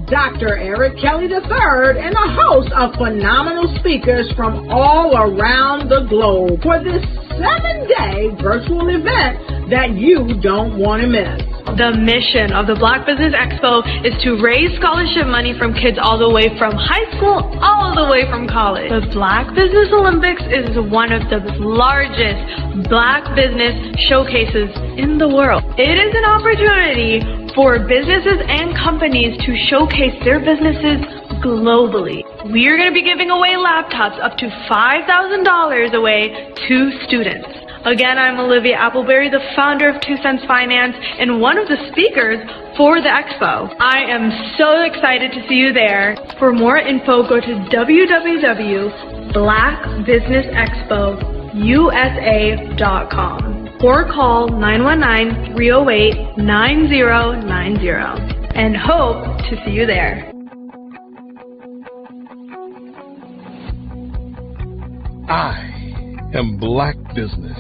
Dr. Eric Kelly III and a host of phenomenal speakers from all around the globe for this 7-day virtual event that you don't want to miss. The mission of the Black Business Expo is to raise scholarship money from kids all the way from high school all the way from college. The Black Business Olympics is one of the largest Black business showcases in the world. It is an opportunity for businesses and companies to showcase their businesses globally. We are going to be giving away laptops up to $5,000 away to students. Again, I'm Olivia Appleberry, the founder of 2 Cents Finance and one of the speakers for the expo. I am so excited to see you there. For more info, go to www.blackbusinessexpousa.com or call 919-308-9090 and hope to see you there. I am Black Business.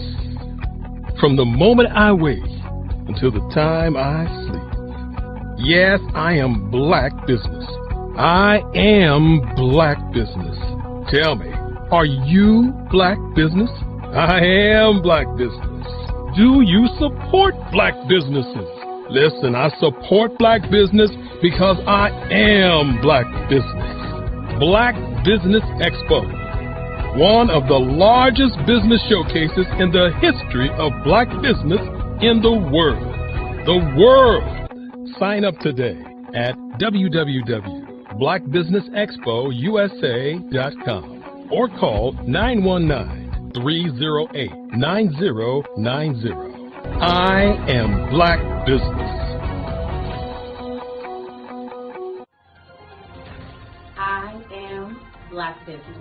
From the moment I wake until the time I sleep. Yes, I am Black Business. I am Black Business. Tell me, are you Black Business? I am Black Business. Do you support Black businesses? Listen, I support Black business because I am Black Business. Black Business Expo, one of the largest business showcases in the history of Black business in the world. The world! Sign up today at www.blackbusinessexpousa.com or call 919-308-9090. I am Black Business. I am Black Business.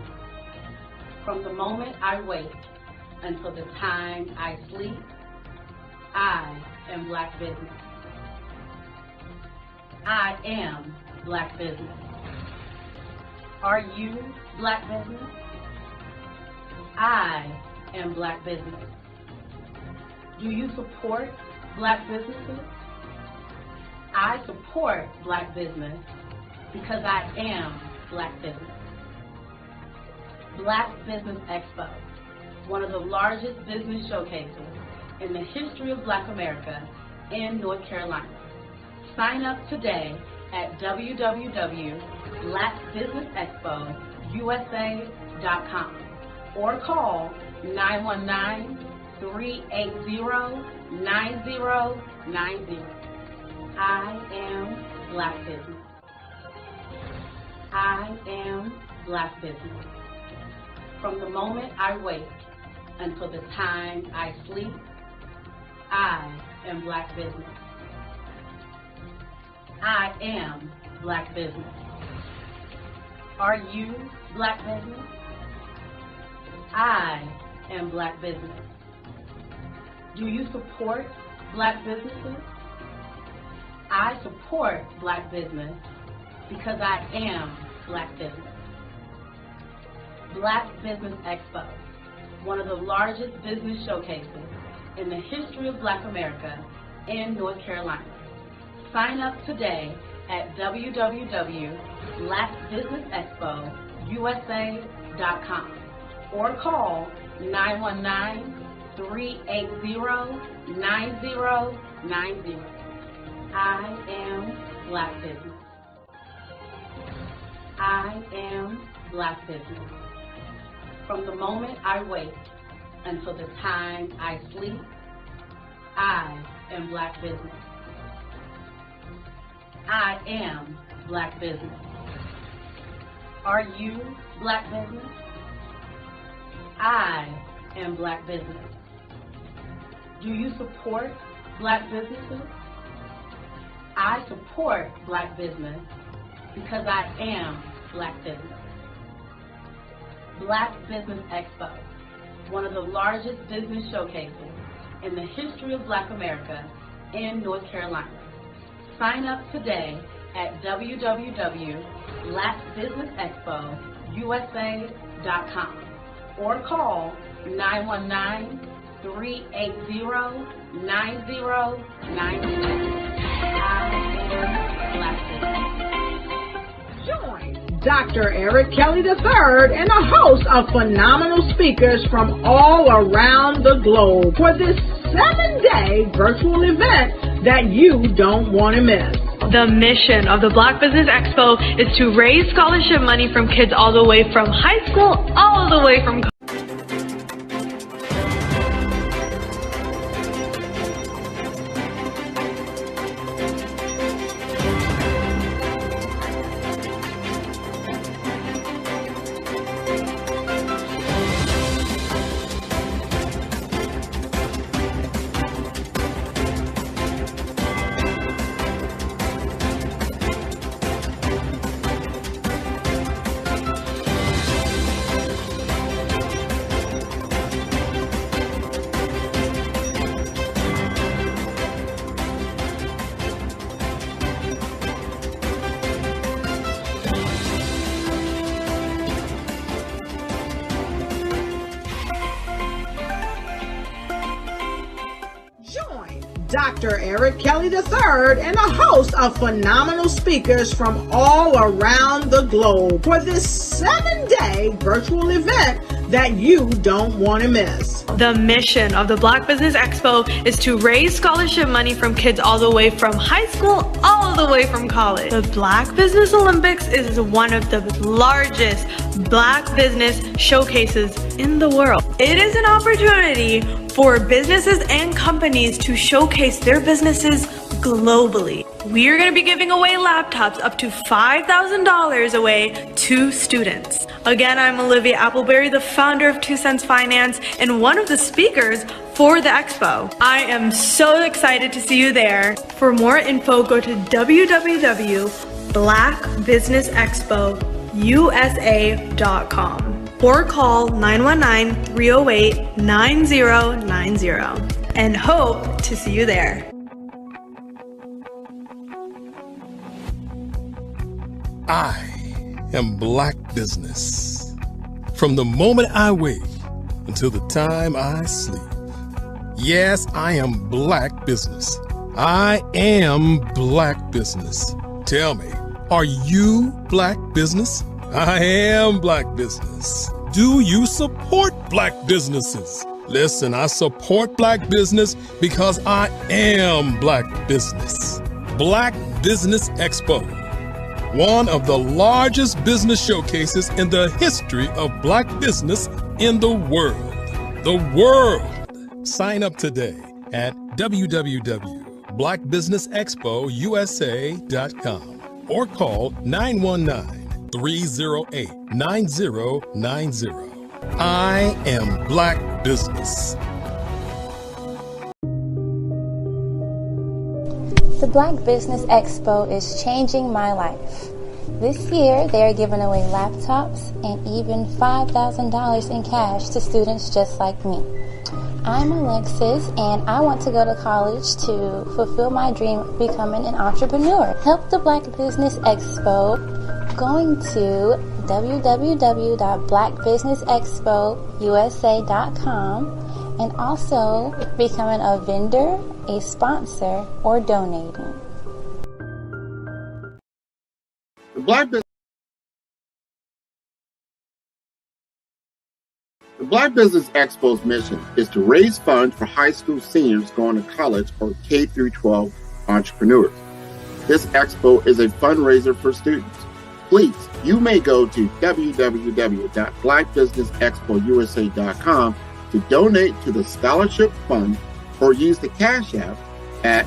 From the moment I wake until the time I sleep, I am Black Business. I am Black Business. Are you Black Business? I am Black Business. Do you support Black businesses? I support Black business because I am Black Business. Black Business Expo, one of the largest business showcases in the history of Black America in North Carolina. Sign up today at www.blackbusinessexpousa.com or call 919-380-9090. I am Black Business. I am Black Business. From the moment I wake until the time I sleep, I am Black Business. I am Black Business. Are you Black Business? I am Black Business. Do you support Black businesses? I support Black business because I am Black Business. Black Business Expo, one of the largest business showcases in the history of Black America in North Carolina. Sign up today at www.blackbusinessexpousa.com or call 919-380-9090. I am Black Business. I am Black Business. From the moment I wake until the time I sleep, I am Black Business. I am Black Business. Are you Black Business? I am Black Business. Do you support Black businesses? I support Black business because I am Black Business. Black Business Expo, one of the largest business showcases in the history of Black America in North Carolina. Sign up today at www.blackbusinessexpousa.com or call 919-380-9090. I am Black Business. Dr. Eric Kelly III and a host of phenomenal speakers from all around the globe for this 7-day virtual event that you don't want to miss. The mission of the Black Business Expo is to raise scholarship money from kids all the way from high school, all the way from college. Dr. Eric Kelly III and a host of phenomenal speakers from all around the globe for this 7-day virtual event that you don't want to miss. The mission of the Black Business Expo is to raise scholarship money from kids all the way from high school, all the way from college. The Black Business Olympics is one of the largest Black business showcases in the world. It is an opportunity for businesses and companies to showcase their businesses globally. We are going to be giving away laptops up to $5,000 away to students. Again, I'm Olivia Appleberry, the founder of 2 Cents Finance and one of the speakers for the expo. I am so excited to see you there. For more info, go to www.blackbusinessexpousa.com or call 919-308-9090 and hope to see you there. I am Black Business. From the moment I wake until the time I sleep. Yes, I am Black Business. I am Black Business. Tell me, are you Black Business? I am Black Business. Do you support Black businesses? Listen, I support Black business because I am Black Business. Black Business Expo, one of the largest business showcases in the history of Black business in the world. The world! Sign up today at www.blackbusinessexpousa.com or call 919-308-9090. I am Black Business. The Black Business Expo is changing my life. This year, they are giving away laptops and even $5,000 in cash to students just like me. I'm Alexis, and I want to go to college to fulfill my dream of becoming an entrepreneur. Help the Black Business Expo going to www.blackbusinessexpousa.com and also becoming a vendor, a sponsor, or donating. The Black Business Expo's mission is to raise funds for high school seniors going to college or K-12 entrepreneurs. This expo is a fundraiser for students. Please, you may go to www.blackbusinessexpousa.com to donate to the scholarship fund or use the Cash App at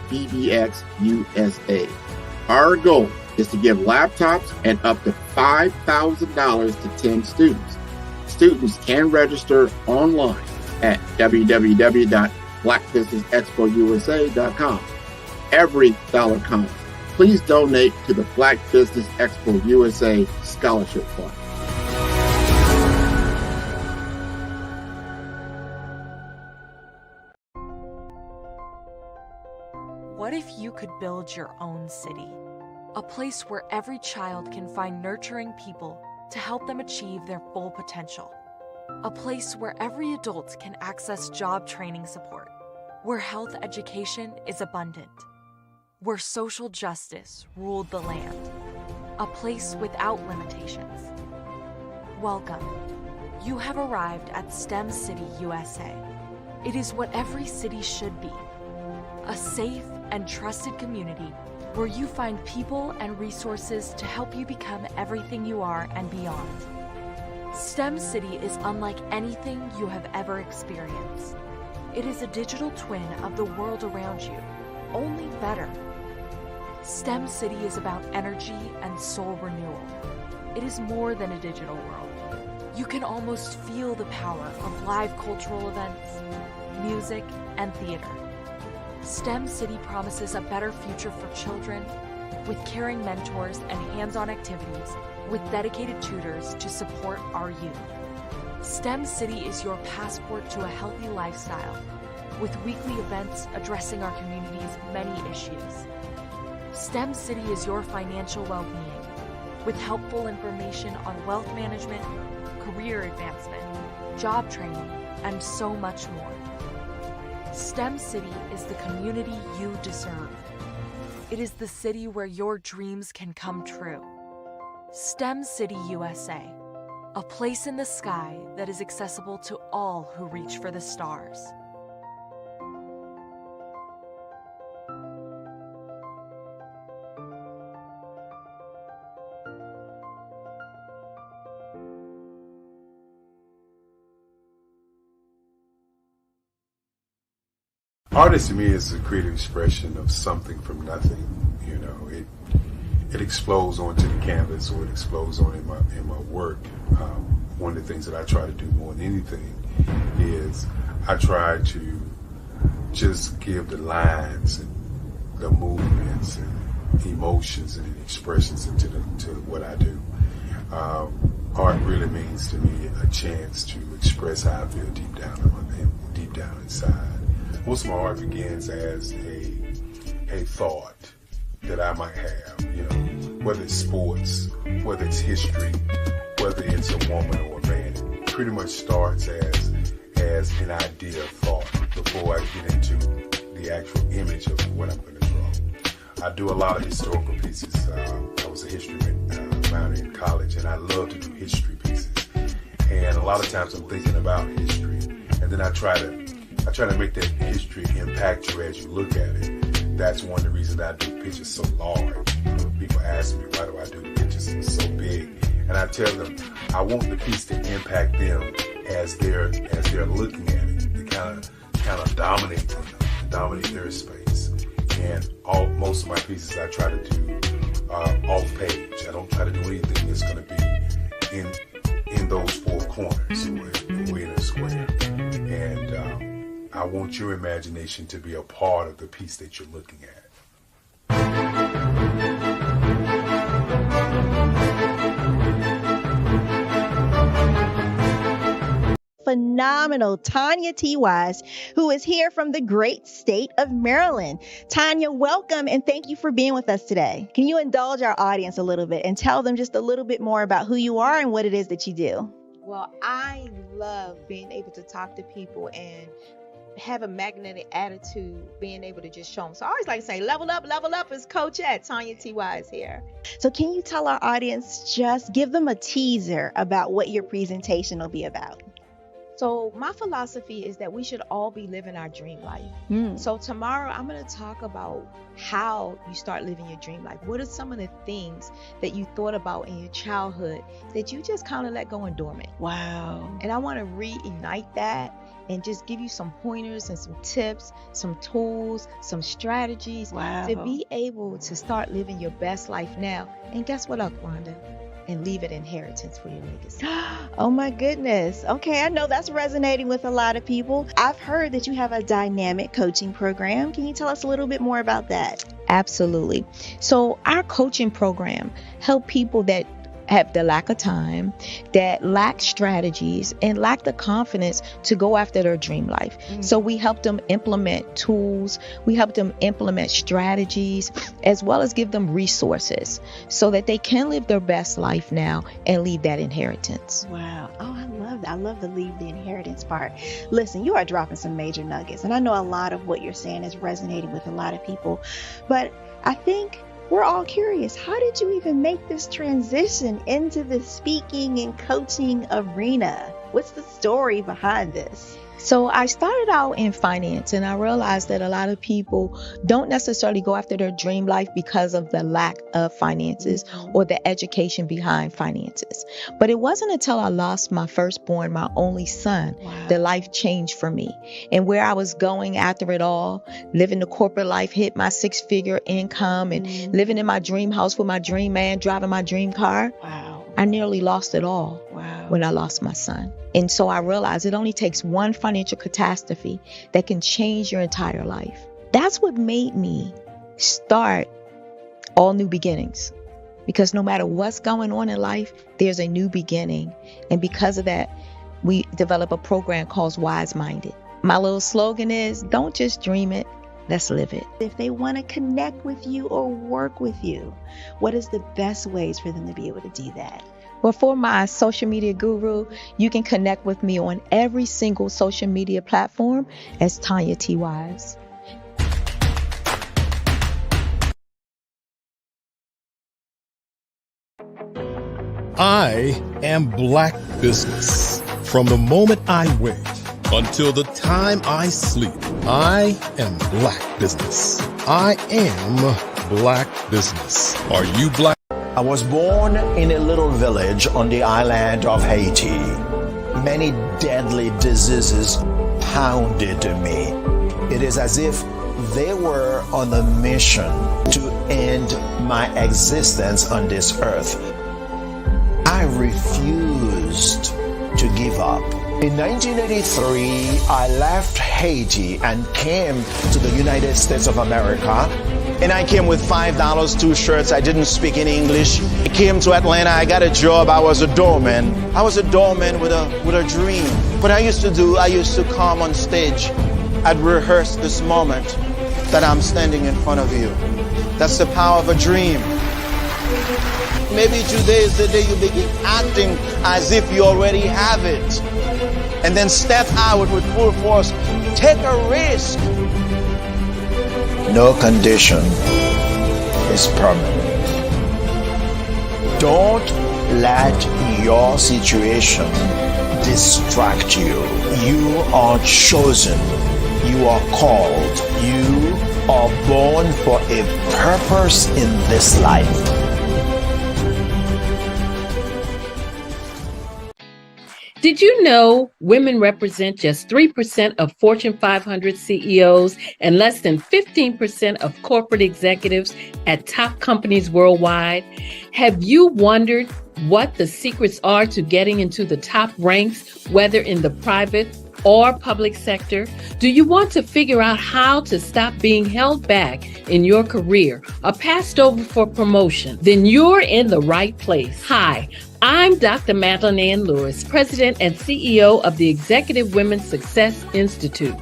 $BBXUSA. Our goal is to give laptops and up to $5,000 to 10 students. Students can register online at www.blackbusinessexpousa.com. Every dollar counts. Please donate to the Black Business Expo USA Scholarship Fund. What if you could build your own city? A place where every child can find nurturing people to help them achieve their full potential. A place where every adult can access job training support. Where health education is abundant. Where social justice ruled the land. a place without limitations. Welcome. You have arrived at STEM City USA. It is what every city should be, a safe and trusted community where you find people and resources to help you become everything you are and beyond. STEM City is unlike anything you have ever experienced. It is a digital twin of the world around you, only better. STEM City is about energy and soul renewal. It is more than a digital world. You can almost feel the power of live cultural events, music, and theater. STEM City promises a better future for children with caring mentors and hands-on activities with dedicated tutors to support our youth. STEM City is your passport to a healthy lifestyle with weekly events addressing our community's many issues. STEM City is your financial well-being with helpful information on wealth management, career advancement, job training, and so much more. STEM City is the community you deserve. It is the city where your dreams can come true. STEM City USA, a place in the sky that is accessible to all who reach for the stars. Artist to me is a creative expression of something from nothing. You know, it explodes onto the canvas, or it explodes on in my work. One of the things that I try to do more than anything is I try to just give the lines and the movements and emotions and expressions into to what I do. Art really means to me a chance to express how I feel deep down inside. Most of my art begins as a thought that I might have, you know, whether it's sports, whether it's history, whether it's a woman or a man. It pretty much starts as an idea of thought before I get into the actual image of what I'm going to draw. I do a lot of historical pieces. I was a history minor in college, and I love to do history pieces. And a lot of times I'm thinking about history, and then I try to make that history impact you as you look at it. That's one of the reasons I do pictures so large. People ask me, why do I do the pictures so big? And I tell them, I want the piece to impact them as they're looking at it. To kind of dominate them, dominate their space. And most of my pieces I try to do off page. I don't try to do anything that's going to be in those four corners or in a square. And I want your imagination to be a part of the piece that you're looking at. Phenomenal Tanya T. Wise, who is here from the great state of Maryland. Tanya, welcome and thank you for being with us today. Can you indulge our audience a little bit and tell them just a little bit more about who you are and what it is that you do? Well, I love being able to talk to people and have a magnetic attitude, being able to just show them. So I always like to say, level up is Coach at Tanya T. Wise here. So can you tell our audience, just give them a teaser about what your presentation will be about? So my philosophy is that we should all be living our dream life. So tomorrow I'm going to talk about how you start living your dream life. What are some of the things that you thought about in your childhood that you just kind of let go and dormant? Wow. And I want to reignite that and just give you some pointers and some tips, some tools, some strategies to be able to start living your best life now. And guess what, Wanda? And leave an inheritance for your legacy. Oh my goodness. Okay, I know that's resonating with a lot of people. I've heard that you have a dynamic coaching program. Can you tell us a little bit more about that? Absolutely. So our coaching program help people that have the lack of time, that lack strategies, and lack the confidence to go after their dream life. So we help them implement tools, we help them implement strategies, as well as give them resources so that they can live their best life now and leave that inheritance. Wow. Oh, I love that. I love the leave the inheritance part. Listen, you are dropping some major nuggets, and I know a lot of what you're saying is resonating with a lot of people, but I think we're all curious, how did you even make this transition into the speaking and coaching arena? What's the story behind this? So I started out in finance, and I realized that a lot of people don't necessarily go after their dream life because of the lack of finances or the education behind finances. But it wasn't until I lost my firstborn, my only son, that life changed for me. And where I was going after it all, living the corporate life, hit my 6-figure income and living in my dream house with my dream man, driving my dream car. I nearly lost it all when I lost my son. And so I realized it only takes one financial catastrophe that can change your entire life. That's what made me start All New Beginnings. Because no matter what's going on in life, there's a new beginning. And because of that, we develop a program called Wise Minded. My little slogan is, don't just dream it, let's live it. If they want to connect with you or work with you, what is the best ways for them to be able to do that? Well, for my social media guru, you can connect with me on every single social media platform as Tanya T. Wise. I am Black Business. From the moment I wake until the time I sleep, I am Black Business. I am Black Business. Are you Black? I was born in a little village on the island of Haiti. Many deadly diseases pounded me. It is as if they were on a mission to end my existence on this earth. I refused to give up. In 1983, I left Haiti and came to the United States of America. And I came with $5, 2 shirts. I didn't speak any English. I came to Atlanta. I got a job. I was a doorman. I was a doorman with a dream. What I used to come on stage. I'd rehearse this moment that I'm standing in front of you. That's the power of a dream. Maybe today is the day you begin acting as if you already have it. And then step out with full force. Take a risk. No condition is permanent. Don't let your situation distract you. You are chosen. You are called. You are born for a purpose in this life. Did you know women represent just 3% of Fortune 500 CEOs and less than 15% of corporate executives at top companies worldwide? Have you wondered what the secrets are to getting into the top ranks, whether in the private or public sector? Do you want to figure out how to stop being held back in your career or passed over for promotion? Then you're in the right place. Hi, I'm Dr. Madeline Ann Lewis, President and CEO of the Executive Women's Success Institute.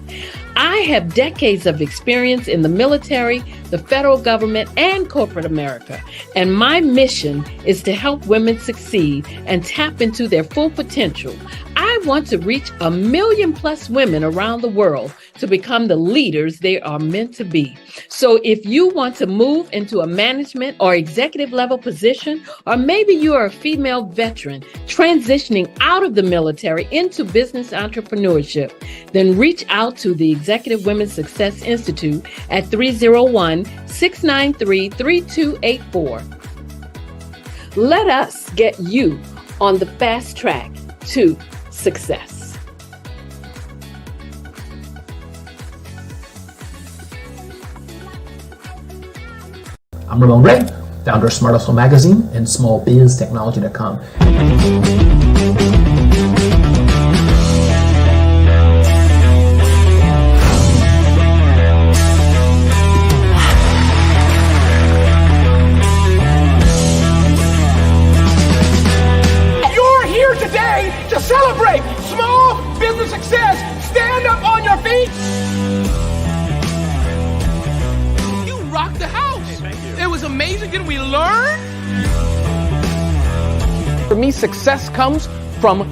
I have decades of experience in the military, the federal government, and corporate America, and my mission is to help women succeed and tap into their full potential. I want to reach 1 million+ women around the world to become the leaders they are meant to be. So if you want to move into a management or executive level position, or maybe you are a female veteran transitioning out of the military into business entrepreneurship, then reach out to the Executive Women's Success Institute at 301-693-3284. Let us get you on the fast track to success. I'm Ramon Ray, founder of Smart Hustle Magazine and smallbiztechnology.com. You're here today to celebrate small business success. Stand up on your feet. You rocked the house. It was amazing. Didn't we learn? For me, success comes from...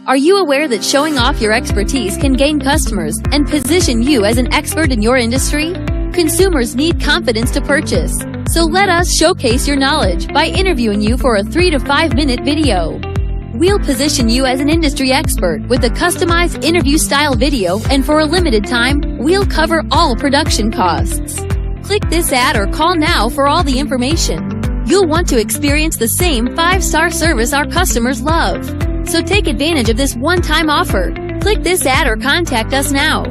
Are you aware that showing off your expertise can gain customers and position you as an expert in your industry? consumers need confidence to purchase. So let us showcase your knowledge by interviewing you for a 3 to 5 minute video. We'll position you as an industry expert with a customized interview-style video, and for a limited time, we'll cover all production costs. Click this ad or call now for all the information. You'll want to experience the same 5-star service our customers love. So take advantage of this one-time offer. Click this ad or contact us now.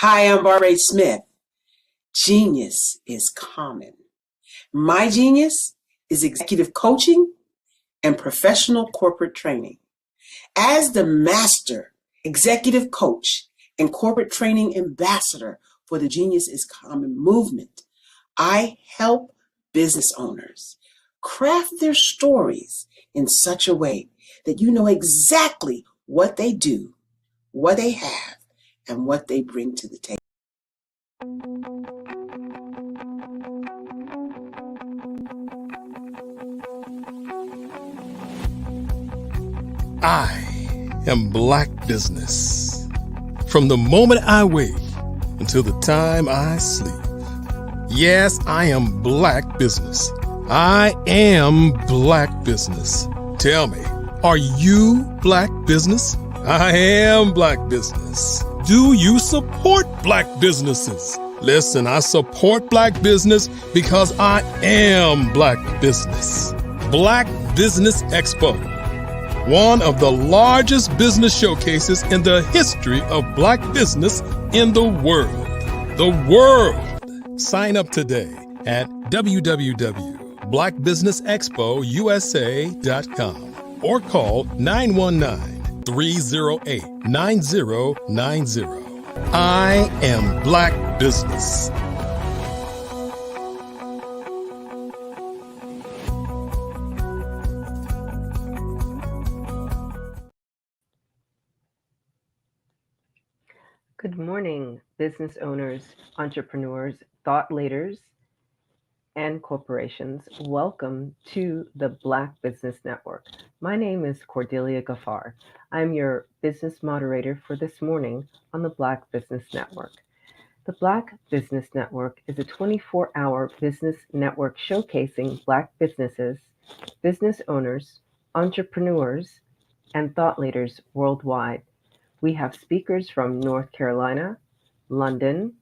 Hi, I'm Barbara Smith. Genius is common. My genius is executive coaching and professional corporate training. As the master executive coach and corporate training ambassador for the Genius is Common movement, I help business owners craft their stories in such a way that you know exactly what they do, what they have, and what they bring to the table. I am Black Business. From the moment I wake until the time I sleep. Yes, I am Black Business. I am Black Business. Tell me, are you Black Business? I am Black Business. Do you support Black businesses? Listen, I support Black business because I am Black Business. Black Business Expo, one of the largest business showcases in the history of Black business in the world. The world! Sign up today at www.blackbusinessexpousa.com or call 919-308-9090. I am Black Business. Good morning, business owners, entrepreneurs, thought leaders, and corporations. Welcome to the Black Business Network. My name is Cordelia Gaffar. I'm your business moderator for this morning on the Black Business Network. The Black Business Network is a 24-hour business network showcasing Black businesses, business owners, entrepreneurs, and thought leaders worldwide. We have speakers from North Carolina, London,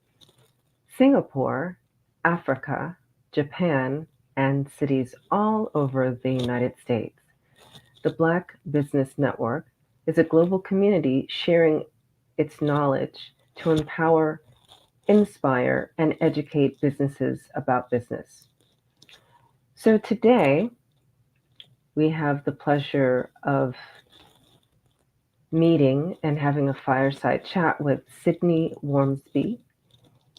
Singapore, Africa, Japan, and cities all over the United States. The Black Business Network is a global community sharing its knowledge to empower, inspire, and educate businesses about business. So today, we have the pleasure of meeting and having a fireside chat with Sydney Wormsby.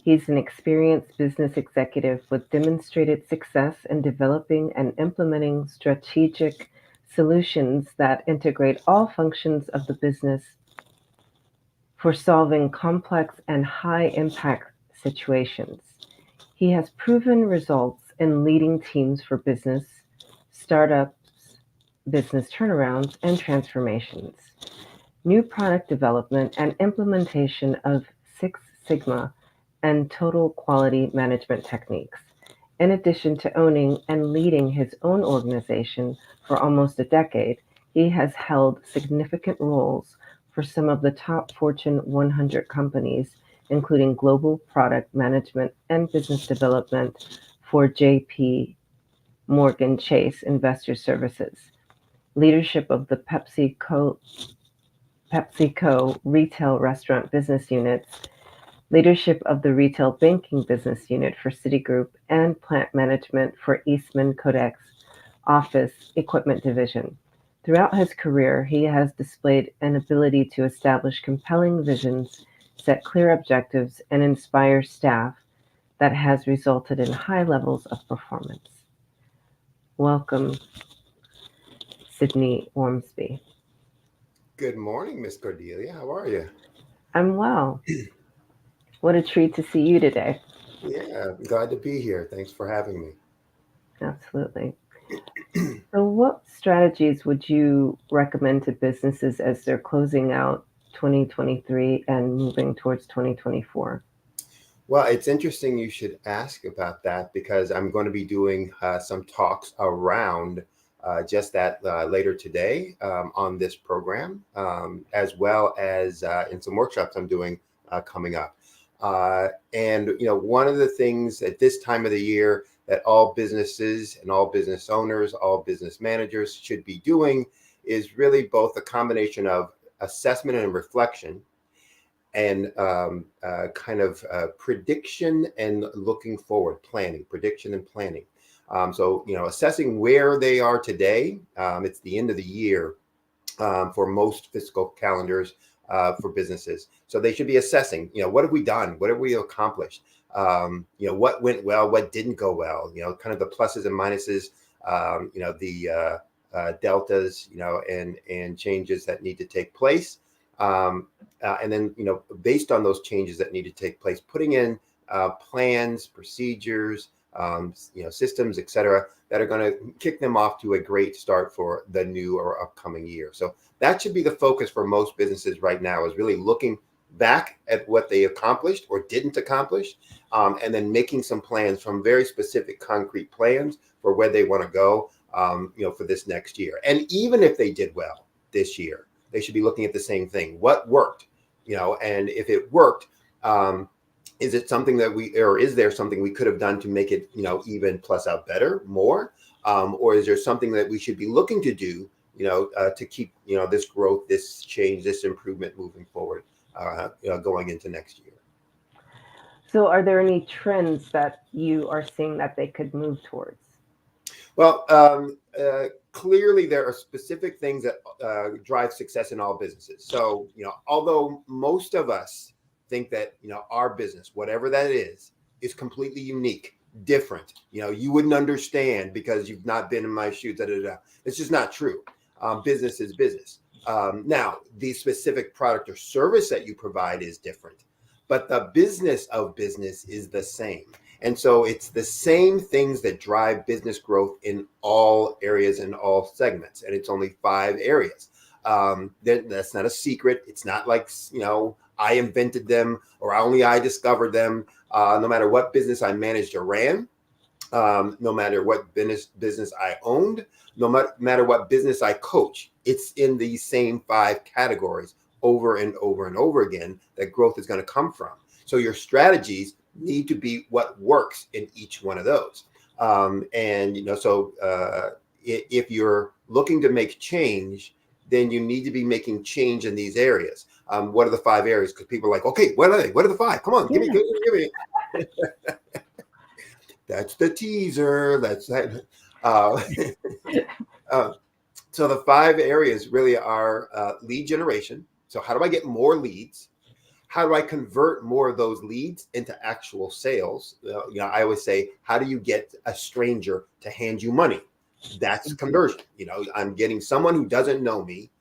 He's an experienced business executive with demonstrated success in developing and implementing strategic solutions that integrate all functions of the business for solving complex and high-impact situations. He has proven results in leading teams for business, startups, business turnarounds, and transformations, new product development, and implementation of Six Sigma and total quality management techniques. In addition to owning and leading his own organization for almost a decade, he has held significant roles for some of the top Fortune 100 companies, including global product management and business development for JP Morgan Chase Investor Services, leadership of the PepsiCo retail restaurant business units, leadership of the retail banking business unit for Citigroup, and plant management for Eastman Kodak's office equipment division. Throughout his career, he has displayed an ability to establish compelling visions, set clear objectives, and inspire staff that has resulted in high levels of performance. Welcome, Sydney Wormsby. Good morning, Miss Cordelia. How are you? I'm well. What a treat to see you today. Yeah, glad to be here. Thanks for having me. Absolutely. So, what strategies would you recommend to businesses as they're closing out 2023 and moving towards 2024? Well, it's interesting you should ask about that because I'm going to be doing some talks around just that later today on this program, as well as in some workshops I'm doing coming up. And one of the things at this time of the year that all businesses and all business owners, all business managers should be doing is really both a combination of assessment and reflection and prediction and looking forward, planning, prediction and planning. So, assessing where they are today. It's the end of the year for most fiscal calendars for businesses. So they should be assessing, what have we done? What have we accomplished? What went well? What didn't go well? Kind of the pluses and minuses, the deltas, and changes that need to take place. And then, based on those changes that need to take place, putting in plans, procedures, systems, et cetera, that are going to kick them off to a great start for the new or upcoming year. So that should be the focus for most businesses right now, is really looking back at what they accomplished or didn't accomplish, and then making some plans, from very specific concrete plans for where they want to go, for this next year. And even if they did well this year, they should be looking at the same thing. What worked? And if it worked, is it something that is there something we could have done to make it, even plus out better, more? Or is there something that we should be looking to do, to keep, this growth, this change, this improvement moving forward, going into next year? So, are there any trends that you are seeing that they could move towards? Well, clearly there are specific things that drive success in all businesses. So, although most of us think that, our business, whatever that is completely unique, different, you wouldn't understand because you've not been in my shoes, It's just not true. Business is business. Now, the specific product or service that you provide is different, but the business of business is the same. And so it's the same things that drive business growth in all areas and all segments. And it's only 5 areas. That's not a secret. It's not like, I invented them or only I discovered them. No matter what business I managed or ran, no matter what business I owned, no matter what business I coach, it's in these same 5 categories over and over and over again that growth is going to come from. So your strategies need to be what works in each one of those. If you're looking to make change, then you need to be making change in these areas. What are the 5 areas? Because people are like, okay, what are they? What are the 5? Come on, give me. That's the teaser. That's that. So the 5 areas really are lead generation. So how do I get more leads? How do I convert more of those leads into actual sales? I always say, how do you get a stranger to hand you money? That's conversion. I'm getting someone who doesn't know me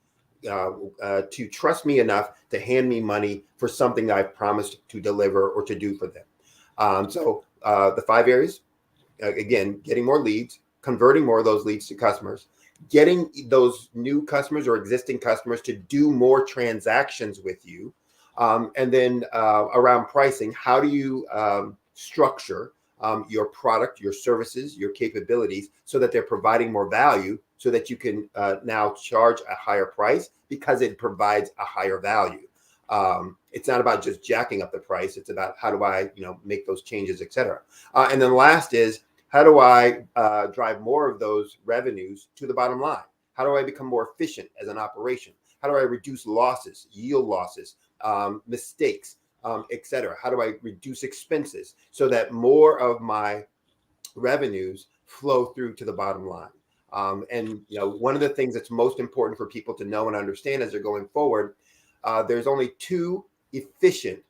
to trust me enough to hand me money for something that I've promised to deliver or to do for them. So the 5 areas, again, getting more leads, converting more of those leads to customers, getting those new customers or existing customers to do more transactions with you. And then around pricing, how do you structure your product, your services, your capabilities so that they're providing more value so that you can now charge a higher price because it provides a higher value. It's not about just jacking up the price. It's about how do I, make those changes, et cetera. And then last is, how do I drive more of those revenues to the bottom line? How do I become more efficient as an operation? How do I reduce losses, yield losses, mistakes, et cetera? How do I reduce expenses so that more of my revenues flow through to the bottom line? One of the things that's most important for people to know and understand as they're going forward, there's only 2 efficient,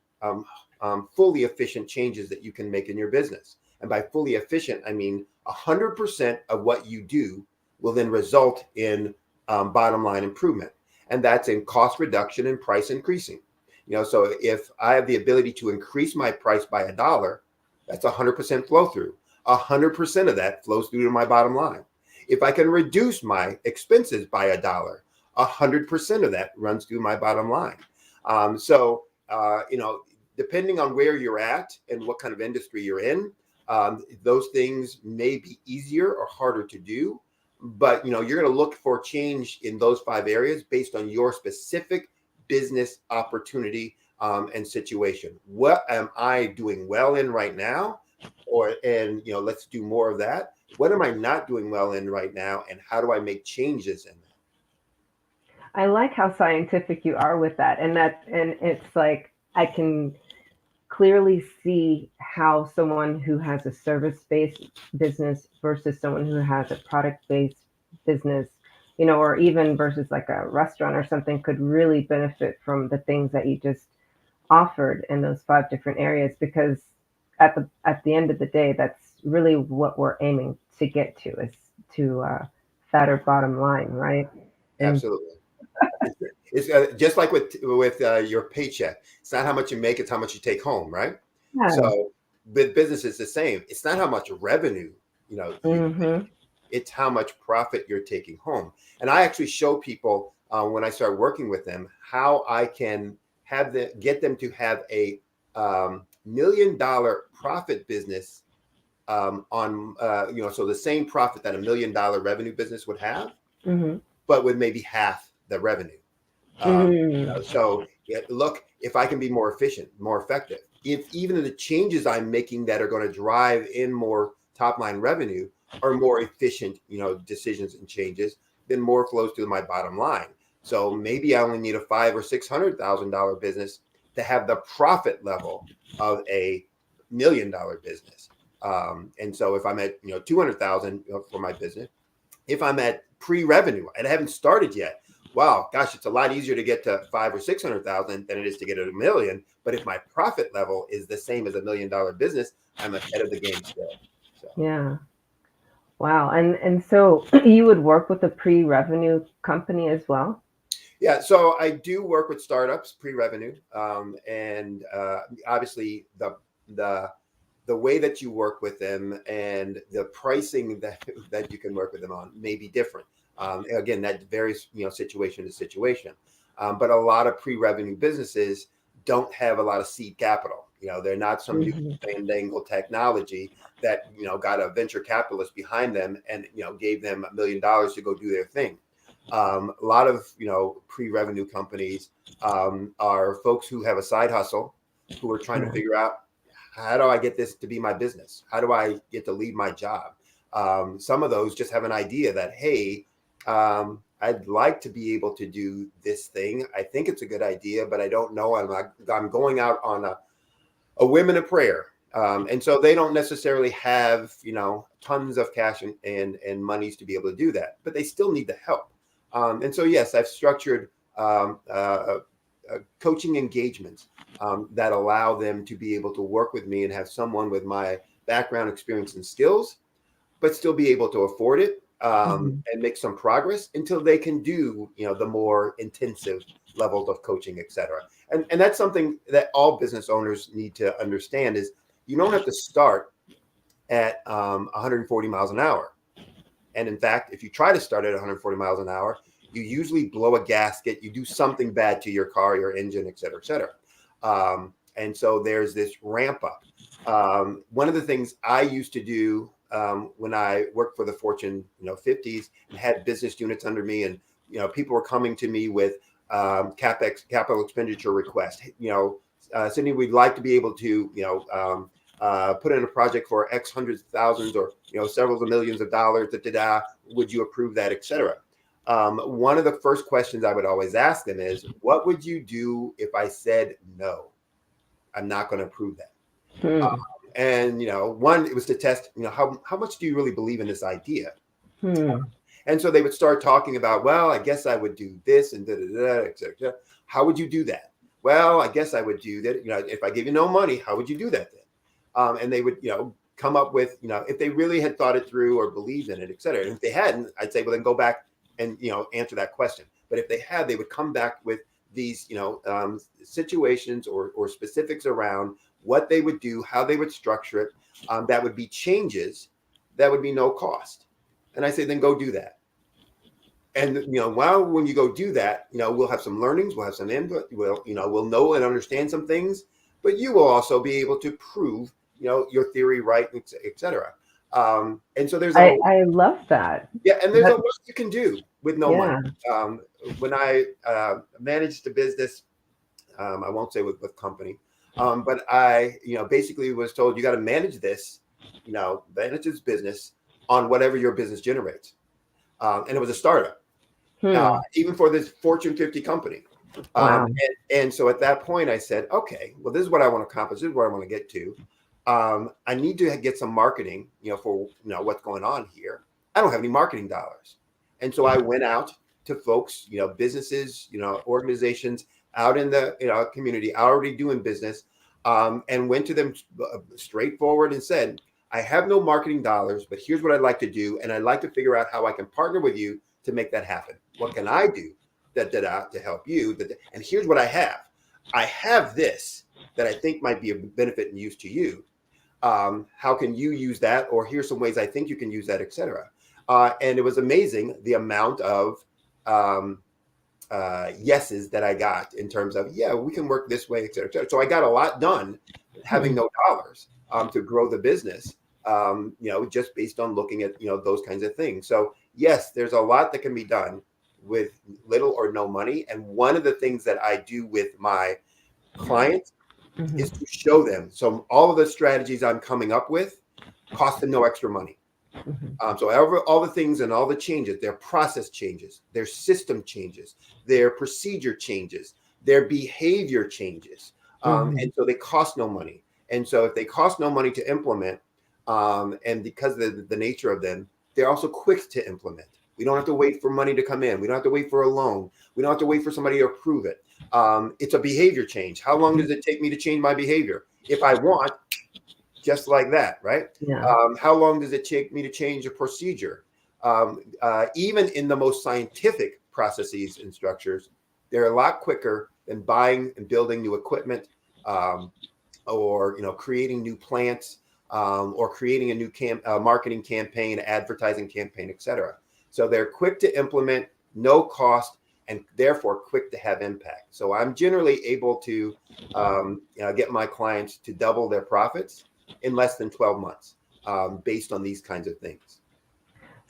fully efficient changes that you can make in your business. And by fully efficient, I mean 100% of what you do will then result in bottom line improvement. And that's in cost reduction and price increasing. So if I have the ability to increase my price by $1, that's 100% flow through. 100% of that flows through to my bottom line. If I can reduce my expenses by $1, 100% of that runs through my bottom line. Depending on where you're at and what kind of industry you're in, those things may be easier or harder to do. But, you're going to look for change in those 5 areas based on your specific business opportunity and situation. What am I doing well in right now? Let's do more of that. What am I not doing well in right now? And how do I make changes in that? I like how scientific you are with that. And it's like, I can clearly see how someone who has a service-based business versus someone who has a product-based business, or even versus like a restaurant or something, could really benefit from the things that you just offered in those 5 different areas, because at the end of the day, that's really what we're aiming to get to, is to fatter bottom line, right? Absolutely. It's just like with your paycheck. It's not how much you make, it's how much you take home, right? Yeah. So with business, it's the same. It's not how much revenue, you make. It's how much profit you're taking home. And I actually show people when I start working with them how I can get them to have a $1 million profit business so the same profit that $1 million revenue business would have, but with maybe half the revenue. Look, if I can be more efficient, more effective, if even the changes I'm making that are going to drive in more top line revenue are more efficient, decisions and changes, then more flows to my bottom line. So maybe I only need a $500,000 or $600,000 business to have the profit level of a $1 million business. And so if I'm at $200,000 for my business, if I'm at pre-revenue and I haven't started yet, wow, gosh, it's a lot easier to get to $500,000 or $600,000 than it is to get to $1 million. But if my profit level is the same as $1 million business, I'm ahead of the game still. So. Yeah. Wow. And so you would work with a pre-revenue company as well? Yeah, so I do work with startups pre-revenue, and obviously the way that you work with them and the pricing that you can work with them on may be different. Again, that varies, situation to situation. But a lot of pre-revenue businesses don't have a lot of seed capital. They're not some new fandangle technology that got a venture capitalist behind them and gave them $1 million to go do their thing. A lot of pre-revenue companies are folks who have a side hustle, who are trying to figure out, how do I get this to be my business? How do I get to lead my job? Some of those just have an idea that, hey, I'd like to be able to do this thing. I think it's a good idea, but I don't know. I'm going out on a whim and a prayer. And so they don't necessarily have, tons of cash and monies to be able to do that, but they still need the help. And so, yes, I've structured coaching engagements that allow them to be able to work with me and have someone with my background, experience, and skills, but still be able to afford it and make some progress until they can do, the more intensive levels of coaching, et cetera. And that's something that all business owners need to understand is you don't have to start at 140 miles an hour. And in fact, if you try to start at 140 miles an hour, you usually blow a gasket, you do something bad to your car, your engine, et cetera, et cetera. And so there's this ramp up. One of the things I used to do when I worked for the Fortune 50s and had business units under me, and people were coming to me with capital expenditure requests. Sydney, we'd like to be able to put in a project for X hundreds of thousands or several of millions of dollars. Would you approve that, et cetera? One of the first questions I would always ask them is, what would you do if I said no? I'm not going to approve that. And one, it was to test how much do you really believe in this idea? And so they would start talking about, well, I guess I would do this and et cetera. How would you do that? Well, I guess I would do that. If I give you no money, how would you do that then? And they would come up with if they really had thought it through or believed in it, et cetera. And if they hadn't, I'd say, well, then go back and answer that question. But if they had, they would come back with these, situations or specifics around what they would do, how they would structure it. That would be changes that would be no cost. And I say, then go do that. And when you go do that, we'll have some learnings, we'll have some input, we'll know and understand some things, but you will also be able to prove, your theory right, et cetera. And so I love that. Yeah, and there's a lot you can do with no money. Yeah. When I managed a business, I won't say with company, but I, basically was told you got to manage this, manage this business on whatever your business generates. And it was a startup, even for this Fortune 50 company. Wow. And so at that point I said, okay, well, this is what I want to accomplish. This is where I want to get to. I need to get some marketing, for, what's going on here. I don't have any marketing dollars. And so I went out to folks, businesses, organizations out in the community already doing business, and went to them straightforward and said, I have no marketing dollars, but here's what I'd like to do. And I'd like to figure out how I can partner with you to make that happen. What can I do to help you? And here's what I have. I have this that I think might be a benefit and use to you. How can you use that? Or here's some ways I think you can use that, et cetera. And it was amazing the amount of yeses that I got in terms of, yeah, we can work this way, et cetera, et cetera. So I got a lot done having no dollars to grow the business, just based on looking at, those kinds of things. So yes, there's a lot that can be done with little or no money. And one of the things that I do with my clients is to show them. So all of the strategies I'm coming up with cost them no extra money. So all the things and all the changes, their process changes, their system changes, their procedure changes, their behavior changes. And so they cost no money. And so if they cost no money to implement, and because of the nature of them, they're also quick to implement. We don't have to wait for money to come in. We don't have to wait for a loan. We don't have to wait for somebody to approve it. It's a behavior change. How long does it take me to change my behavior? If I want, just like that, right? Yeah. How long does it take me to change a procedure? Even in the most scientific processes and structures, they're a lot quicker than buying and building new equipment, or creating new plants, or creating a new marketing campaign, advertising campaign, et cetera. So they're quick to implement, no cost, and therefore quick to have impact. So I'm generally able to get my clients to double their profits in less than 12 months, based on these kinds of things.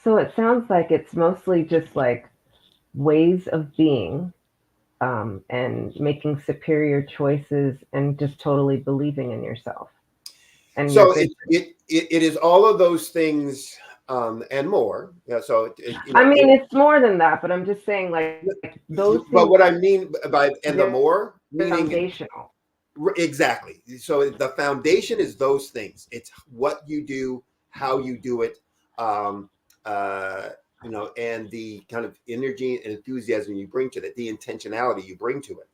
So it sounds like it's mostly just like ways of being, and making superior choices and just totally believing in yourself. And so it is all of those things, and more. So it's more than that, but I'm just saying like those things. But what I mean by the more meaning foundational. Exactly. So the foundation is those things. It's what you do, how you do it, and the kind of energy and enthusiasm you bring to it, the intentionality you bring to it.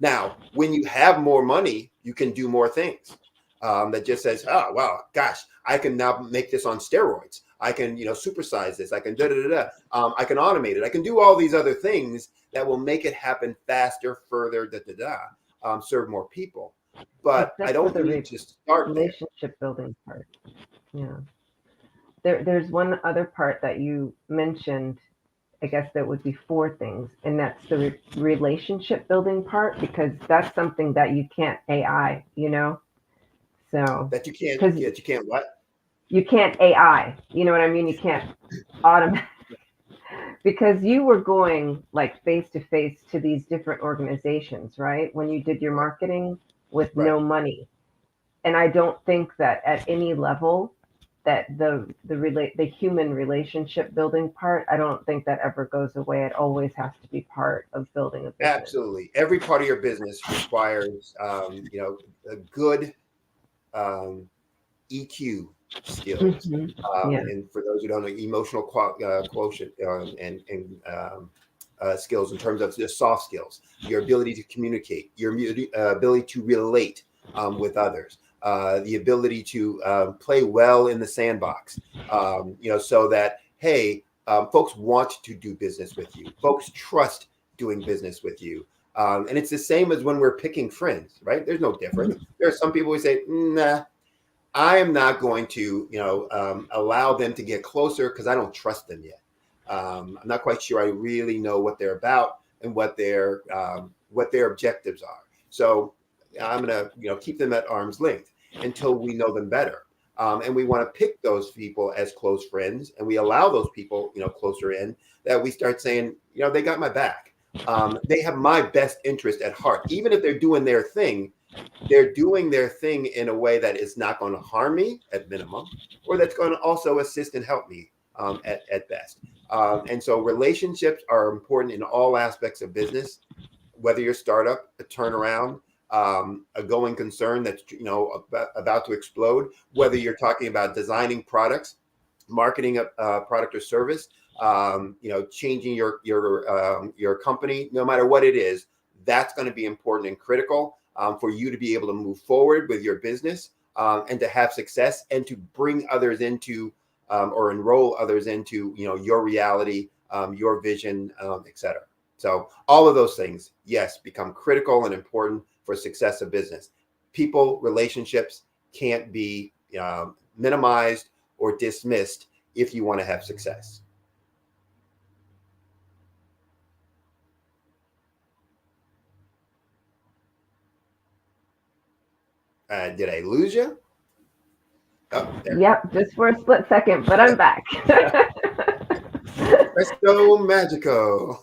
Now, when you have more money, you can do more things. That just says, oh, wow, gosh, I can now make this on steroids. I can, supersize this. I can I can automate it. I can do all these other things that will make it happen faster, further, serve more people. But I don't need to start relationship building part. Yeah. There's one other part that you mentioned. I guess that would be 4 things, and that's the relationship building part, because that's something that you can't AI, So that you can't what? You can't AI, you know what I mean? You can't automate, because you were going like face to face to these different organizations, right? When you did your marketing with no money. And I don't think that at any level that the human relationship building part, I don't think that ever goes away. It always has to be part of building a business. Absolutely. Every part of your business requires, a good EQ skills. And for those who don't know, emotional quotient and skills in terms of the soft skills, your ability to communicate, your ability to relate with others, the ability to play well in the sandbox, so that, hey, folks want to do business with you. Folks trust doing business with you. And it's the same as when we're picking friends, right? There's no difference. There are some people who say, nah, I am not going to, allow them to get closer because I don't trust them yet. I'm not quite sure I really know what they're about and what their objectives are. So I'm going to, keep them at arm's length until we know them better. And we want to pick those people as close friends, and we allow those people, closer in, that we start saying, they got my back. They have my best interest at heart. Even if they're doing their thing in a way that is not going to harm me at minimum, or that's going to also assist and help me at best. And so relationships are important in all aspects of business, whether you're a startup, a turnaround, a going concern that's about to explode, whether you're talking about designing products, marketing a product or service, changing your company, no matter what it is, that's going to be important and critical for you to be able to move forward with your business and to have success and to bring others into or enroll others into your reality, your vision, etc. So all of those things, yes, become critical and important for success of business. People, relationships can't be minimized or dismissed if you want to have success. Did I lose you? Oh, yep, just for a split second, but I'm back. Presto magico.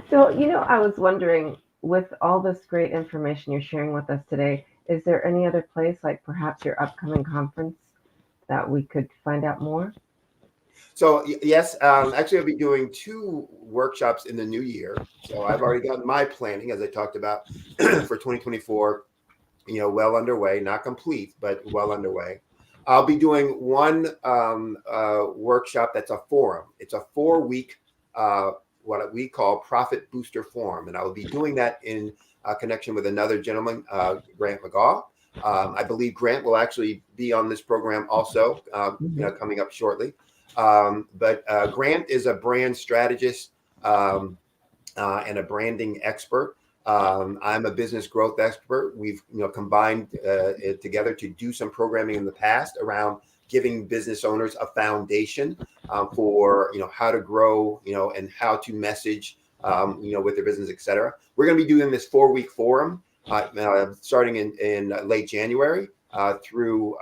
So, I was wondering, with all this great information you're sharing with us today, is there any other place, like perhaps your upcoming conference, that we could find out more? So yes, actually I'll be doing 2 workshops in the new year. So I've already gotten my planning, as I talked about, for 2024, well underway, not complete, but well underway. I'll be doing one workshop that's a forum. It's a 4-week, what we call Profit Booster Forum. And I will be doing that in connection with another gentleman, Grant McGaw. I believe Grant will actually be on this program also, coming up shortly. But Grant is a brand strategist and a branding expert. I'm a business growth expert. We've combined it together to do some programming in the past around giving business owners a foundation for how to grow, and how to message, with their business, etc. We're going to be doing this 4-week forum starting in late January through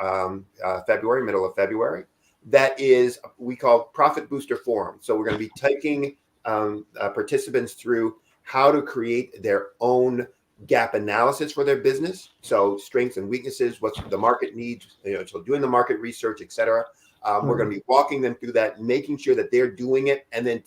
February, middle of February. That is, we call Profit Booster Forum. So we're going to be taking participants through how to create their own gap analysis for their business. So strengths and weaknesses, what the market needs, so doing the market research, etc. We're going to be walking them through that, making sure that they're doing it. And then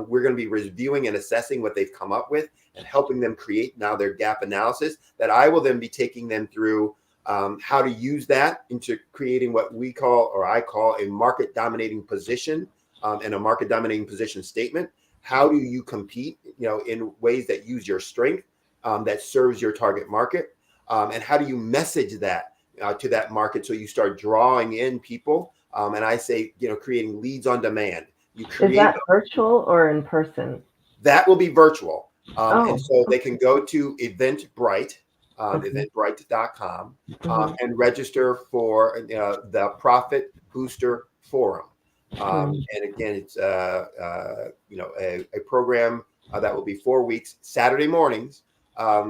we're going to be reviewing and assessing what they've come up with and helping them create now their gap analysis that I will then be taking them through how to use that into creating what we call, or I call, a market dominating position and a market dominating position statement. How do you compete, in ways that use your strength, that serves your target market? And how do you message that to that market so you start drawing in people? And I say, creating leads on demand. Is that virtual or in person? That will be virtual. And so they can go to Eventbrite, eventbrite.com, and register for the Profit Booster Forum. And again, it's a program that will be 4 weeks, Saturday mornings.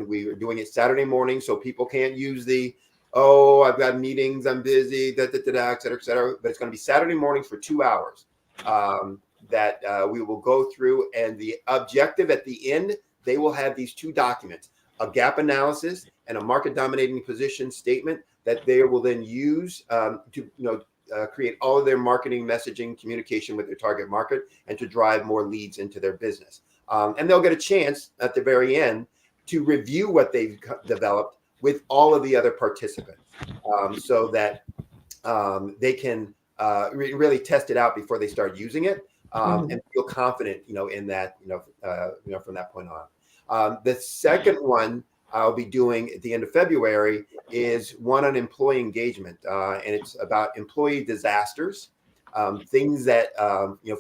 We are doing it Saturday morning, so people can't use I've got meetings, I'm busy, et cetera, et cetera. But it's going to be Saturday mornings for 2 hours that we will go through. And the objective at the end, they will have these 2 documents, a gap analysis and a market dominating position statement that they will then use to create all of their marketing, messaging, communication with their target market, and to drive more leads into their business. And they'll get a chance at the very end to review what they've developed with all of the other participants, so that they can really test it out before they start using it, and feel confident, in that, from that point on. The second one I'll be doing at the end of February is one on employee engagement, and it's about employee disasters, things that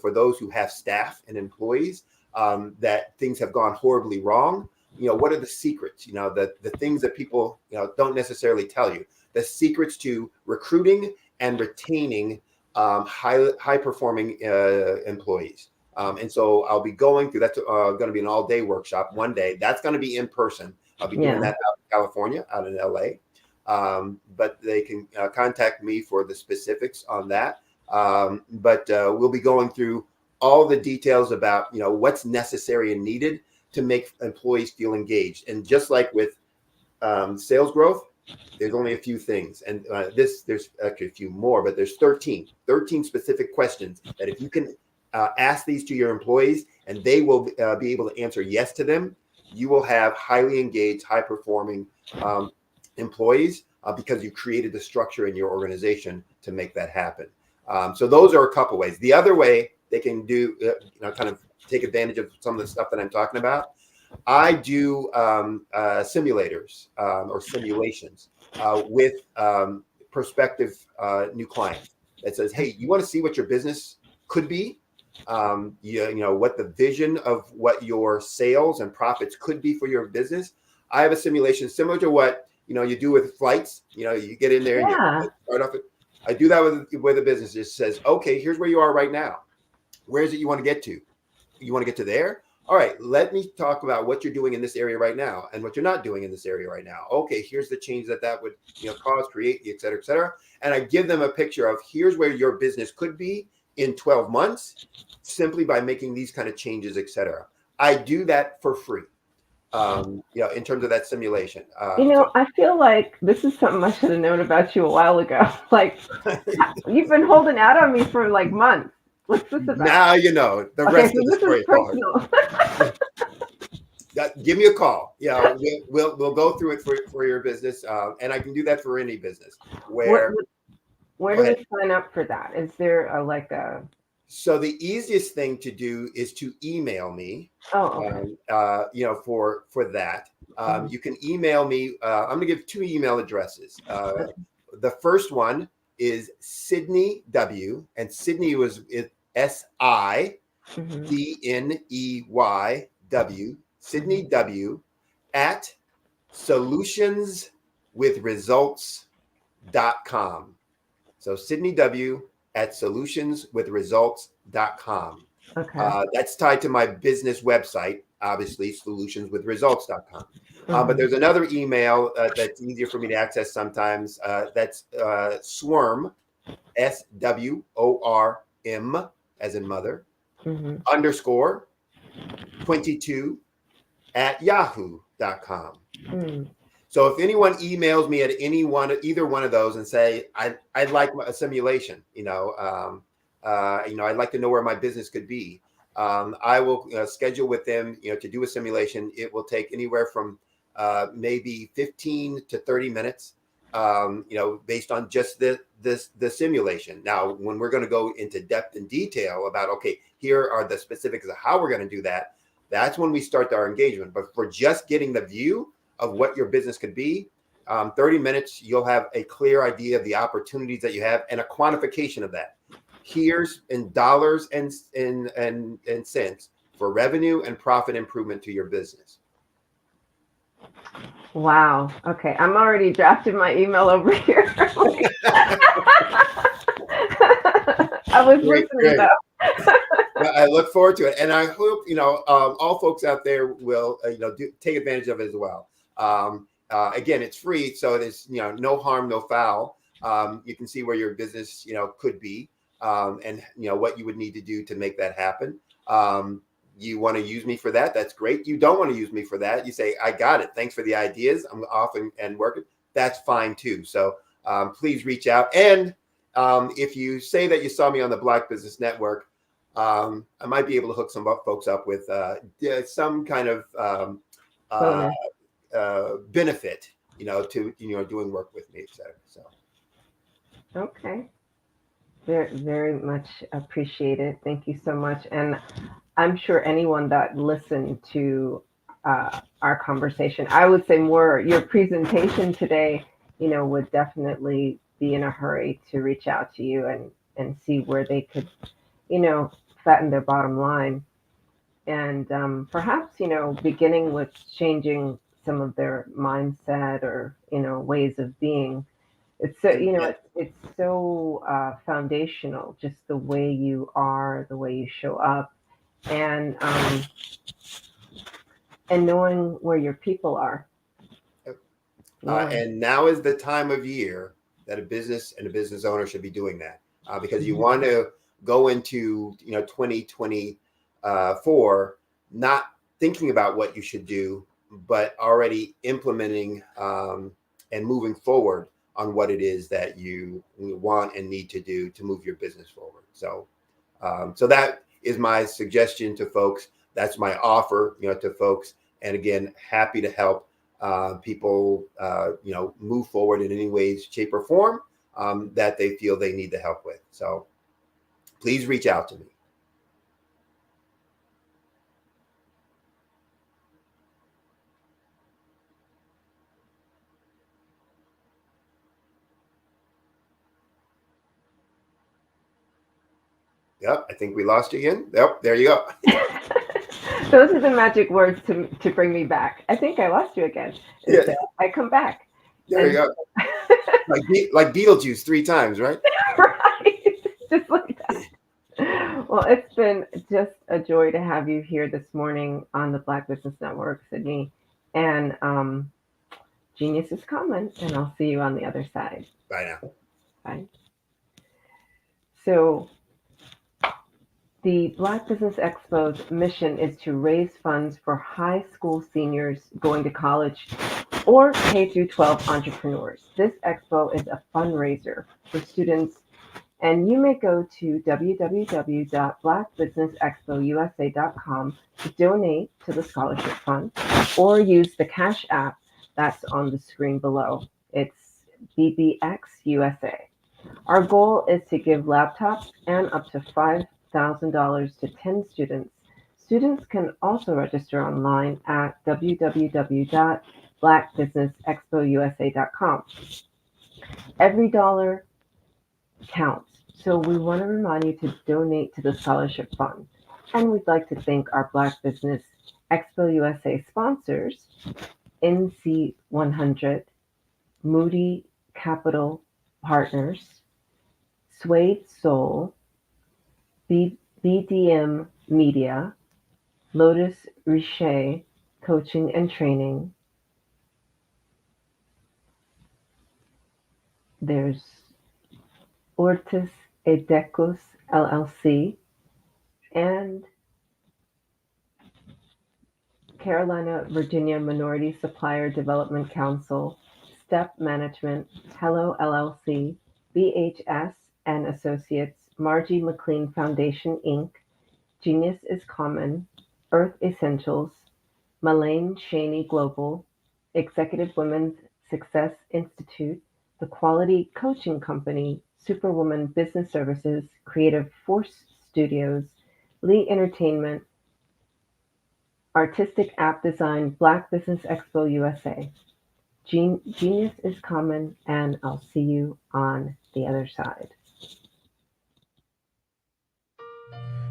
for those who have staff and employees, that things have gone horribly wrong, what are the secrets? The things that people don't necessarily tell you. The secrets to recruiting and retaining high performing employees. And so I'll be going through. That's going to be an all-day workshop one day. That's going to be in person. I'll be doing that out in California, out in LA. But they can contact me for the specifics on that. But we'll be going through all the details about what's necessary and needed to make employees feel engaged. And just like with sales growth, there's only a few things, and there's actually a few more, but there's 13 specific questions that if you can ask these to your employees and they will be able to answer yes to them, you will have highly engaged, high performing employees because you created the structure in your organization to make that happen. So those are a couple ways. The other way they can do, kind of take advantage of some of the stuff that I'm talking about. I do simulators or simulations with prospective new clients that says, hey, you want to see what your business could be? What the vision of what your sales and profits could be for your business. I have a simulation similar to what you do with flights. You get in there and you start off. I do that with a business. It says, okay, here's where you are right now. Where is it you want to get to? You want to get to there? All right, let me talk about what you're doing in this area right now and what you're not doing in this area right now. Okay, here's the change that would cause, create, et cetera, et cetera. And I give them a picture of here's where your business could be in 12 months simply by making these kind of changes, et cetera. I do that for free, in terms of that simulation. I feel like this is something I should have known about you a while ago. Like, you've been holding out on me for like months. What's this about? Now you know the rest of the story. Give me a call. We'll go through it for your business, and I can do that for any business. Where do we sign up for that? Is there a? So the easiest thing to do is to email me. Oh, okay. For that, you can email me. I'm going to give 2 email addresses. The first one is Sydney W, and Sydney was SIDNEYW, Sydney W at solutionswithresults.com. So Sydney W at solutionswithresults.com. Okay. That's tied to my business website, obviously, solutionswithresults.com. But there's another email that's easier for me to access sometimes. That's SWORM, SWORM, as in mother, _ 22 at yahoo.com. So if anyone emails me at either one of those and say, I'd like a simulation, I'd like to know where my business could be, I will schedule with them, to do a simulation. It will take anywhere from maybe 15 to 30 minutes, based on just the simulation. Now, when we're going to go into depth and detail about, okay, here are the specifics of how we're going to do that, that's when we start our engagement. But for just getting the view of what your business could be, 30 minutes, you'll have a clear idea of the opportunities that you have and a quantification of that. Here's in dollars and cents for revenue and profit improvement to your business. Wow. Okay. I'm already drafting my email over here. I was listening though. I look forward to it, and I hope all folks out there will take advantage of it as well. Again, it's free, so there's no harm, no foul. You can see where your business could be, and what you would need to do to make that happen. You want to use me for that? That's great. You don't want to use me for that? You say, I got it. Thanks for the ideas. I'm off and working. That's fine too. So please reach out. And if you say that you saw me on the Black Business Network, I might be able to hook some folks up with some kind of benefit, to doing work with me, etc. So. Okay. Very, very much appreciated. Thank you so much. And I'm sure anyone that listened to our conversation, I would say more your presentation today, would definitely be in a hurry to reach out to you and see where they could, fatten their bottom line. and perhaps, beginning with changing some of their mindset or, ways of being. It's so, it's so foundational, just the way you are, the way you show up, and knowing where your people are. And now is the time of year that a business and a business owner should be doing that, because you want to go into 2024 not thinking about what you should do, but already implementing and moving forward on what it is that you want and need to do to move your business forward. So that is my suggestion to folks. That's my offer, to folks. And again, happy to help people, move forward in any ways, shape, or form that they feel they need the help with. So please reach out to me. Yep, I think we lost you again. Yep, there you go. Those are the magic words to bring me back. I think I lost you again. Yeah. I come back. There you go. like Beetlejuice 3 times, right? Right. Just like that. Well, it's been just a joy to have you here this morning on the Black Business Network, Sydney. And genius is coming, and I'll see you on the other side. Bye now. Bye. So the Black Business Expo's mission is to raise funds for high school seniors going to college or K-12 entrepreneurs. This expo is a fundraiser for students, and you may go to www.blackbusinessexpousa.com to donate to the scholarship fund, or use the Cash App that's on the screen below. It's BBX USA. Our goal is to give laptops and up to $5,000 to 10 students. Students can also register online at www.blackbusinessexpousa.com. Every dollar counts, so we want to remind you to donate to the scholarship fund. And we'd like to thank our Black Business Expo USA sponsors, NC100, Moody Capital Partners, Suede Soul, BDM Media, Lotus Riche Coaching and Training. There's Ortis Edecus LLC and Carolina Virginia Minority Supplier Development Council, Step Management, Hello LLC, BHS and Associates, Margie McLean Foundation, Inc., Genius is Common, Earth Essentials, Malane Cheney Global, Executive Women's Success Institute, The Quality Coaching Company, Superwoman Business Services, Creative Force Studios, Lee Entertainment, Artistic App Design, Black Business Expo USA. Genius is Common, and I'll see you on the other side.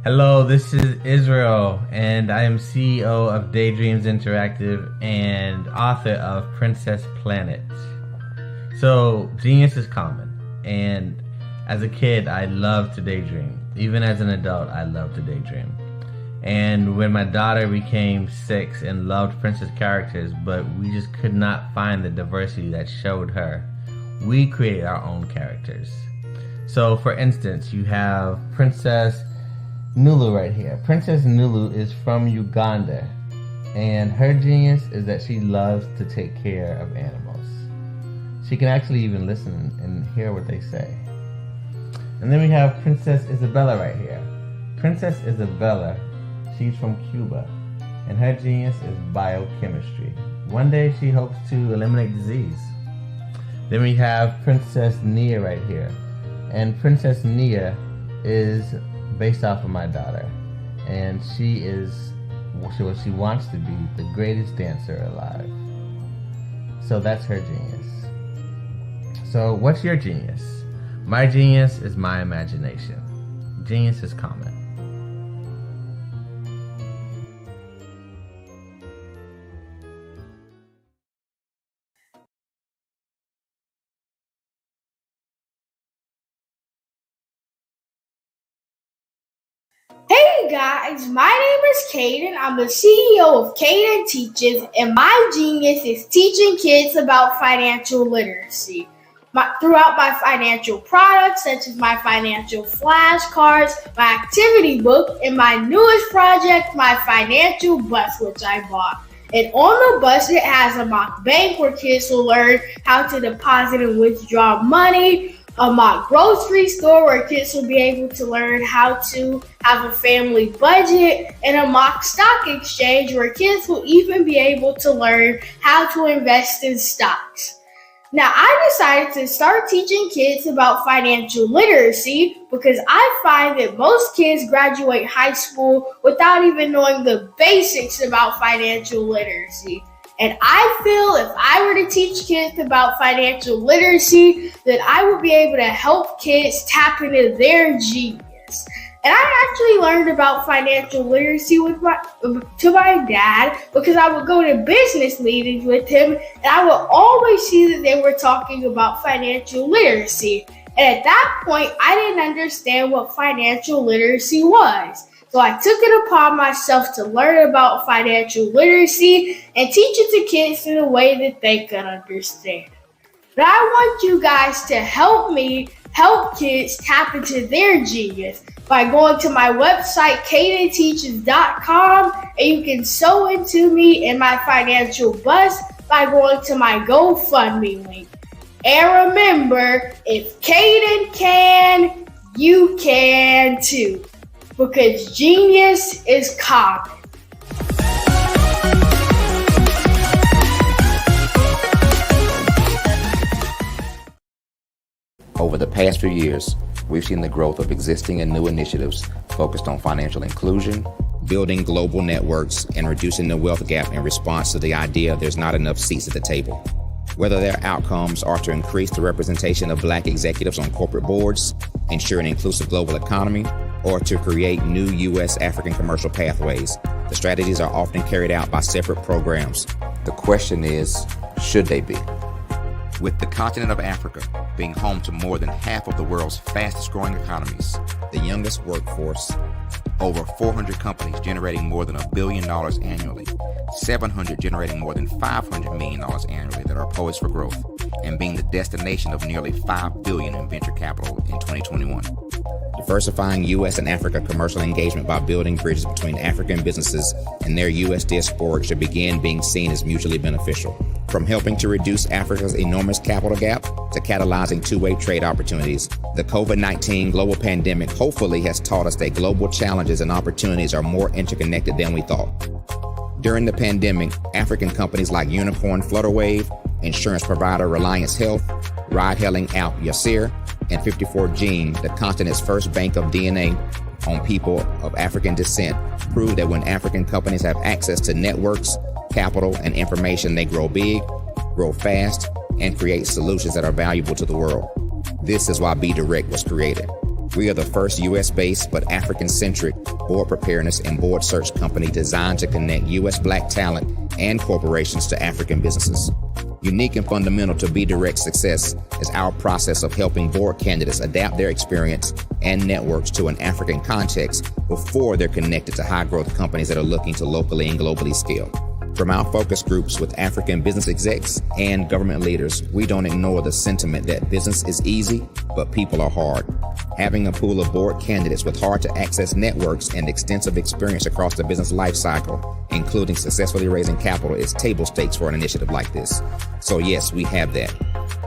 Hello, this is Israel, and I am CEO of Daydreams Interactive and author of Princess Planet. So, genius is common, and as a kid, I loved to daydream. Even as an adult, I loved to daydream. And when my daughter became 6 and loved princess characters, but we just could not find the diversity that showed her, we created our own characters. So, for instance, you have Princess Nulu right here. Princess Nulu is from Uganda, and her genius is that she loves to take care of animals. She can actually even listen and hear what they say. And then we have Princess Isabella right here. Princess Isabella, she's from Cuba, and her genius is biochemistry. One day she hopes to eliminate disease. Then we have Princess Nia right here, and Princess Nia is based off of my daughter, and she is what she wants to be, the greatest dancer alive. So that's her genius. So what's your genius? My genius is my imagination. Genius is common. Hey guys, my name is Caden. I'm the CEO of Caden Teaches, and my genius is teaching kids about financial literacy. Throughout my financial products, such as my financial flashcards, my activity book, and my newest project, my financial bus, which I bought. And on the bus, it has a mock bank where kids will learn how to deposit and withdraw money, a mock grocery store where kids will be able to learn how to have a family budget, and a mock stock exchange where kids will even be able to learn how to invest in stocks. Now, I decided to start teaching kids about financial literacy because I find that most kids graduate high school without even knowing the basics about financial literacy. And I feel if I were to teach kids about financial literacy, that I would be able to help kids tap into their genius. And I actually learned about financial literacy to my dad because I would go to business meetings with him and I would always see that they were talking about financial literacy. And at that point, I didn't understand what financial literacy was. So I took it upon myself to learn about financial literacy and teach it to kids in a way that they could understand. But I want you guys to help me help kids tap into their genius by going to my website, cadenteaches.com, and you can sew into me in my financial bus by going to my GoFundMe link. And remember, if Caden can, you can too, because genius is common. Over the past few years, we've seen the growth of existing and new initiatives focused on financial inclusion, building global networks, and reducing the wealth gap in response to the idea there's not enough seats at the table. Whether their outcomes are to increase the representation of Black executives on corporate boards, ensure an inclusive global economy, or to create new U.S. African commercial pathways, the strategies are often carried out by separate programs. The question is, should they be? With the continent of Africa being home to more than half of the world's fastest growing economies, the youngest workforce, over 400 companies generating more than $1 billion annually, 700 generating more than $500 million annually that are poised for growth, and being the destination of nearly $5 billion in venture capital in 2021. Diversifying U.S. and Africa commercial engagement by building bridges between African businesses and their U.S. diaspora should begin being seen as mutually beneficial. From helping to reduce Africa's enormous capital gap to catalyzing two-way trade opportunities, the COVID-19 global pandemic hopefully has taught us that global challenges and opportunities are more interconnected than we thought. During the pandemic, African companies like Unicorn Flutterwave, insurance provider Reliance Health, ride-hailing app Yasir, and 54Gene, the continent's first bank of DNA on people of African descent, proved that when African companies have access to networks, capital, and information, they grow big, grow fast, and create solutions that are valuable to the world. This is why Be Direct was created. We are the first U.S.-based but African-centric board preparedness and board search company designed to connect U.S. Black talent and corporations to African businesses. Unique and fundamental to Be Direct's success is our process of helping board candidates adapt their experience and networks to an African context before they're connected to high-growth companies that are looking to locally and globally scale. From our focus groups with African business execs and government leaders, we don't ignore the sentiment that business is easy, but people are hard. Having a pool of board candidates with hard-to-access networks and extensive experience across the business life cycle, including successfully raising capital, is table stakes for an initiative like this. So yes, we have that.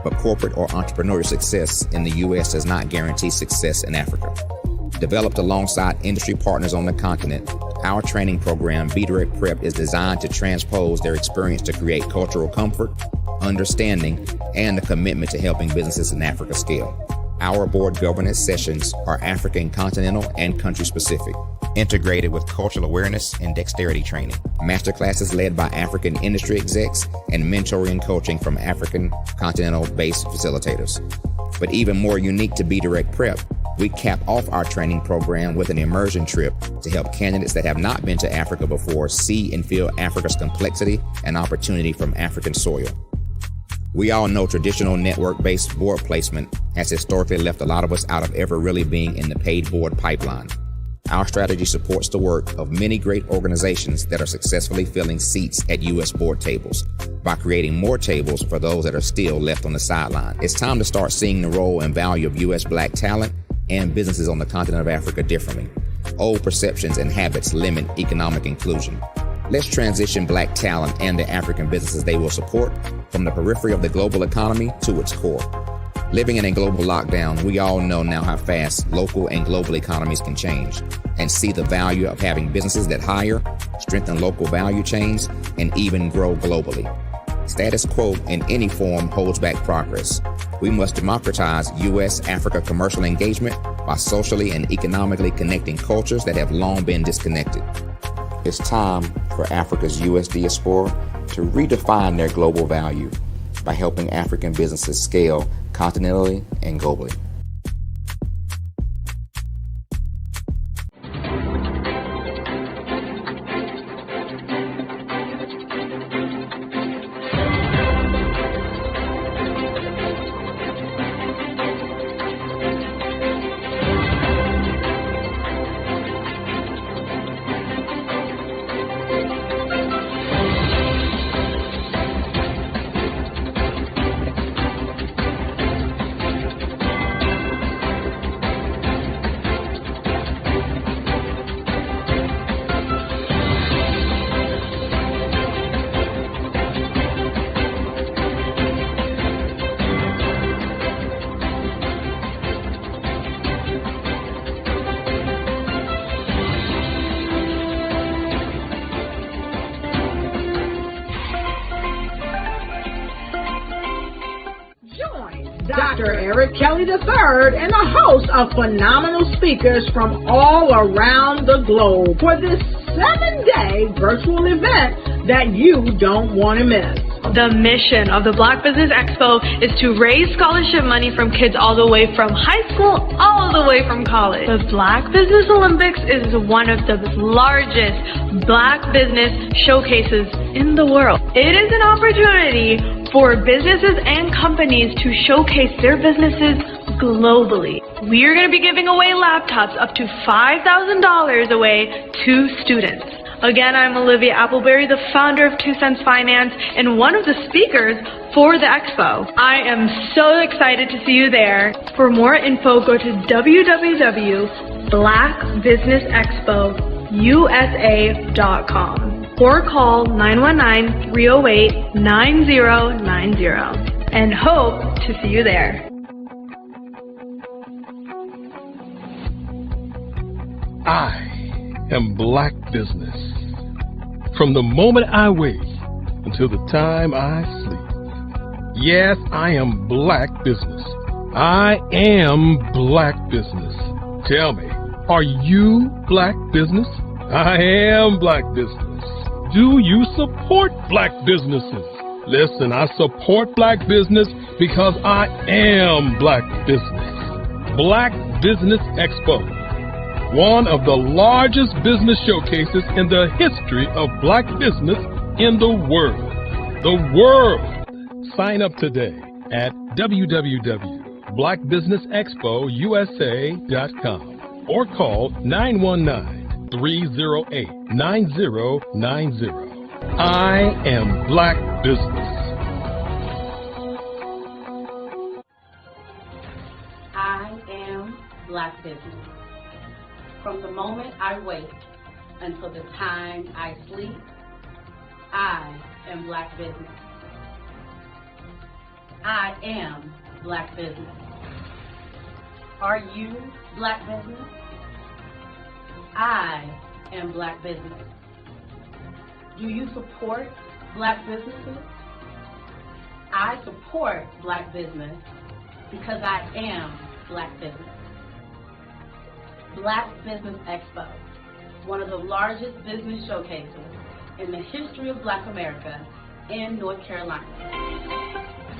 But corporate or entrepreneurial success in the U.S. does not guarantee success in Africa. Developed alongside industry partners on the continent, our training program, Be Direct Prep, is designed to transpose their experience to create cultural comfort, understanding, and a commitment to helping businesses in Africa scale. Our board governance sessions are African continental and country specific, integrated with cultural awareness and dexterity training, masterclasses led by African industry execs, and mentoring and coaching from African continental-based facilitators. But even more unique to Be Direct Prep, we cap off our training program with an immersion trip to help candidates that have not been to Africa before see and feel Africa's complexity and opportunity from African soil. We all know traditional network-based board placement has historically left a lot of us out of ever really being in the paid board pipeline. Our strategy supports the work of many great organizations that are successfully filling seats at U.S. board tables by creating more tables for those that are still left on the sideline. It's time to start seeing the role and value of U.S. Black talent and businesses on the continent of Africa differently. Old perceptions and habits limit economic inclusion. Let's transition Black talent and the African businesses they will support from the periphery of the global economy to its core. Living in a global lockdown, we all know now how fast local and global economies can change, and see the value of having businesses that hire, strengthen local value chains, and even grow globally. Status quo in any form holds back progress. We must democratize U.S.-Africa commercial engagement by socially and economically connecting cultures that have long been disconnected. It's time for Africa's U.S. diaspora to redefine their global value by helping African businesses scale continentally and globally. Dr. Eric Kelly III and a host of phenomenal speakers from all around the globe for this 7-day virtual event that you don't want to miss. The mission of the Black Business Expo is to raise scholarship money from kids all the way from high school, all the way from college. The Black Business Olympics is one of the largest Black business showcases in the world. It is an opportunity for businesses and companies to showcase their businesses globally. We are going to be giving away laptops up to $5,000 away to students. Again, I'm Olivia Appleberry, the founder of 2 Cents Finance and one of the speakers for the expo. I am so excited to see you there. For more info, go to www.blackbusinessexpousa.com or call 919-308-9090 and hope to see you there. I am Black Business. From the moment I wake until the time I sleep. Yes, I am Black Business. I am Black Business. Tell me, are you Black Business? I am Black Business. Do you support Black businesses? Listen, I support Black business because I am Black Business. Black Business Expo, one of the largest business showcases in the history of Black business in the world. The world! Sign up today at www.blackbusinessexpousa.com or call 919-308-9090. I am Black Business. I am Black Business. From the moment I wake until the time I sleep, I am Black Business. I am Black Business. Are you Black Business? I am Black Business. Do you support Black businesses? I support Black business because I am Black Business. Black Business Expo, one of the largest business showcases in the history of Black America in North Carolina.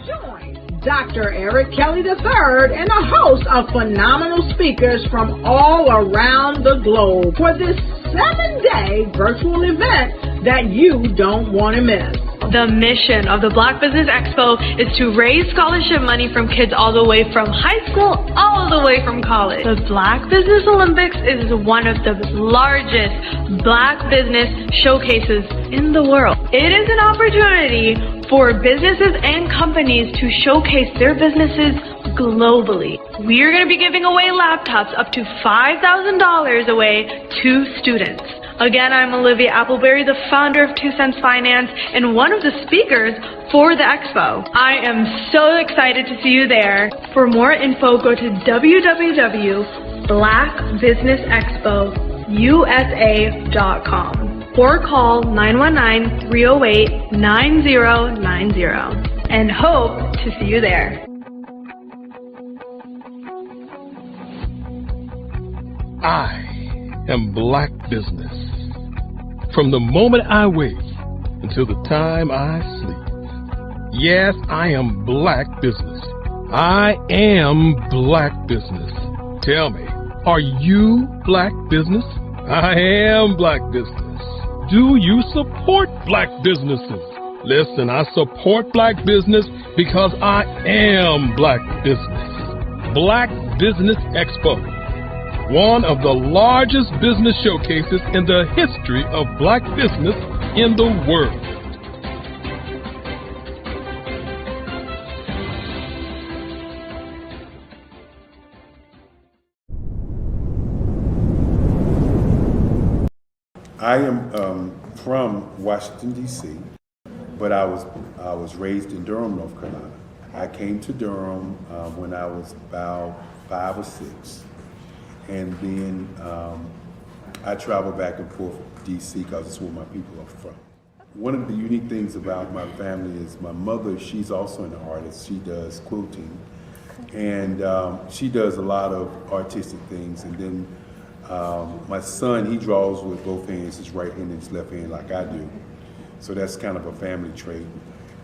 Join Dr. Eric Kelly III and a host of phenomenal speakers from all around the globe for this 7-day virtual event that you don't want to miss. The mission of the Black Business Expo is to raise scholarship money from kids all the way from high school, all the way from college. The Black Business Olympics is one of the largest Black business showcases in the world. It is an opportunity for businesses and companies to showcase their businesses globally. We are going to be giving away laptops up to $5,000 away to students. Again, I'm Olivia Appleberry, the founder of 2 Cents Finance and one of the speakers for the expo. I am so excited to see you there. For more info, go to www.blackbusinessexpousa.com or call 919-308-9090 and hope to see you there. I am Black Business. From the moment I wake until the time I sleep. Yes, I am Black Business. I am Black Business. Tell me, are you Black Business? I am Black Business. Do you support Black businesses? Listen, I support Black business because I am Black Business. Black Business Expo, one of the largest business showcases in the history of Black business in the world. I am from Washington, D.C., but I was raised in Durham, North Carolina. I came to Durham when I was about 5 or 6. And then I travel back and forth to D.C. because it's where my people are from. One of the unique things about my family is my mother, she's also an artist. She does quilting. And she does a lot of artistic things. And then my son, he draws with both hands, his right hand and his left hand like I do. So that's kind of a family trait.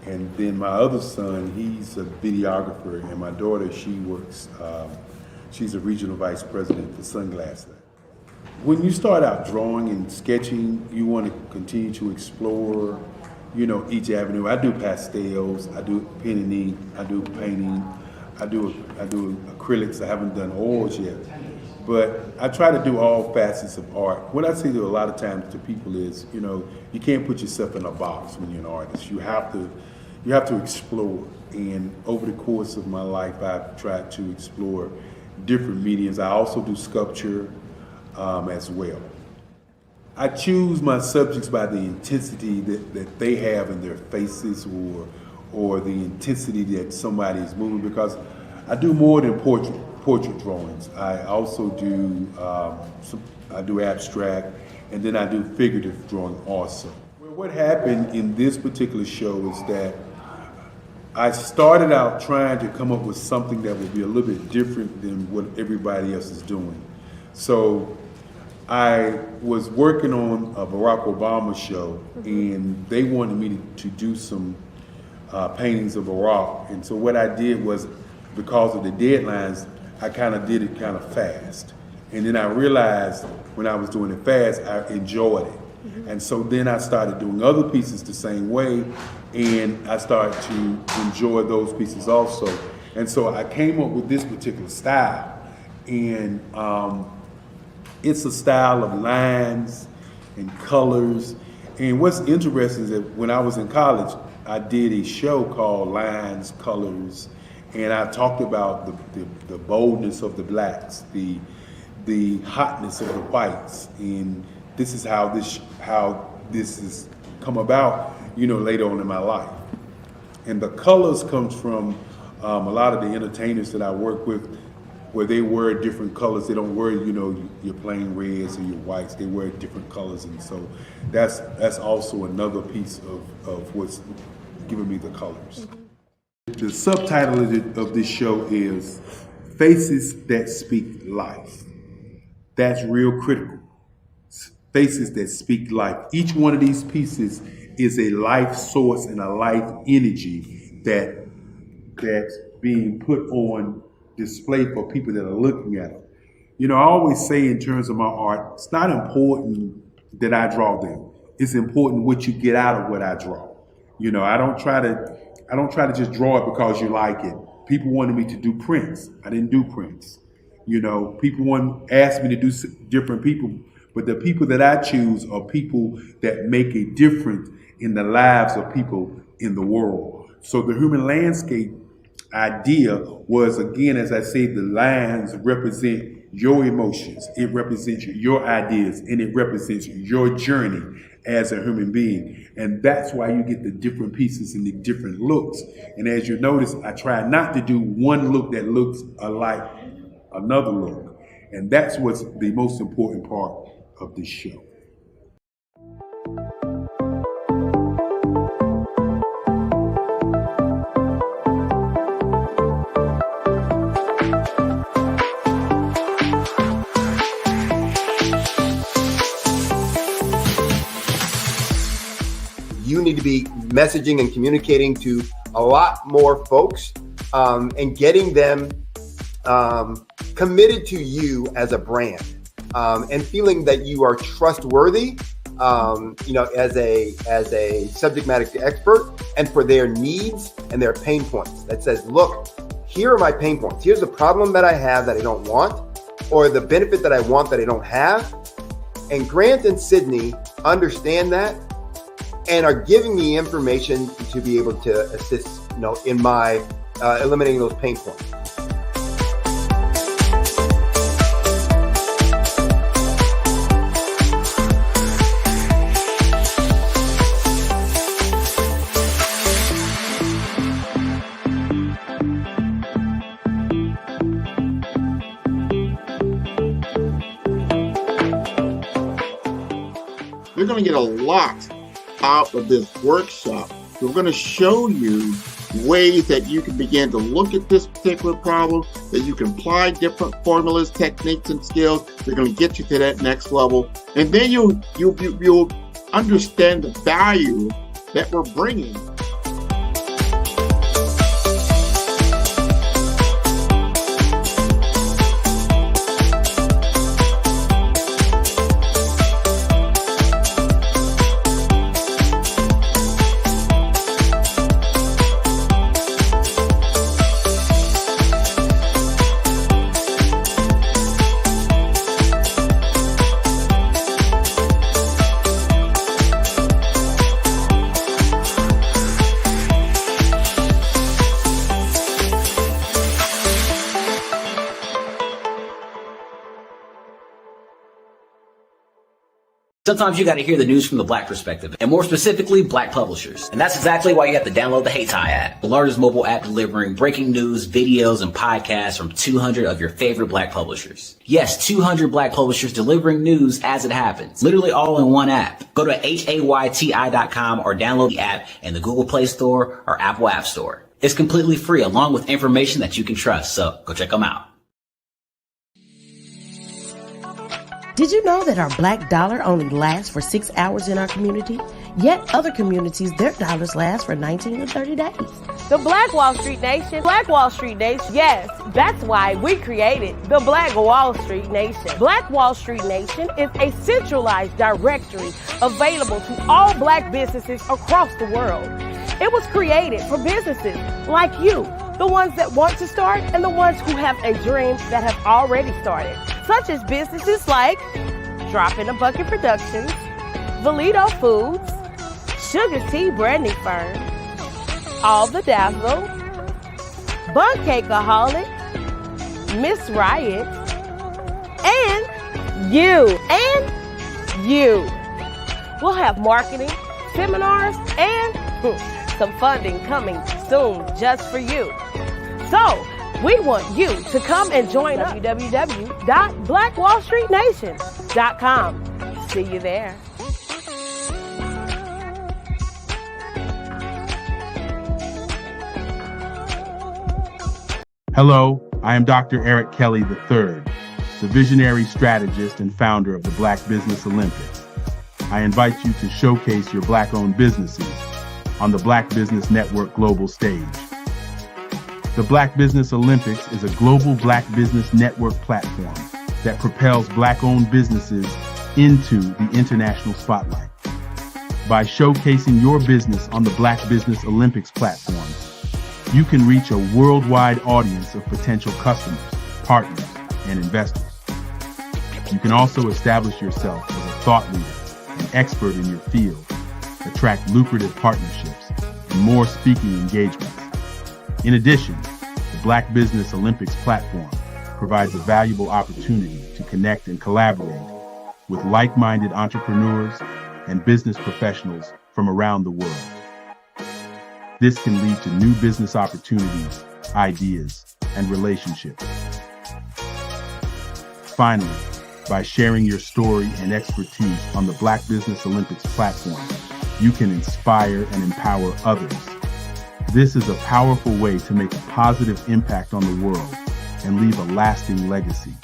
And then my other son, he's a videographer. And my daughter, she works, she's a regional vice president for Sunglass Lab. When you start out drawing and sketching, you want to continue to explore, each avenue. I do pastels, I do pen and ink, I do painting, I do acrylics. I haven't done oils yet, but I try to do all facets of art. What I say to a lot of times to people is, you can't put yourself in a box when you're an artist. You have to explore. And over the course of my life, I've tried to explore different mediums. I also do sculpture as well. I choose my subjects by the intensity that they have in their faces or the intensity that somebody is moving, because I do more than portrait drawings. I also do I do abstract, and then I do figurative drawing also. Well, what happened in this particular show is that I started out trying to come up with something that would be a little bit different than what everybody else is doing. So I was working on a Barack Obama show, and they wanted me to do some paintings of Barack. And so what I did was, because of the deadlines, I kind of did it kind of fast. And then I realized when I was doing it fast, I enjoyed it. And so then I started doing other pieces the same way, and I started to enjoy those pieces also. And so I came up with this particular style, and it's a style of lines and colors. And what's interesting is that when I was in college, I did a show called Lines, Colors, and I talked about the boldness of the blacks, the hotness of the whites, and this is how this has come about, later on in my life. And the colors comes from a lot of the entertainers that I work with, where they wear different colors. They don't wear, your plain reds or your whites. They wear different colors, and so that's also another piece of what's giving me the colors. The subtitle of this show is Faces That Speak Life. That's real critical. Faces that speak life. Each one of these pieces is a life source and a life energy that's being put on display for people that are looking at it. I always say in terms of my art, it's not important that I draw them. It's important what you get out of what I draw. You know, I don't try to just draw it because you like it. People wanted me to do prints. I didn't do prints. You know, people asked me to do different people, but the people that I choose are people that make a difference in the lives of people in the world. So the human landscape idea was, again, as I say, the lines represent your emotions, it represents your ideas, and it represents your journey as a human being. And that's why you get the different pieces and the different looks. And as you notice, I try not to do one look that looks alike another look. And that's what's the most important part of this show. You need to be messaging and communicating to a lot more folks and getting them committed to you as a brand and feeling that you are trustworthy, as a subject matter expert, and for their needs and their pain points. That says, look, here are my pain points. Here's the problem that I have that I don't want, or the benefit that I want that I don't have. And Grant and Sydney understand that and are giving me information to be able to assist, in my eliminating those pain points. You're going to get a lot out of this workshop. We're going to show you ways that you can begin to look at this particular problem, that you can apply different formulas, techniques, and skills. They're going to get you to that next level. And then you'll understand the value that we're bringing. Sometimes you got to hear the news from the Black perspective, and more specifically, Black publishers. And that's exactly why you have to download the HeyTie app, the largest mobile app delivering breaking news, videos, and podcasts from 200 of your favorite Black publishers. Yes, 200 Black publishers delivering news as it happens, literally all in one app. Go to HAYTI.com or download the app in the Google Play Store or Apple App Store. It's completely free, along with information that you can trust, so go check them out. Did you know that our Black dollar only lasts for 6 hours in our community? Yet other communities, their dollars last for 19 to 30 days. The Black Wall Street Nation. Black Wall Street Nation. Yes, that's why we created the Black Wall Street Nation. Black Wall Street Nation is a centralized directory available to all Black businesses across the world. It was created for businesses like you, the ones that want to start and the ones who have a dream that have already started, such as businesses like Drop in a Bucket Productions, Valito Foods, Sugar Tea Branding Firm, All the Dazzle, Bun Cakeaholic, Miss Riot, and you. We'll have marketing, seminars, and some funding coming soon just for you. So, we want you to come and join us. www.blackwallstreetnation.com. See you there. Hello, I am Dr. Eric Kelly III, the visionary strategist and founder of the Black Business Olympics. I invite you to showcase your Black-owned businesses on the Black Business Network global stage. The Black Business Olympics is a global Black Business Network platform that propels Black-owned businesses into the international spotlight. By showcasing your business on the Black Business Olympics platform, you can reach a worldwide audience of potential customers, partners, and investors. You can also establish yourself as a thought leader and expert in your field, attract lucrative partnerships, and more speaking engagements. In addition, the Black Business Olympics platform provides a valuable opportunity to connect and collaborate with like-minded entrepreneurs and business professionals from around the world. This can lead to new business opportunities, ideas, and relationships. Finally, by sharing your story and expertise on the Black Business Olympics platform, you can inspire and empower others. This is a powerful way to make a positive impact on the world and leave a lasting legacy.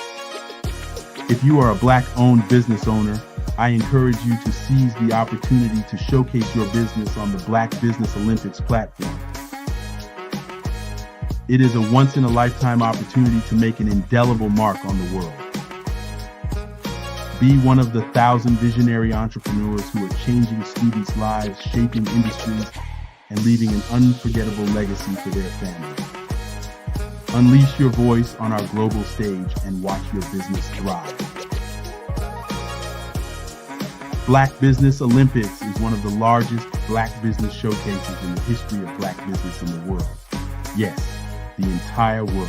If you are a Black-owned business owner, I encourage you to seize the opportunity to showcase your business on the Black Business Olympics platform. It is a once-in-a-lifetime opportunity to make an indelible mark on the world. Be one of the 1,000 visionary entrepreneurs who are changing students' lives, shaping industries, and leaving an unforgettable legacy for their families. Unleash your voice on our global stage and watch your business thrive. Black Business Olympics is one of the largest Black business showcases in the history of Black business in the world. Yes, the entire world.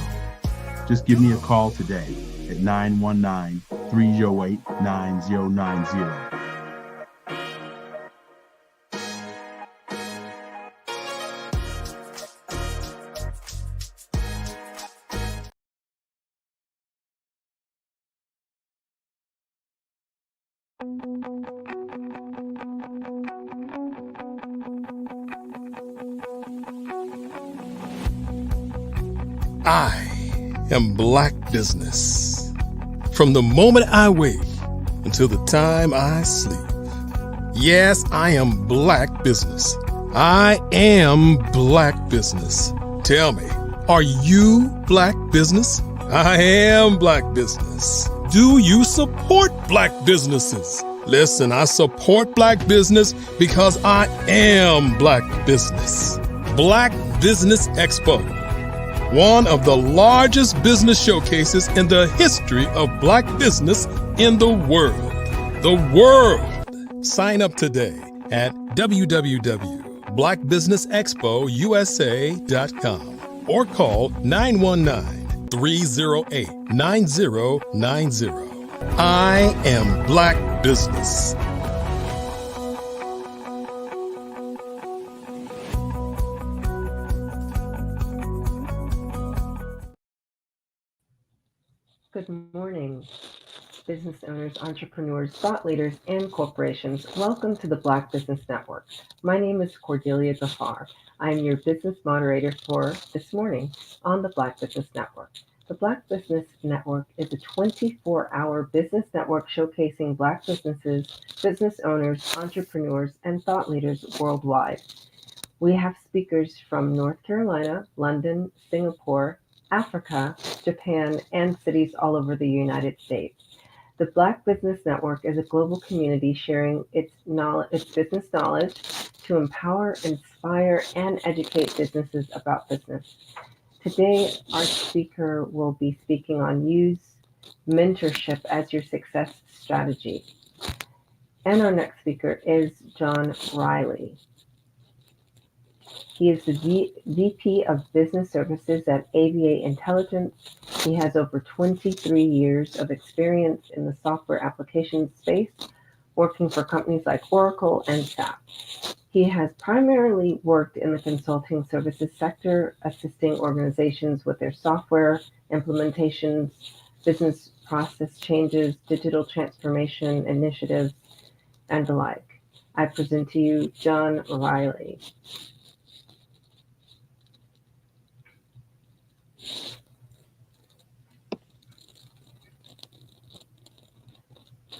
Just give me a call today at 919-308-9090. I am Black Business. From the moment I wake until the time I sleep. Yes, I am Black Business. I am Black Business. Tell me, are you Black Business? I am Black Business. Do you support Black businesses? Listen, I support Black business because I am Black Business. Black Business Expo, one of the largest business showcases in the history of Black business in the world. The world! Sign up today at www.blackbusinessexpousa.com or call 919-308-9090. I am Black Business. Good morning, business owners, entrepreneurs, thought leaders, and corporations. Welcome to the Black Business Network. My name is Cordelia Gafar. I am your business moderator for this morning on the Black Business Network. The Black Business Network is a 24-hour business network showcasing Black businesses, business owners, entrepreneurs, and thought leaders worldwide. We have speakers from North Carolina, London, Singapore, Africa, Japan, and cities all over the United States. The Black Business Network is a global community sharing its business knowledge to empower, inspire, and educate businesses about business. Today, our speaker will be speaking on use mentorship as your success strategy. And our next speaker is John Riley. He is the VP of Business Services at AVA Intelligence. He has over 23 years of experience in the software application space, working for companies like Oracle and SAP. He has primarily worked in the consulting services sector, assisting organizations with their software implementations, business process changes, digital transformation initiatives, and the like. I present to you John Riley.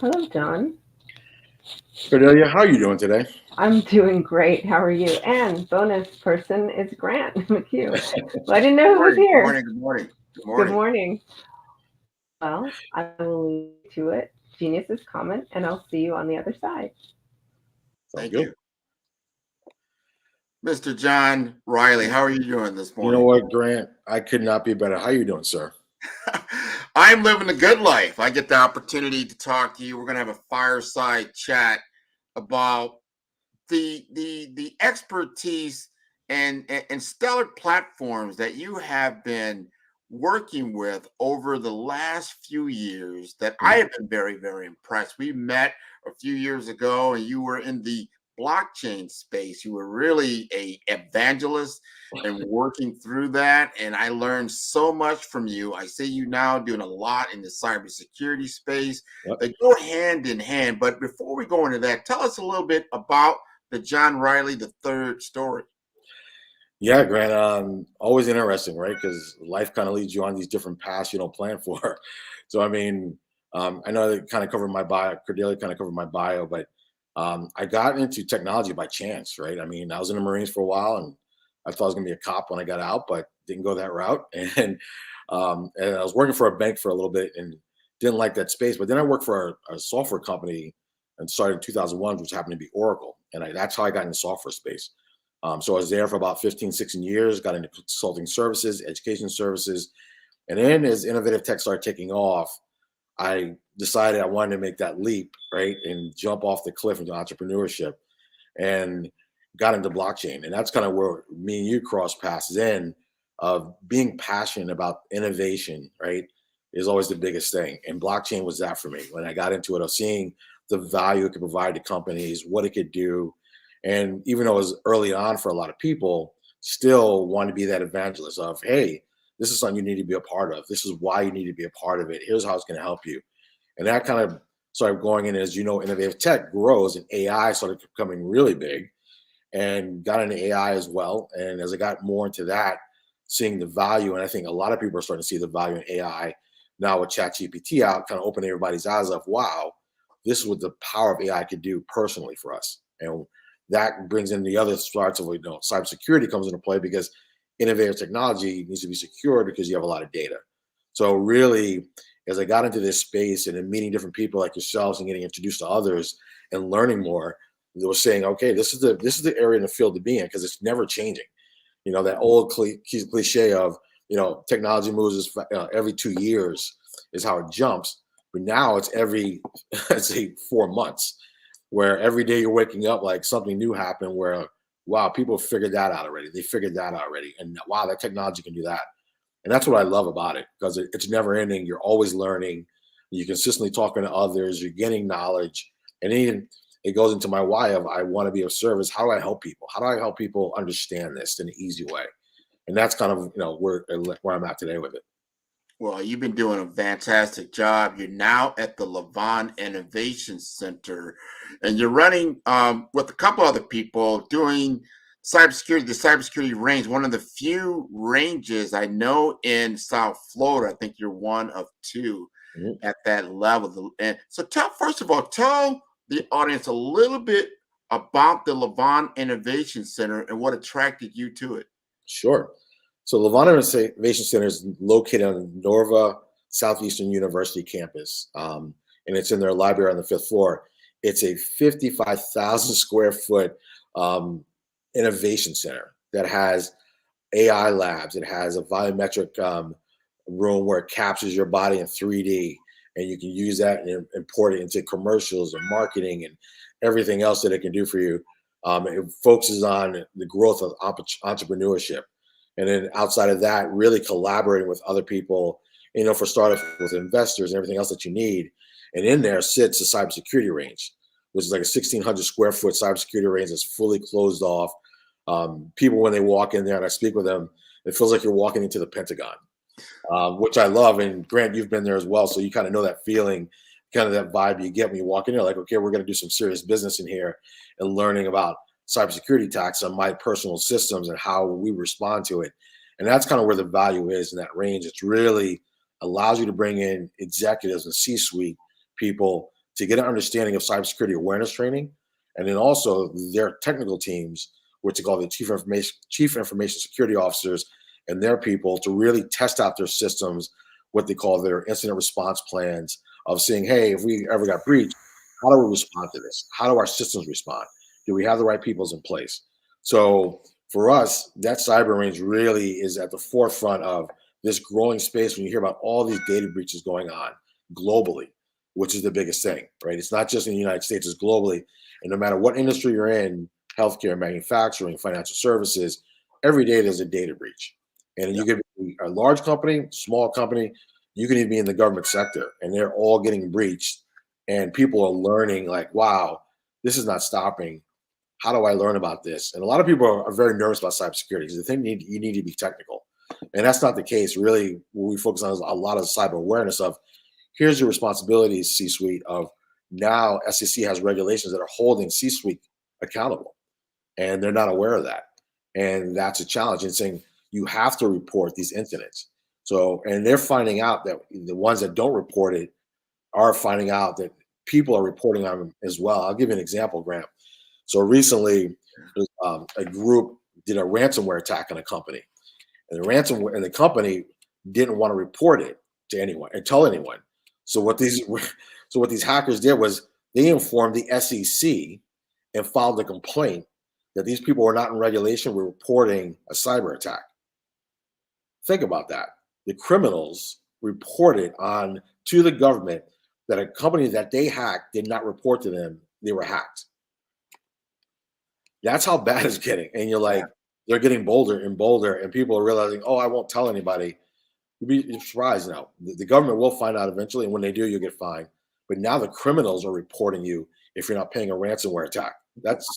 Hello, John. Cordelia, how are you doing today? I'm doing great. How are you? And bonus person is Grant McHugh. Well, I didn't know who was here. Good morning. Good morning. Well, I will leave you to it. Genius is common, and I'll see you on the other side. Thank you. Mr. John Riley, how are you doing this morning? You know what, Grant? I could not be better. How you doing, sir? I'm living the good life. I get the opportunity to talk to you. We're going to have a fireside chat about the expertise and stellar platforms that you have been working with over the last few years that I have been very, very impressed. We met a few years ago and you were in the blockchain space. You were really a evangelist and working through that. And I learned so much from you. I see you now doing a lot in the cybersecurity space. They go hand in hand. But before we go into that, tell us a little bit about the John Riley III story. Yeah, Grant. Always interesting, right? Because life kind of leads you on these different paths you don't plan for. So, I mean, I know they kind of covered my bio, Cordelia kind of covered my bio, but I got into technology by chance, right? I mean, I was in the Marines for a while and I thought I was going to be a cop when I got out, but didn't go that route. And I was working for a bank for a little bit and didn't like that space. But then I worked for a software company and started in 2001, which happened to be Oracle. And that's how I got into software space. So I was there for about 15, 16 years, got into consulting services, education services. And then as innovative tech started taking off, I decided I wanted to make that leap, right? And jump off the cliff into entrepreneurship and got into blockchain. And that's kind of where me and you cross paths then of being passionate about innovation, right? Is always the biggest thing. And blockchain was that for me. When I got into it, I was seeing the value it could provide to companies, what it could do. And even though it was early on for a lot of people, still want to be that evangelist of, hey, this is something you need to be a part of. This is why you need to be a part of it. Here's how it's going to help you. And that kind of started going in as, you know, innovative tech grows and AI started becoming really big and got into AI as well. And as I got more into that, seeing the value, and I think a lot of people are starting to see the value in AI now with ChatGPT out, kind of opening everybody's eyes up. Wow, this is what the power of AI could do personally for us. And that brings in the other parts of, you know, cybersecurity comes into play because innovative technology needs to be secure because you have a lot of data. So really, as I got into this space and then meeting different people like yourselves and getting introduced to others and learning more, they were saying, okay, this is the area in the field to be in because it's never changing. You know, that old cliche of, you know, technology moves every 2 years is how it jumps. But now it's every, let's say, 4 months. Where every day you're waking up like something new happened where, wow, people figured that out already. They figured that out already. And wow, that technology can do that. And that's what I love about it because it's never ending. You're always learning. You're consistently talking to others. You're getting knowledge. And then it goes into my why of I want to be of service. How do I help people? How do I help people understand this in an easy way? And that's kind of, you know, where I'm at today with it. Well, you've been doing a fantastic job. You're now at the Levant Innovation Center, and you're running with a couple other people doing cybersecurity, the cybersecurity range, one of the few ranges I know in South Florida. I think you're one of two at that level. And so first of all, tell the audience a little bit about the Levant Innovation Center and what attracted you to it. Sure. So Levant Innovation Center is located on Norva Southeastern University campus, and it's in their library on the 5th floor. It's a 55,000 square foot innovation center that has AI labs. It has a volumetric room where it captures your body in 3D, and you can use that and import it into commercials and marketing and everything else that it can do for you. It focuses on the growth of entrepreneurship. And then outside of that, really collaborating with other people, you know, for startups with investors and everything else that you need. And in there sits a cybersecurity range, which is like a 1,600 square foot cybersecurity range that's fully closed off. People, when they walk in there and I speak with them, it feels like you're walking into the Pentagon, which I love. And Grant, you've been there as well. So you kind of know that feeling, kind of that vibe you get when you walk in there, like, okay, we're going to do some serious business in here and learning about cybersecurity attacks on my personal systems and how we respond to it. And that's kind of where the value is in that range. It's really allows you to bring in executives and C-suite people to get an understanding of cybersecurity awareness training. And then also their technical teams, which are called the chief information security officers and their people to really test out their systems, what they call their incident response plans of saying, hey, if we ever got breached, how do we respond to this? How do our systems respond? Do we have the right peoples in place? So for us, that cyber range really is at the forefront of this growing space when you hear about all these data breaches going on globally, which is the biggest thing, right? It's not just in the United States, it's globally. And no matter what industry you're in, healthcare, manufacturing, financial services, every day there's a data breach. And you could be a large company, small company, you can even be in the government sector, and they're all getting breached. And people are learning like, wow, this is not stopping. How do I learn about this? And a lot of people are very nervous about cybersecurity because they think you need to be technical. And that's not the case. Really, what we focus on is a lot of cyber awareness of here's your responsibilities, C-suite, of now SEC has regulations that are holding C-suite accountable, and they're not aware of that. And that's a challenge in saying you have to report these incidents. So, and they're finding out that the ones that don't report it are finding out that people are reporting on them as well. I'll give you an example, Grant. So recently, a group did a ransomware attack on a company, and the company didn't want to report it to anyone and tell anyone. So what these hackers did was they informed the SEC and filed a complaint that these people were not in regulation, were reporting a cyber attack. Think about that. The criminals reported on to the government that a company that they hacked did not report to them they were hacked. That's how bad it's getting. And you're like, they're getting bolder and bolder, and people are realizing, oh, I won't tell anybody. You'd be surprised now. The government will find out eventually, and when they do, you'll get fined. But now the criminals are reporting you if you're not paying a ransomware attack. That's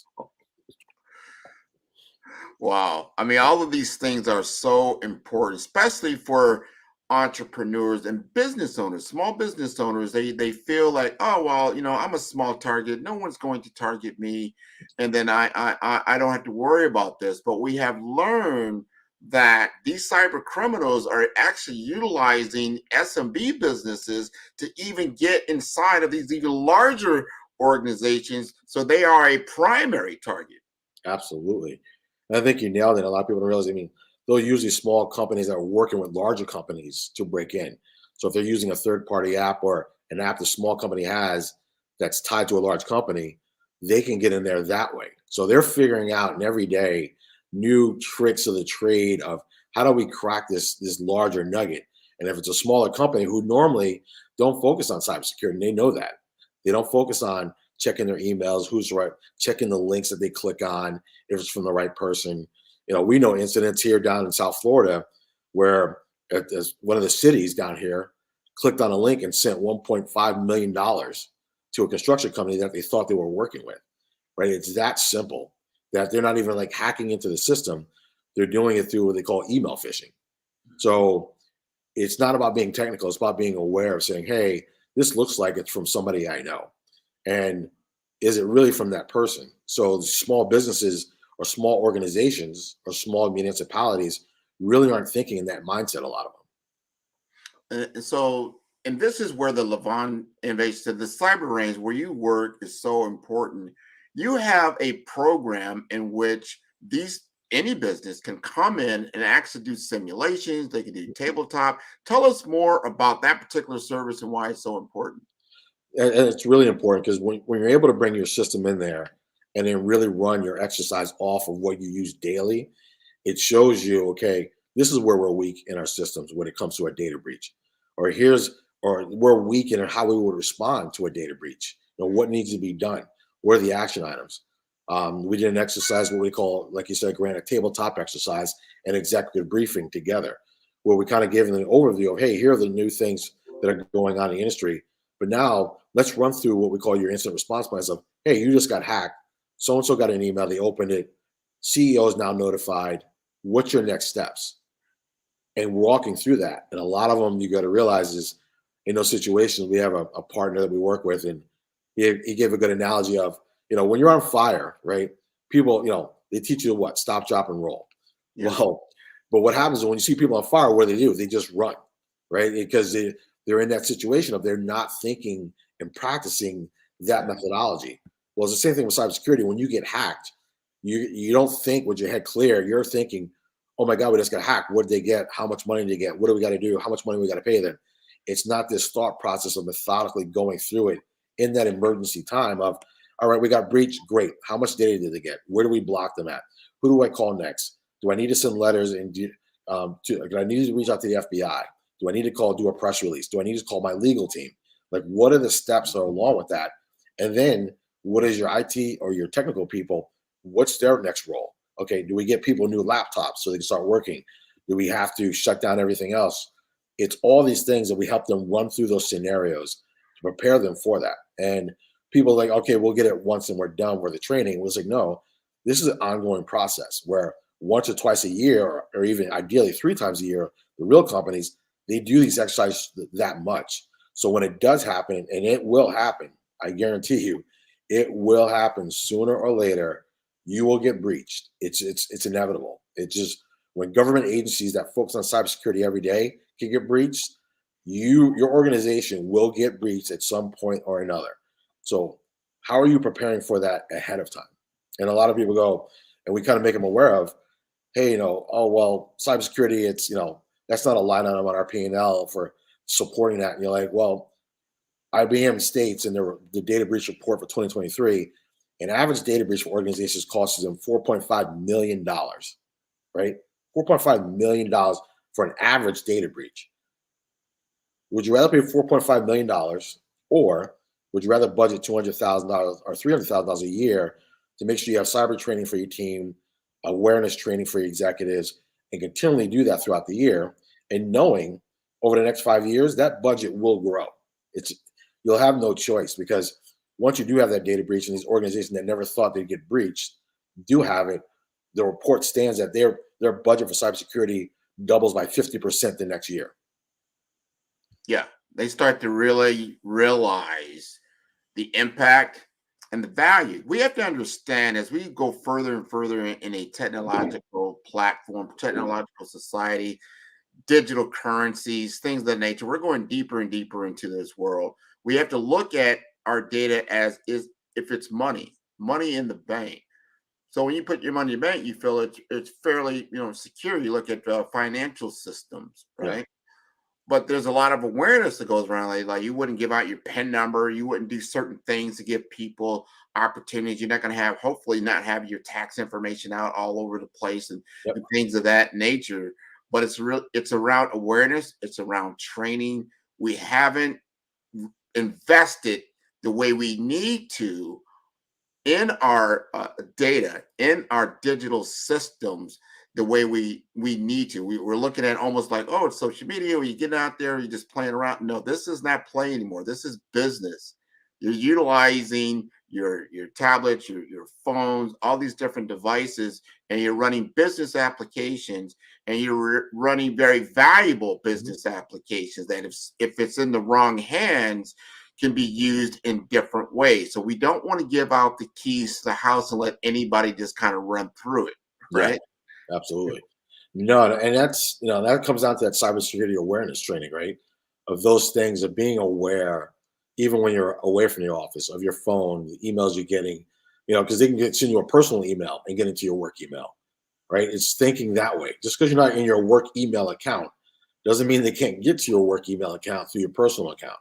wow. I mean, all of these things are so important, especially for entrepreneurs and business owners, small business owners. They feel like, oh, well, I'm a small target. No one's going to target me. And then I don't have to worry about this. But we have learned that these cyber criminals are actually utilizing SMB businesses to even get inside of these even larger organizations. So they are a primary target. absolutely. And I think you nailed it. A lot of people don't realize, I mean, they're usually small companies that are working with larger companies to break in. So if they're using a third-party app or an app the small company has that's tied to a large company, they can get in there that way. So they're figuring out and every day new tricks of the trade of how do we crack this larger nugget. And if it's a smaller company who normally don't focus on cybersecurity, and they know that. They don't focus on checking their emails, who's right, checking the links that they click on, if it's from the right person. We know incidents here down in South Florida where one of the cities down here clicked on a link and sent $1.5 million to a construction company that they thought they were working with, right? It's that simple that they're not even like hacking into the system. They're doing it through what they call email phishing. So it's not about being technical. It's about being aware of saying, hey, this looks like it's from somebody I know. And is it really from that person? So small businesses or small organizations or small municipalities really aren't thinking in that mindset, a lot of them. And this is where the Levon Innovation, the cyber range where you work is so important. You have a program in which any business can come in and actually do simulations. They can do tabletop. Tell us more about that particular service and why it's so important. And it's really important because when you're able to bring your system in there and then really run your exercise off of what you use daily, it shows you, okay, this is where we're weak in our systems when it comes to a data breach, or we're weak in how we would respond to a data breach. What needs to be done? What are the action items? We did an exercise, what we call, like you said, Grant, a tabletop exercise and executive briefing together, where we kind of gave them an overview of, hey, here are the new things that are going on in the industry. But now let's run through what we call your incident response plans of, hey, you just got hacked. So-and-so got an email, they opened it. CEO is now notified. What's your next steps? And walking through that. And a lot of them you got to realize is in those situations, we have a partner that we work with, and he gave a good analogy of, when you're on fire, right? People, they teach you what? Stop, drop, and roll. Yeah. Well, but what happens is when you see people on fire, what do? They just run, right? Because they're in that situation of they're not thinking and practicing that methodology. Well, it's the same thing with cybersecurity. When you get hacked, you don't think with your head clear. You're thinking, oh my God, we just got hacked. What did they get? How much money did they get? What do we got to do? How much money we got to pay them? It's not this thought process of methodically going through it in that emergency time of, all right, we got breached. Great. How much data did they get? Where do we block them at? Who do I call next? Do I need to send letters and do I need to reach out to the FBI? Do I need to do a press release? Do I need to call my legal team? Like, what are the steps that are along with that? And then what is your IT or your technical people? What's their next role? Okay, do we get people new laptops so they can start working? Do we have to shut down everything else? It's all these things that we help them run through those scenarios to prepare them for that. And people are like, okay, we'll get it once and we're done with the training. We're like, no, this is an ongoing process where once or twice a year, or even ideally 3 times a year, the real companies, they do these exercises that much. So when it does happen, and it will happen, I guarantee you, it will happen sooner or later, you will get breached. It's inevitable. It just, when government agencies that focus on cybersecurity every day can get breached, your organization will get breached at some point or another. So how are you preparing for that ahead of time? And a lot of people go, and we kind of make them aware of, hey, oh, well, cybersecurity, it's, that's not a line item on our P&L for supporting that. And you're like, well, IBM states in the data breach report for 2023, an average data breach for organizations costs them $4.5 million, right? $4.5 million for an average data breach. Would you rather pay $4.5 million, or would you rather budget $200,000 or $300,000 a year to make sure you have cyber training for your team, awareness training for your executives, and continually do that throughout the year, and knowing over the next 5 years that budget will grow? You'll have no choice, because once you do have that data breach, and these organizations that never thought they'd get breached do have it, the report stands that their budget for cybersecurity doubles by 50% the next year. Yeah, they start to really realize the impact and the value. We have to understand, as we go further and further in a technological platform, technological society, digital currencies, things of that nature, we're going deeper and deeper into this world. We have to look at our data as if it's money in the bank. So when you put your money in the bank, you feel it's fairly secure. You look at financial systems, right? Yeah. But there's a lot of awareness that goes around. Like you wouldn't give out your PIN number. You wouldn't do certain things to give people opportunities. You're not going to hopefully not have your tax information out all over the place and things of that nature. But it's around awareness. It's around training. We haven't invested the way we need to in our data, in our digital systems, the way we need to. We're looking at almost like, oh, it's social media, where you get out there, you're just playing around. No, this is not play anymore. This is business. You're utilizing your tablets, your phones, all these different devices, and you're running business applications, and you're running very valuable business applications that if it's in the wrong hands, can be used in different ways. So we don't want to give out the keys to the house and let anybody just kind of run through it, right? Yeah, absolutely. No, and that's, that comes down to that cybersecurity awareness training, right? Of those things, of being aware, even when you're away from your office, of your phone, the emails you're getting, because they can send you a personal email and get into your work email, right? It's thinking that way. Just because you're not in your work email account doesn't mean they can't get to your work email account through your personal account.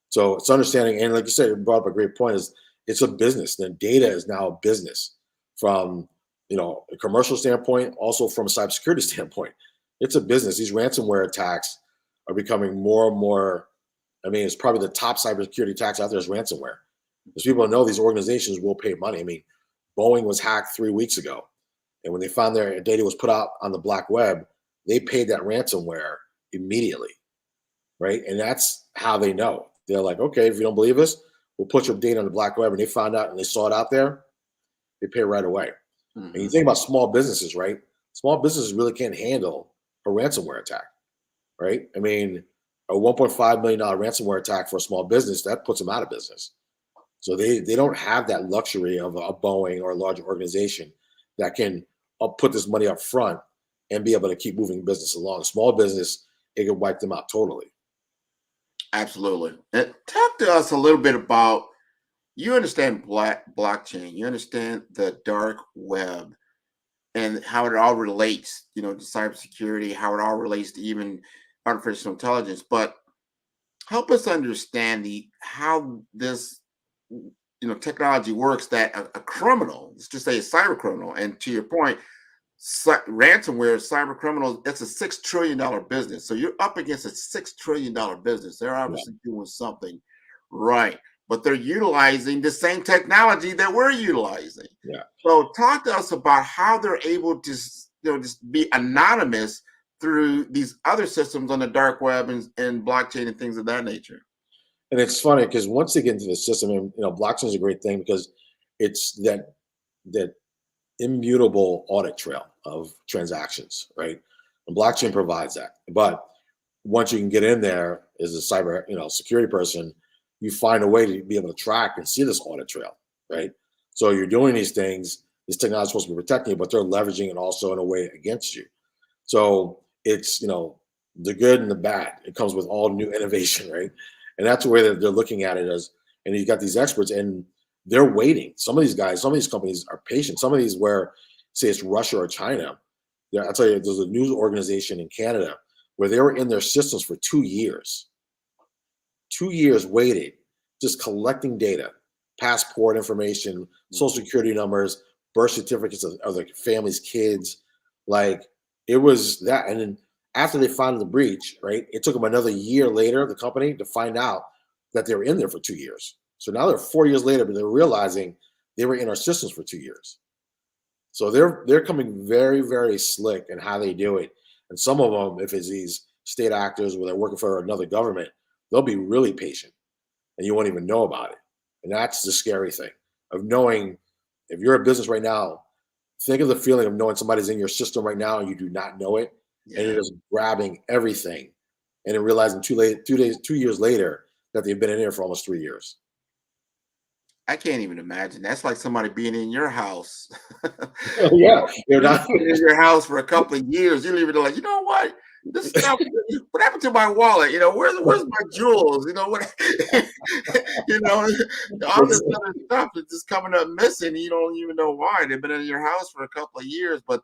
So it's understanding, and like you said, you brought up a great point, is it's a business. The data is now a business from, a commercial standpoint, also from a cybersecurity standpoint. It's a business. These ransomware attacks are becoming more and more, it's probably the top cybersecurity attacks out there is ransomware. Because people know these organizations will pay money. Boeing was hacked 3 weeks ago. And when they found their data was put out on the black web, they paid that ransomware immediately, right? And that's how they know. They're like, okay, if you don't believe us, we'll put your data on the black web. And they found out and they saw it out there, they pay right away. Mm-hmm. And you think about small businesses, right? Small businesses really can't handle a ransomware attack, right? A $1.5 million ransomware attack for a small business, that puts them out of business. So they don't have that luxury of a Boeing or a larger organization that can put this money up front and be able to keep moving business along. A small business, it could wipe them out totally. Absolutely. And talk to us a little bit about, you understand blockchain, you understand the dark web and how it all relates, to cybersecurity, how it all relates to even artificial intelligence, but help us understand how this, technology works, that a criminal, let's just say a cyber criminal, and to your point, ransomware, cyber criminals, it's a $6 trillion business. So you're up against a $6 trillion business. They're obviously doing something right, but they're utilizing the same technology that we're utilizing. Yeah. So talk to us about how they're able to, just be anonymous through these other systems on the dark web and blockchain and things of that nature. And it's funny because once they get into the system, and blockchain is a great thing because it's that immutable audit trail of transactions, right? And blockchain provides that. But once you can get in there as a cyber, security person, you find a way to be able to track and see this audit trail, right? So you're doing these things. This technology is supposed to be protecting you, but they're leveraging it also in a way against you. So it's the good and the bad. It comes with all new innovation, right? And that's the way that they're looking at it as. And you've got these experts, and they're waiting. Some of these guys, some of these companies are patient. Some of these where, say it's Russia or China, I'll tell you, there's a news organization in Canada where they were in their systems for 2 years. 2 years waiting, just collecting data, passport information, social security numbers, birth certificates of the family's kids. Like, it was that. And then after they found the breach, right, it took them another year later, the company, to find out that they were in there for 2 years. So now they're 4 years later, but they're realizing they were in our systems for 2 years. So they're coming very, very slick in how they do it. And some of them, if it's these state actors where they're working for another government, they'll be really patient and you won't even know about it. And that's the scary thing of knowing, if you're a business right now, think of the feeling of knowing somebody's in your system right now and you do not know it. Yeah. And you're just grabbing everything and then realizing 2 years later that they've been in there for almost 3 years. I can't even imagine. That's like somebody being in your house. Yeah, you're not in your house for a couple of years. You leave it like, you know what? This stuff. What happened to my wallet? Where's my jewels? What? All this other stuff is just coming up missing. You don't even know why. They've been in your house for a couple of years, but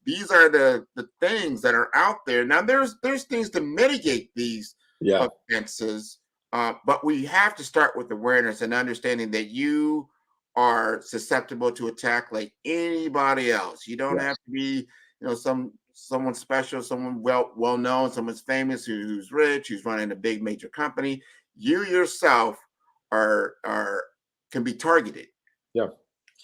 these are the things that are out there. Now, there's things to mitigate these offenses. But we have to start with awareness and understanding that you are susceptible to attack like anybody else. You don't have to be, someone special, someone well known, someone's famous, who's rich, who's running a big major company. You yourself can be targeted. Yeah.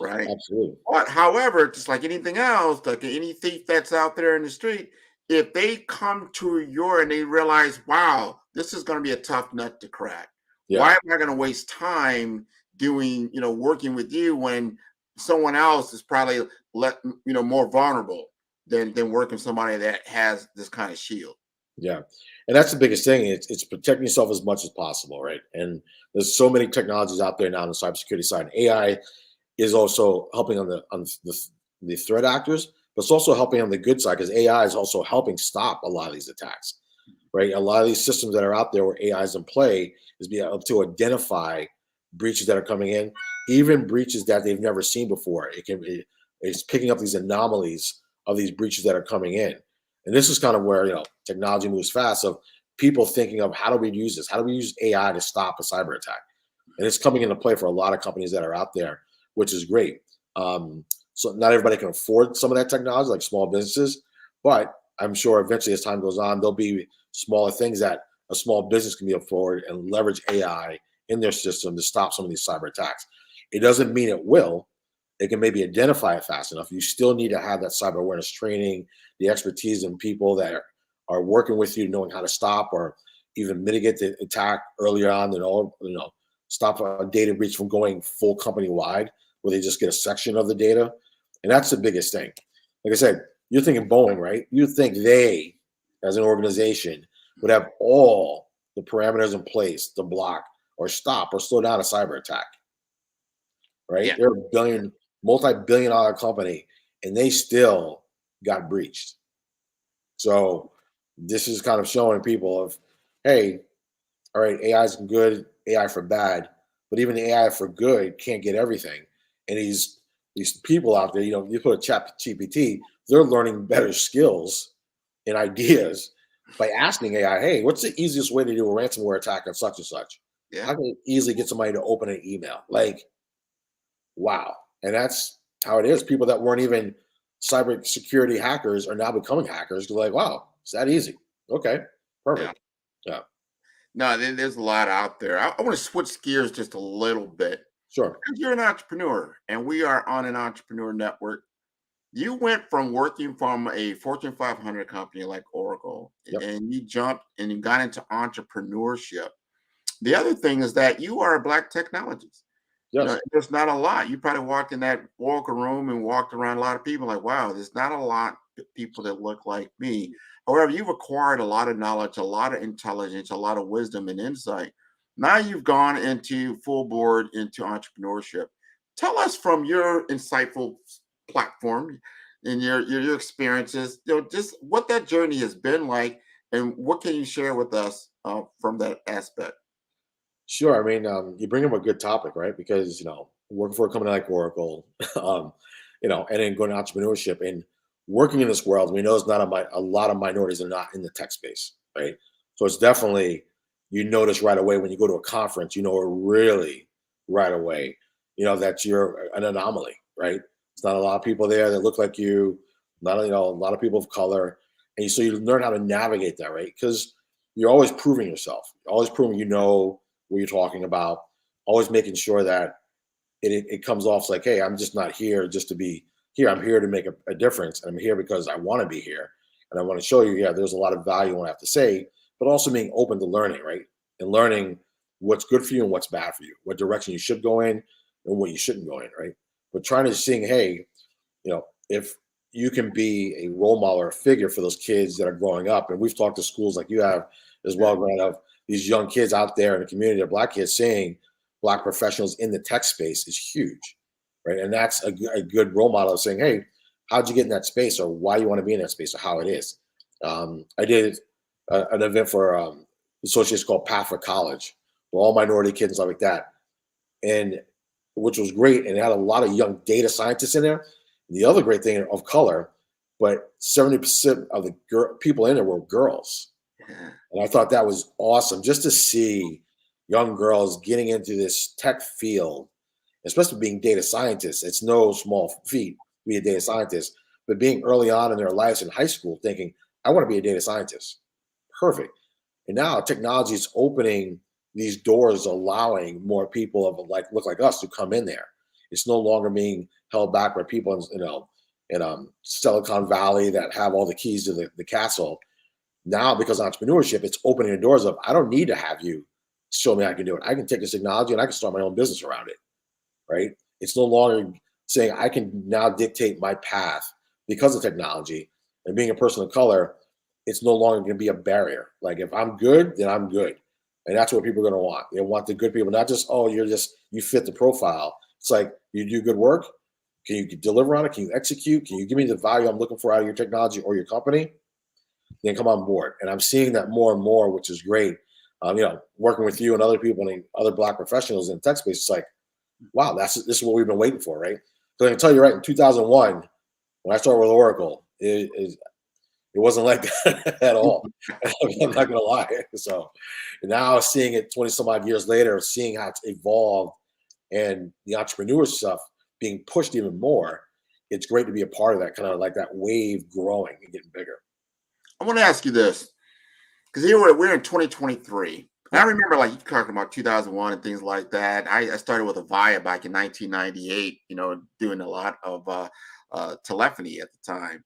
Right. Absolutely. But however, just like anything else, like any thief that's out there in the street, if they come to and they realize, wow, this is going to be a tough nut to crack. Yeah. Why am I going to waste time working with you when someone else is probably more vulnerable than working with somebody that has this kind of shield? Yeah. And that's the biggest thing. It's protecting yourself as much as possible, right? And there's so many technologies out there now on the cybersecurity side. AI is also helping on the threat actors, but it's also helping on the good side because AI is also helping stop a lot of these attacks, right? A lot of these systems that are out there where AI is in play is being able to identify breaches that are coming in, even breaches that they've never seen before. It's picking up these anomalies of these breaches that are coming in. And this is kind of where, technology moves fast, of people thinking of how do we use this? How do we use AI to stop a cyber attack? And it's coming into play for a lot of companies that are out there, which is great. So not everybody can afford some of that technology, like small businesses, but I'm sure eventually as time goes on, there'll be smaller things that a small business can be afford and leverage AI in their system to stop some of these cyber attacks. It doesn't mean it will. It can maybe identify it fast enough. You still need to have that cyber awareness training, the expertise in people that are working with you, knowing how to stop or even mitigate the attack earlier on, stop a data breach from going full company wide, where they just get a section of the data. And that's the biggest thing. Like I said, you're thinking Boeing, right? You think they, as an organization, would have all the parameters in place to block or stop or slow down a cyber attack, right? Yeah. They're a multi-billion-dollar company, and they still got breached. So this is kind of showing people of, hey, all right, AI is good, AI for bad, but even the AI for good can't get everything. And these people out there, you put a chat GPT, they're learning better skills and ideas by asking AI, hey, what's the easiest way to do a ransomware attack on such and such? Yeah. How can you easily get somebody to open an email? Like, wow. And that's how it is. People that weren't even cybersecurity hackers are now becoming hackers. They're like, wow, it's that easy. Okay, perfect. Yeah. No, there's a lot out there. I want to switch gears just a little bit. Sure. Because you're an entrepreneur, and we are on an entrepreneur network. You went from working from a Fortune 500 company like Oracle, and you jumped and you got into entrepreneurship. The other thing is that you are a Black technologist. Yes. There's not a lot. You probably walked in that Oracle room and walked around a lot of people like, wow, there's not a lot of people that look like me. However, you've acquired a lot of knowledge, a lot of intelligence, a lot of wisdom and insight. Now you've gone into full board into entrepreneurship. Tell us from your insightful platform and your experiences, just what that journey has been like, and what can you share with us from that aspect? Sure. I mean, you bring up a good topic, right? Because, working for a company like Oracle, and then going to entrepreneurship and working in this world, we know there's not a lot of minorities are not in the tech space, right? So it's definitely, you notice right away when you go to a conference, really right away, that you're an anomaly, right? It's not a lot of people there that look like you, not a lot of people of color. And so you learn how to navigate that, right? Because you're always proving yourself, always proving what you're talking about, always making sure that it comes off like, hey, I'm just not here just to be here. I'm here to make a difference. And I'm here because I want to be here. And I want to show you, there's a lot of value in what I have to say, but also being open to learning, right? And learning what's good for you and what's bad for you, what direction you should go in and what you shouldn't go in, right? But trying to see, hey, if you can be a role model or a figure for those kids that are growing up. And we've talked to schools like you have as well, growing up, these young kids out there in the community of Black kids seeing Black professionals in the tech space is huge, right? And that's a good role model of saying, hey, how'd you get in that space, or why you want to be in that space, or how it is. I did an event for an association called Path for College, with all minority kids and stuff like that, and which was great. And it had a lot of young data scientists in there. The other great thing of color, but 70% of the people in there were girls. And I thought that was awesome, just to see young girls getting into this tech field, especially being data scientists. It's no small feat to be a data scientist, but being early on in their lives in high school thinking, I want to be a data scientist. Perfect. And now technology is opening these doors, allowing more people of look like us to come in there. It's no longer being held back by people in Silicon Valley that have all the keys to the castle. Now, because of entrepreneurship, it's opening the doors of, I don't need to have you show me I can do it. I can take this technology and I can start my own business around it, right? It's no longer saying I can now dictate my path because of technology. And being a person of color, it's no longer going to be a barrier. Like, if I'm good, then I'm good. And that's what people are going to want. They want the good people, not just, you fit the profile. It's like, you do good work. Can you deliver on it? Can you execute? Can you give me the value I'm looking for out of your technology or your company? Then come on board. And I'm seeing that more and more, which is great. Working with you and other people and other Black professionals in the tech space, it's like, wow, this is what we've been waiting for, right? So I can tell you, right, in 2001, when I started with Oracle, it wasn't like that at all. I'm not gonna lie. So now seeing it 20 some odd years later, seeing how it's evolved and the entrepreneur stuff being pushed even more, it's great to be a part of that, kind of like that wave growing and getting bigger. I want to ask you this, because here we're in 2023. And I remember, like, you talking about 2001 and things like that. I started with Avaya back in 1998, doing a lot of telephony at the time.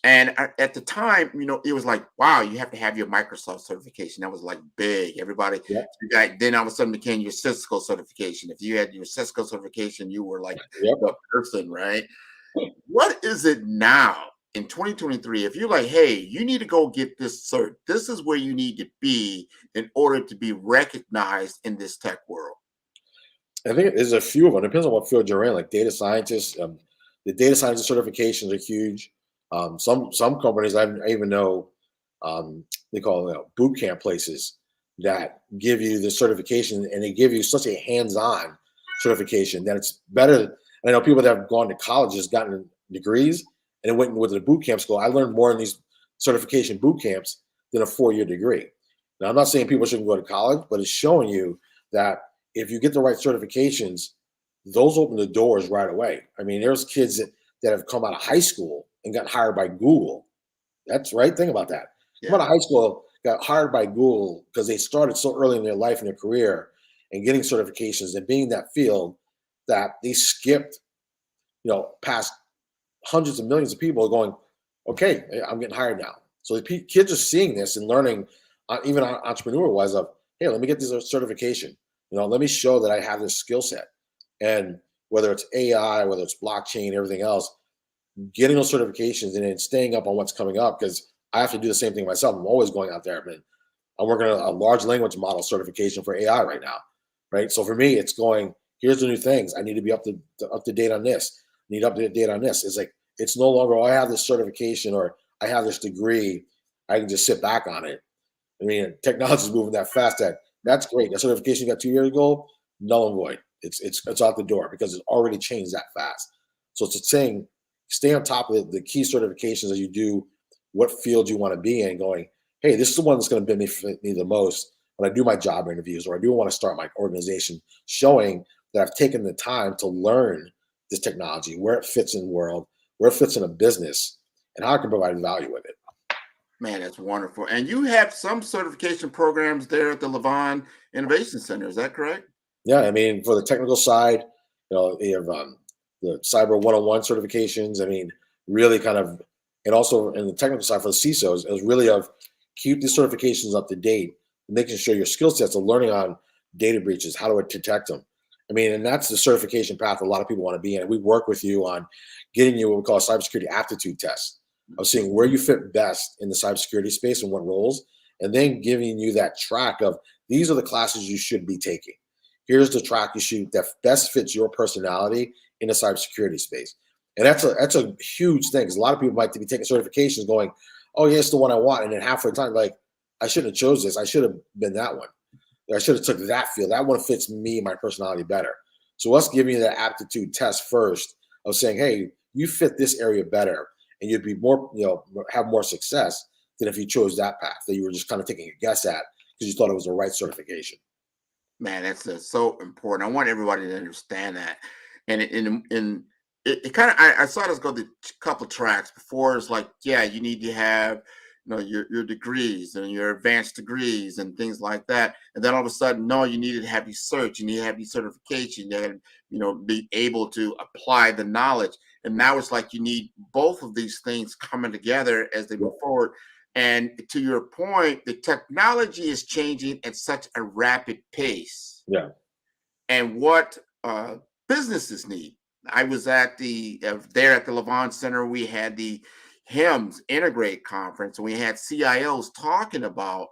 And at the time, it was like, wow, you have to have your Microsoft certification. That was like big. Everybody, then all of a sudden became your Cisco certification. If you had your Cisco certification, you were like the person, right? What is it now in 2023? If you're like, hey, you need to go get this cert, this is where you need to be in order to be recognized in this tech world. I think there's a few of them. It depends on what field you're in, like data scientists. The data scientist certifications are huge. Some companies I even know, they call it boot camp places that give you the certification, and they give you such a hands-on certification that it's better. I know people that have gone to college, has gotten degrees, and it went with the boot camp school. I learned more in these certification boot camps than a 4-year degree. Now, I'm not saying people shouldn't go to college, but it's showing you that if you get the right certifications, those open the doors right away. I mean, there's kids that have come out of high school and got hired by Google. That's right. Think about that. Come out of high school, got hired by Google because they started so early in their life and their career and getting certifications and being in that field that they skipped, past hundreds of millions of people going, okay, I'm getting hired now. So the kids are seeing this and learning, even entrepreneur-wise, of, hey, let me get this certification. Let me show that I have this skill set. And whether it's AI, whether it's blockchain, everything else, getting those certifications and then staying up on what's coming up, because I have to do the same thing myself. I'm always going out there. I'm working on a large language model certification for AI right now, right? So for me, it's going, here's the new things. I need to be up to date on this. I need up to date on this. It's like, it's no longer, I have this certification or I have this degree. I can just sit back on it. I mean, technology is moving that fast. That's great. That certification you got 2 years ago, null and void. It's out the door because it's already changed that fast. So it's saying, stay on top of the key certifications as you do what field you want to be in, going, hey, this is the one that's going to benefit me the most when I do my job interviews, or I do want to start my organization, showing that I've taken the time to learn this technology, where it fits in the world, where it fits in a business, and how I can provide value with it. Man, that's wonderful. And you have some certification programs there at the Levon Innovation Center. Is that correct? Yeah, I mean, for the technical side, you have the Cyber 101 certifications. I mean, really kind of, and also in the technical side for the CISOs, is really of keep these certifications up to date, making sure your skill sets are learning on data breaches, how to detect them. I mean, and that's the certification path a lot of people want to be in. We work with you on getting you what we call a cybersecurity aptitude test, of seeing where you fit best in the cybersecurity space and what roles, and then giving you that track of, these are the classes you should be taking. Here's the track you should that best fits your personality in the cybersecurity space. And that's a huge thing, because a lot of people might be taking certifications going, oh, yeah, it's the one I want. And then halfway the time, like, I shouldn't have chose this. I should have been that one. I should have took that field. That one fits me, my personality better. So us giving you that aptitude test first of saying, hey, you fit this area better, and you'd be more, have more success than if you chose that path that you were just kind of taking a guess at because you thought it was the right certification. Man, that's so important. I want everybody to understand that. And it kind of, I saw this go to a couple tracks before. It's like, yeah, you need to have, your degrees and your advanced degrees and things like that. And then all of a sudden, no, you need to have your cert, you need to have your certification, you got to, be able to apply the knowledge. And now it's like you need both of these things coming together as they move forward. And to your point, the technology is changing at such a rapid pace. Yeah. And what businesses need. I was at there at the Levon Center. We had the HIMSS Integrate Conference, and we had CIOs talking about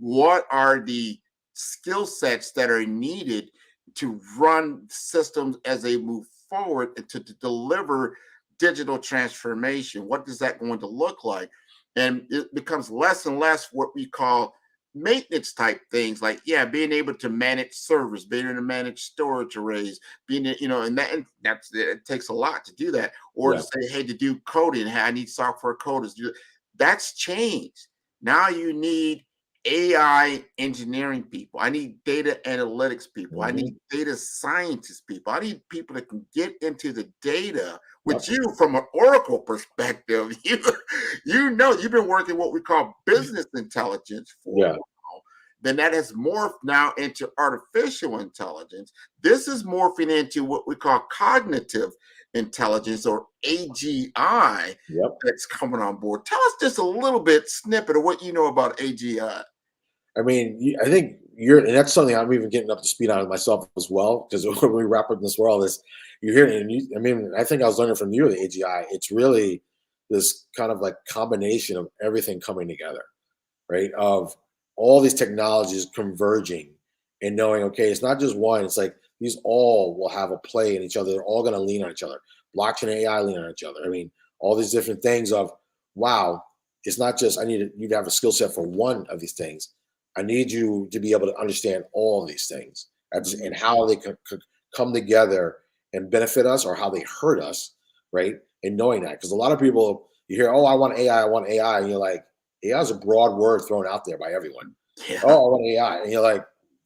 what are the skill sets that are needed to run systems as they move forward and to deliver digital transformation. What is that going to look like? And it becomes less and less what we call maintenance type things, like, yeah, being able to manage servers, being able to manage storage arrays, being, and it takes a lot to do that. Or to say, hey, to do coding, hey, I need software coders. That's changed. Now you need AI engineering people. I need data analytics people. I need data scientist people. I need people that can get into the data with you from an Oracle perspective. You've been working what we call business intelligence for a while. Then that has morphed now into artificial intelligence. This is morphing into what we call cognitive intelligence, or AGI, that's coming on board. Tell us just a little bit snippet of what you know about AGI. I mean, I think and that's something I'm even getting up to speed on myself as well, because when we wrap up in this world, is you hear it, and I think I was learning from you, the AGI. It's really this kind of like combination of everything coming together, right? Of all these technologies converging and knowing, okay, it's not just one. It's like these all will have a play in each other. They're all going to lean on each other. Blockchain and AI lean on each other. I mean, all these different things of, wow, it's not just I need you to have a skill set for one of these things. I need you to be able to understand all of these things and how they could come together and benefit us, or how they hurt us, right? And knowing that, because a lot of people, you hear, oh, I want AI, and you're like, AI is a broad word thrown out there by everyone. Yeah. Oh, I want AI, and you're like,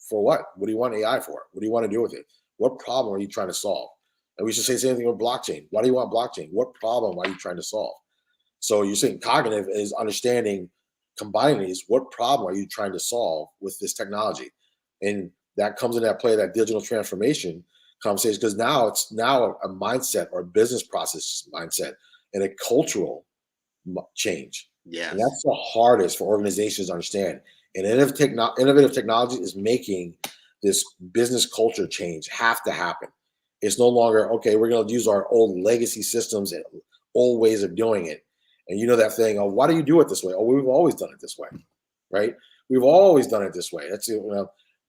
for what? What do you want AI for? What do you want to do with it? What problem are you trying to solve? And we should say the same thing with blockchain. Why do you want blockchain? What problem are you trying to solve? So you're saying cognitive is understanding, combining these. What problem are you trying to solve with this technology? And that comes into that play, that digital transformation conversation, because now it's a mindset or a business process mindset and a cultural change. Yes. And that's the hardest for organizations to understand. And innovative technology is making this business culture change have to happen. It's no longer, okay, we're going to use our old legacy systems and old ways of doing it. And you know that thing, oh, why do you do it this way? Oh, we've always done it this way, right? We've always done it this way. That's,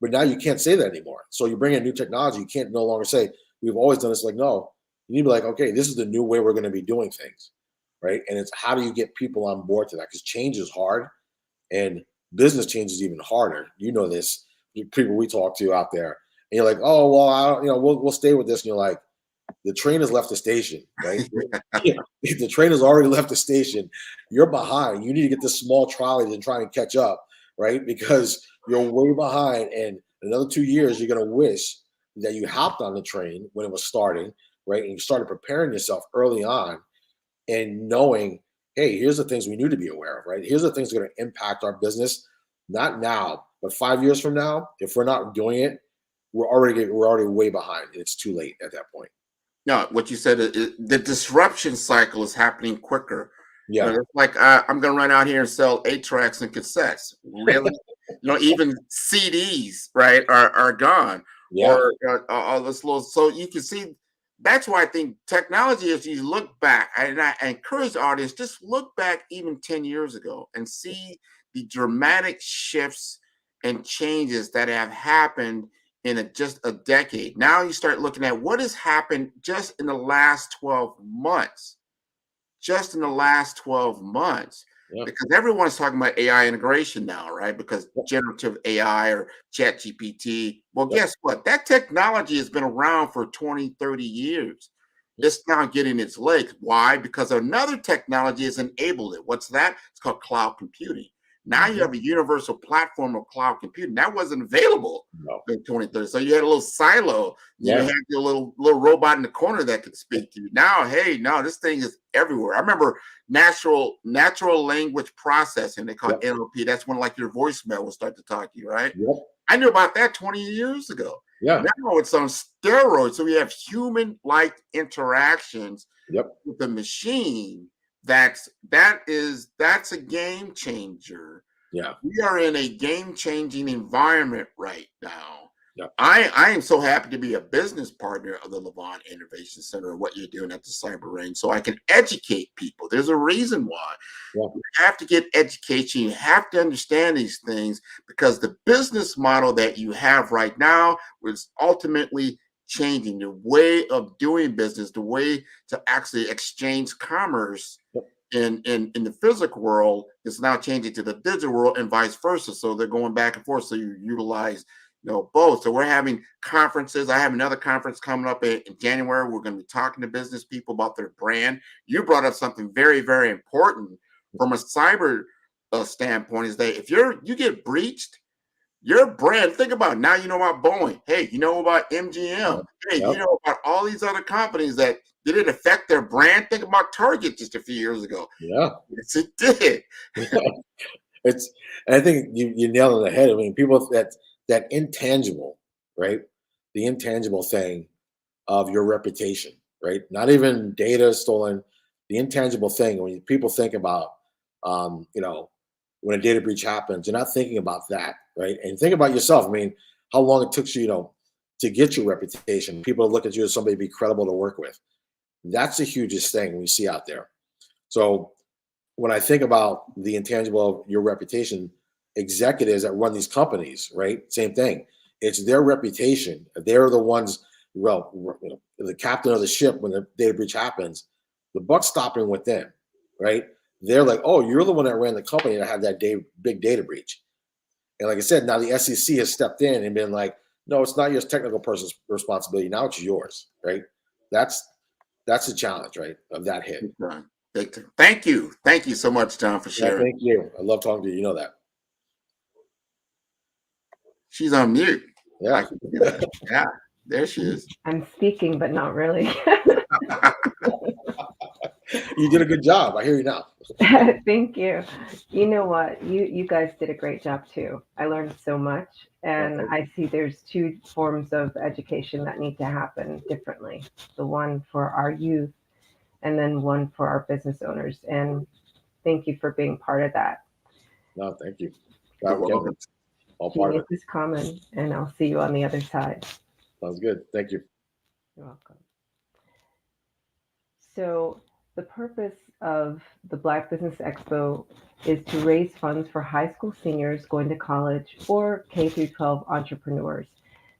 but now you can't say that anymore. So you bring in new technology, you can't no longer say, we've always done this. Like, no, you need to be like, okay, this is the new way we're going to be doing things, right? And it's how do you get people on board to that? Because change is hard and business change is even harder. You know this, people we talk to out there. And you're like, oh, well, I don't, we'll stay with this. And you're like, the train has left the station, right? The train has already left the station. You're behind. You need to get this small trolley and try and catch up, right? Because you're way behind. And another 2 years, you're going to wish that you hopped on the train when it was starting, right? And you started preparing yourself early on and knowing, hey, here's the things we need to be aware of, right? Here's the things that are going to impact our business, not now, but 5 years from now. If we're not doing it, we're already way behind. It's too late at that point. No, what you said, the disruption cycle is happening quicker. Yeah. It's like I'm going to run out here and sell 8-tracks and cassettes. Really? Even CDs, right, are gone. Yeah. Or all this little. So you can see that's why I think technology, as you look back, and I encourage the audience, just look back even 10 years ago and see the dramatic shifts and changes that have happened in just a decade. Now you start looking at what has happened just in the last 12 months. Just in the last 12 months. Yeah. Because everyone's talking about AI integration now, right? Because generative AI or ChatGPT. Well, guess what? That technology has been around for 20, 30 years. It's now getting its legs. Why? Because another technology has enabled it. What's that? It's called cloud computing. Now you have a universal platform of cloud computing. That wasn't available in 2030. So you had a little silo. You had your little robot in the corner that could speak to you. Now, hey, no, this thing is everywhere. I remember natural language processing. They call it NLP. That's when like your voicemail will start to talk to you, right? Yep. I knew about that 20 years ago. Yeah. Now it's on steroids. So we have human-like interactions with the machine. That's a game changer. Yeah. We are in a game-changing environment right now. Yeah. I am so happy to be a business partner of the Levant Innovation Center and what you're doing at the Cyber Range, so I can educate people. There's a reason why. You have to get education. You have to understand these things because the business model that you have right now is ultimately changing the way of doing business, the way to actually exchange commerce in the physical world is now changing to the digital world and vice versa. So they're going back and forth. So you utilize both. So we're having conferences. I have another conference coming up in January. We're going to be talking to business people about their brand. You brought up something very, very important from a cyber standpoint is that if you get breached, your brand, think about it. Now you know about Boeing. Hey, you know about MGM. Hey, you know about all these other companies that did it affect their brand? Think about Target just a few years ago. Yeah. Yes, it did. I think you nailed it on the head. I mean, people that intangible, right? The intangible thing of your reputation, right? Not even data stolen, the intangible thing. When people think about, when a data breach happens, you're not thinking about that, right? And think about yourself. I mean, how long it took you, to get your reputation. People look at you as somebody to be credible to work with. That's the hugest thing we see out there. So when I think about the intangible of your reputation, executives that run these companies, right? Same thing. It's their reputation. They're the ones, the captain of the ship when the data breach happens, the buck's stopping with them, right? They're like, oh, you're the one that ran the company that had that big data breach. And like I said, now the SEC has stepped in and been like, no, it's not your technical person's responsibility. Now it's yours, right? That's the challenge, right, of that hit. Thank you. Thank you so much, John, for sharing. Thank you. I love talking to you. You know that. She's on mute. Yeah. Yeah. There she is. I'm speaking, but not really. You did a good job. I hear you now. Thank you. You know what? You guys did a great job too. I learned so much, and I see there's two forms of education that need to happen differently. The one for our youth, and then one for our business owners. And thank you for being part of that. No, thank you. All part of it. Is common, and I'll see you on the other side. Sounds good. Thank you. You're welcome. So the purpose of the Black Business Expo is to raise funds for high school seniors going to college or K-12 entrepreneurs.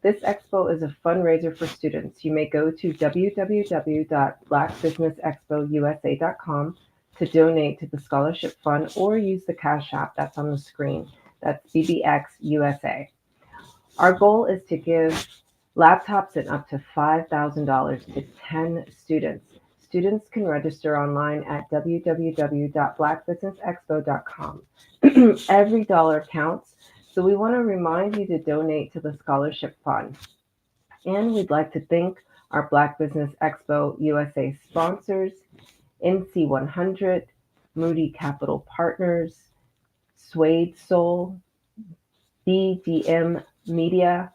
This expo is a fundraiser for students. You may go to www.blackbusinessexpousa.com to donate to the scholarship fund or use the Cash App that's on the screen. That's BBX USA. Our goal is to give laptops and up to $5,000 to 10 students. Students can register online at www.blackbusinessexpo.com. Every dollar counts, so we want to remind you to donate to the scholarship fund. And we'd like to thank our Black Business Expo USA sponsors, NC100, Moody Capital Partners, Suede Soul, BDM Media,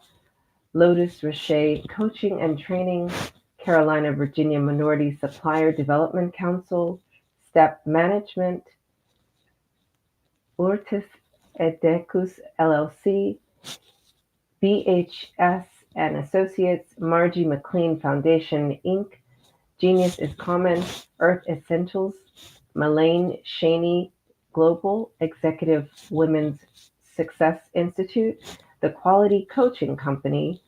Lotus Roche Coaching and Training, Carolina Virginia Minority Supplier Development Council, Step Management, Urtis Edecus LLC, BHS and Associates, Margie McLean Foundation, Inc., Genius is Common, Earth Essentials, Malane Shaney Global, Executive Women's Success Institute, The Quality Coaching Company,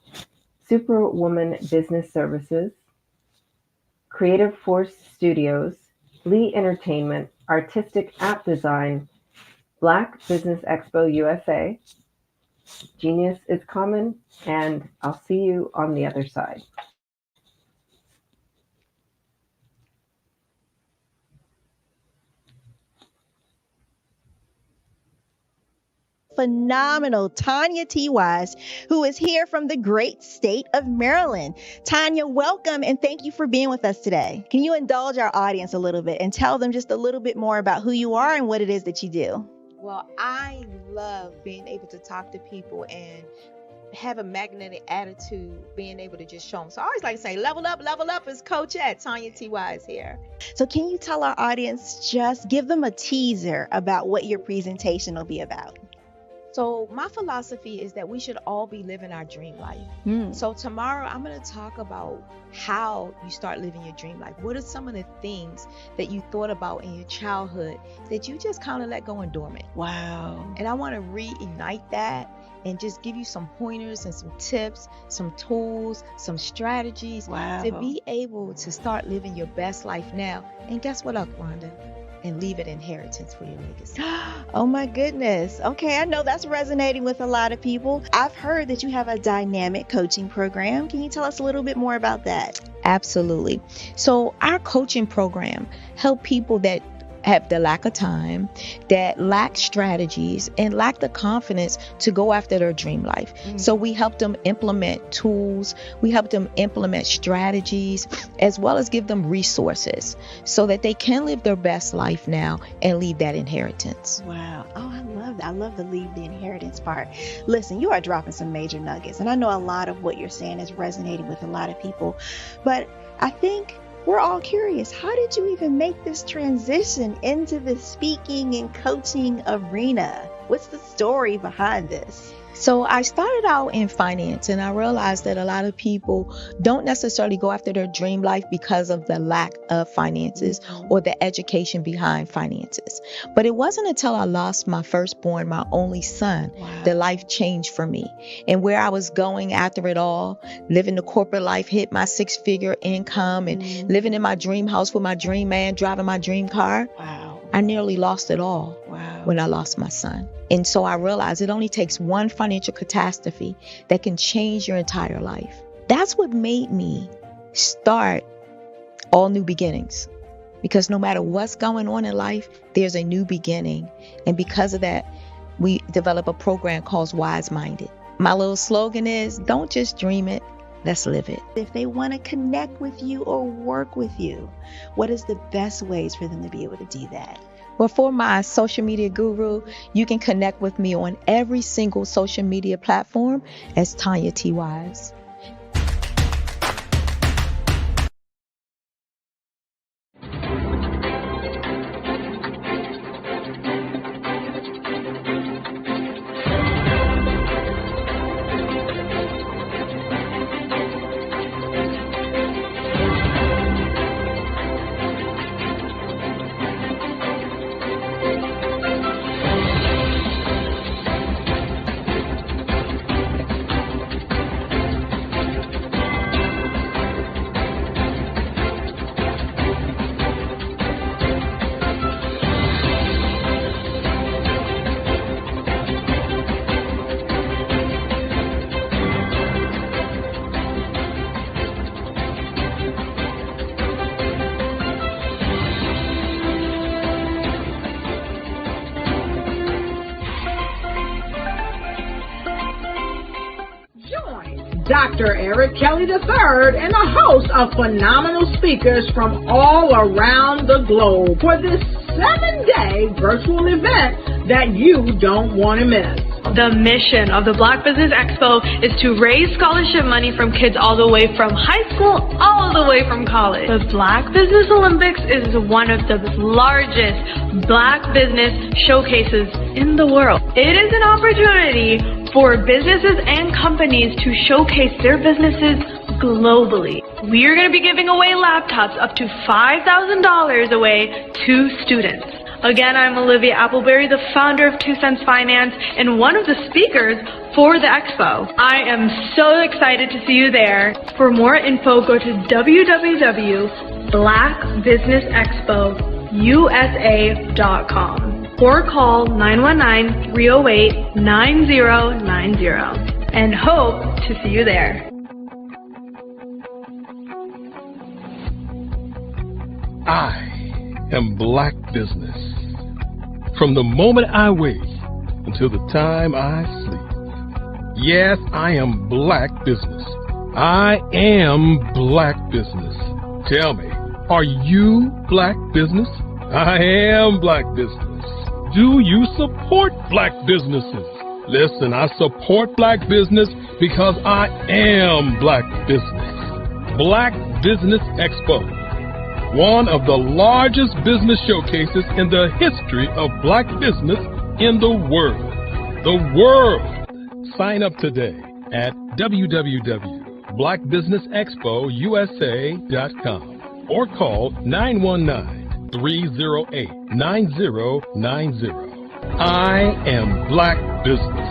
Superwoman Business Services, Creative Force Studios, Lee Entertainment, Artistic App Design, Black Business Expo USA, Genius is Common, and I'll see you on the other side. Phenomenal Tanya T. Wise, who is here from the great state of Maryland. Tanya, welcome and thank you for being with us today. Can you indulge our audience a little bit and tell them just a little bit more about who you are and what it is that you do? Well, I love being able to talk to people and have a magnetic attitude, being able to just show them. So I always like to say, level up is Coach at Tanya T. Wise here. So can you tell our audience, just give them a teaser about what your presentation will be about? So my philosophy is that we should all be living our dream life. So tomorrow I'm going to talk about how you start living your dream life. What are some of the things that you thought about in your childhood that you just kind of let go and dormant? Wow. And I want to reignite that and just give you some pointers and some tips, some tools, some strategies to be able to start living your best life now. And guess what, Rhonda? And leave an inheritance for your legacy. Oh my goodness. Okay, I know that's resonating with a lot of people. I've heard that you have a dynamic coaching program. Can you tell us a little bit more about that? Absolutely. So our coaching program help people that have the lack of time, that lack strategies, and lack the confidence to go after their dream life. So we help them implement tools, we help them implement strategies, as well as give them resources so that they can live their best life now and leave that inheritance. Wow. Oh, I love that. I love the leave the inheritance part. Listen, you are dropping some major nuggets, and I know a lot of what you're saying is resonating with a lot of people, but I think we're all curious. How did you even make this transition into the speaking and coaching arena? What's the story behind this? So I started out in finance, and I realized that a lot of people don't necessarily go after their dream life because of the lack of finances or the education behind finances. But it wasn't until I lost my firstborn, my only son, that life changed for me. And where I was going after it all, living the corporate life, hit my 6-figure income and living in my dream house with my dream man, driving my dream car. I nearly lost it all when I lost my son. And so I realized it only takes one financial catastrophe that can change your entire life. That's what made me start All New Beginnings. Because no matter what's going on in life, there's a new beginning. And because of that, we develop a program called Wise Minded. My little slogan is, don't just dream it, Let's live it. If they want to connect with you or work with you, what is the best ways for them to be able to do that? Well, for my social media guru, you can connect with me on every single social media platform as Tanya T. Wise. Dr. Eric Kelly III and a host of phenomenal speakers from all around the globe for this 7-day virtual event that you don't want to miss. The mission of the Black Business Expo is to raise scholarship money from kids all the way from high school, all the way from college. The Black Business Olympics is one of the largest Black business showcases in the world. It is an opportunity for businesses and companies to showcase their businesses globally. We are going to be giving away laptops up to $5,000 away to students. Again, I'm Olivia Appleberry, the founder of 2 Cents Finance and one of the speakers for the expo. I am so excited to see you there. For more info, go to www.blackbusinessexpousa.com or call 919-308-9090 and hope to see you there. I am Black Business. From the moment I wake until the time I sleep. Yes, I am Black Business. I am Black Business. Tell me, are you Black Business? I am Black Business. Do you support Black businesses? Listen, I support Black business because I am Black Business. Black Business Expo, one of the largest business showcases in the history of Black business in the world. The world! Sign up today at www.blackbusinessexpousa.com or call 919-308-9090. I am Black Business.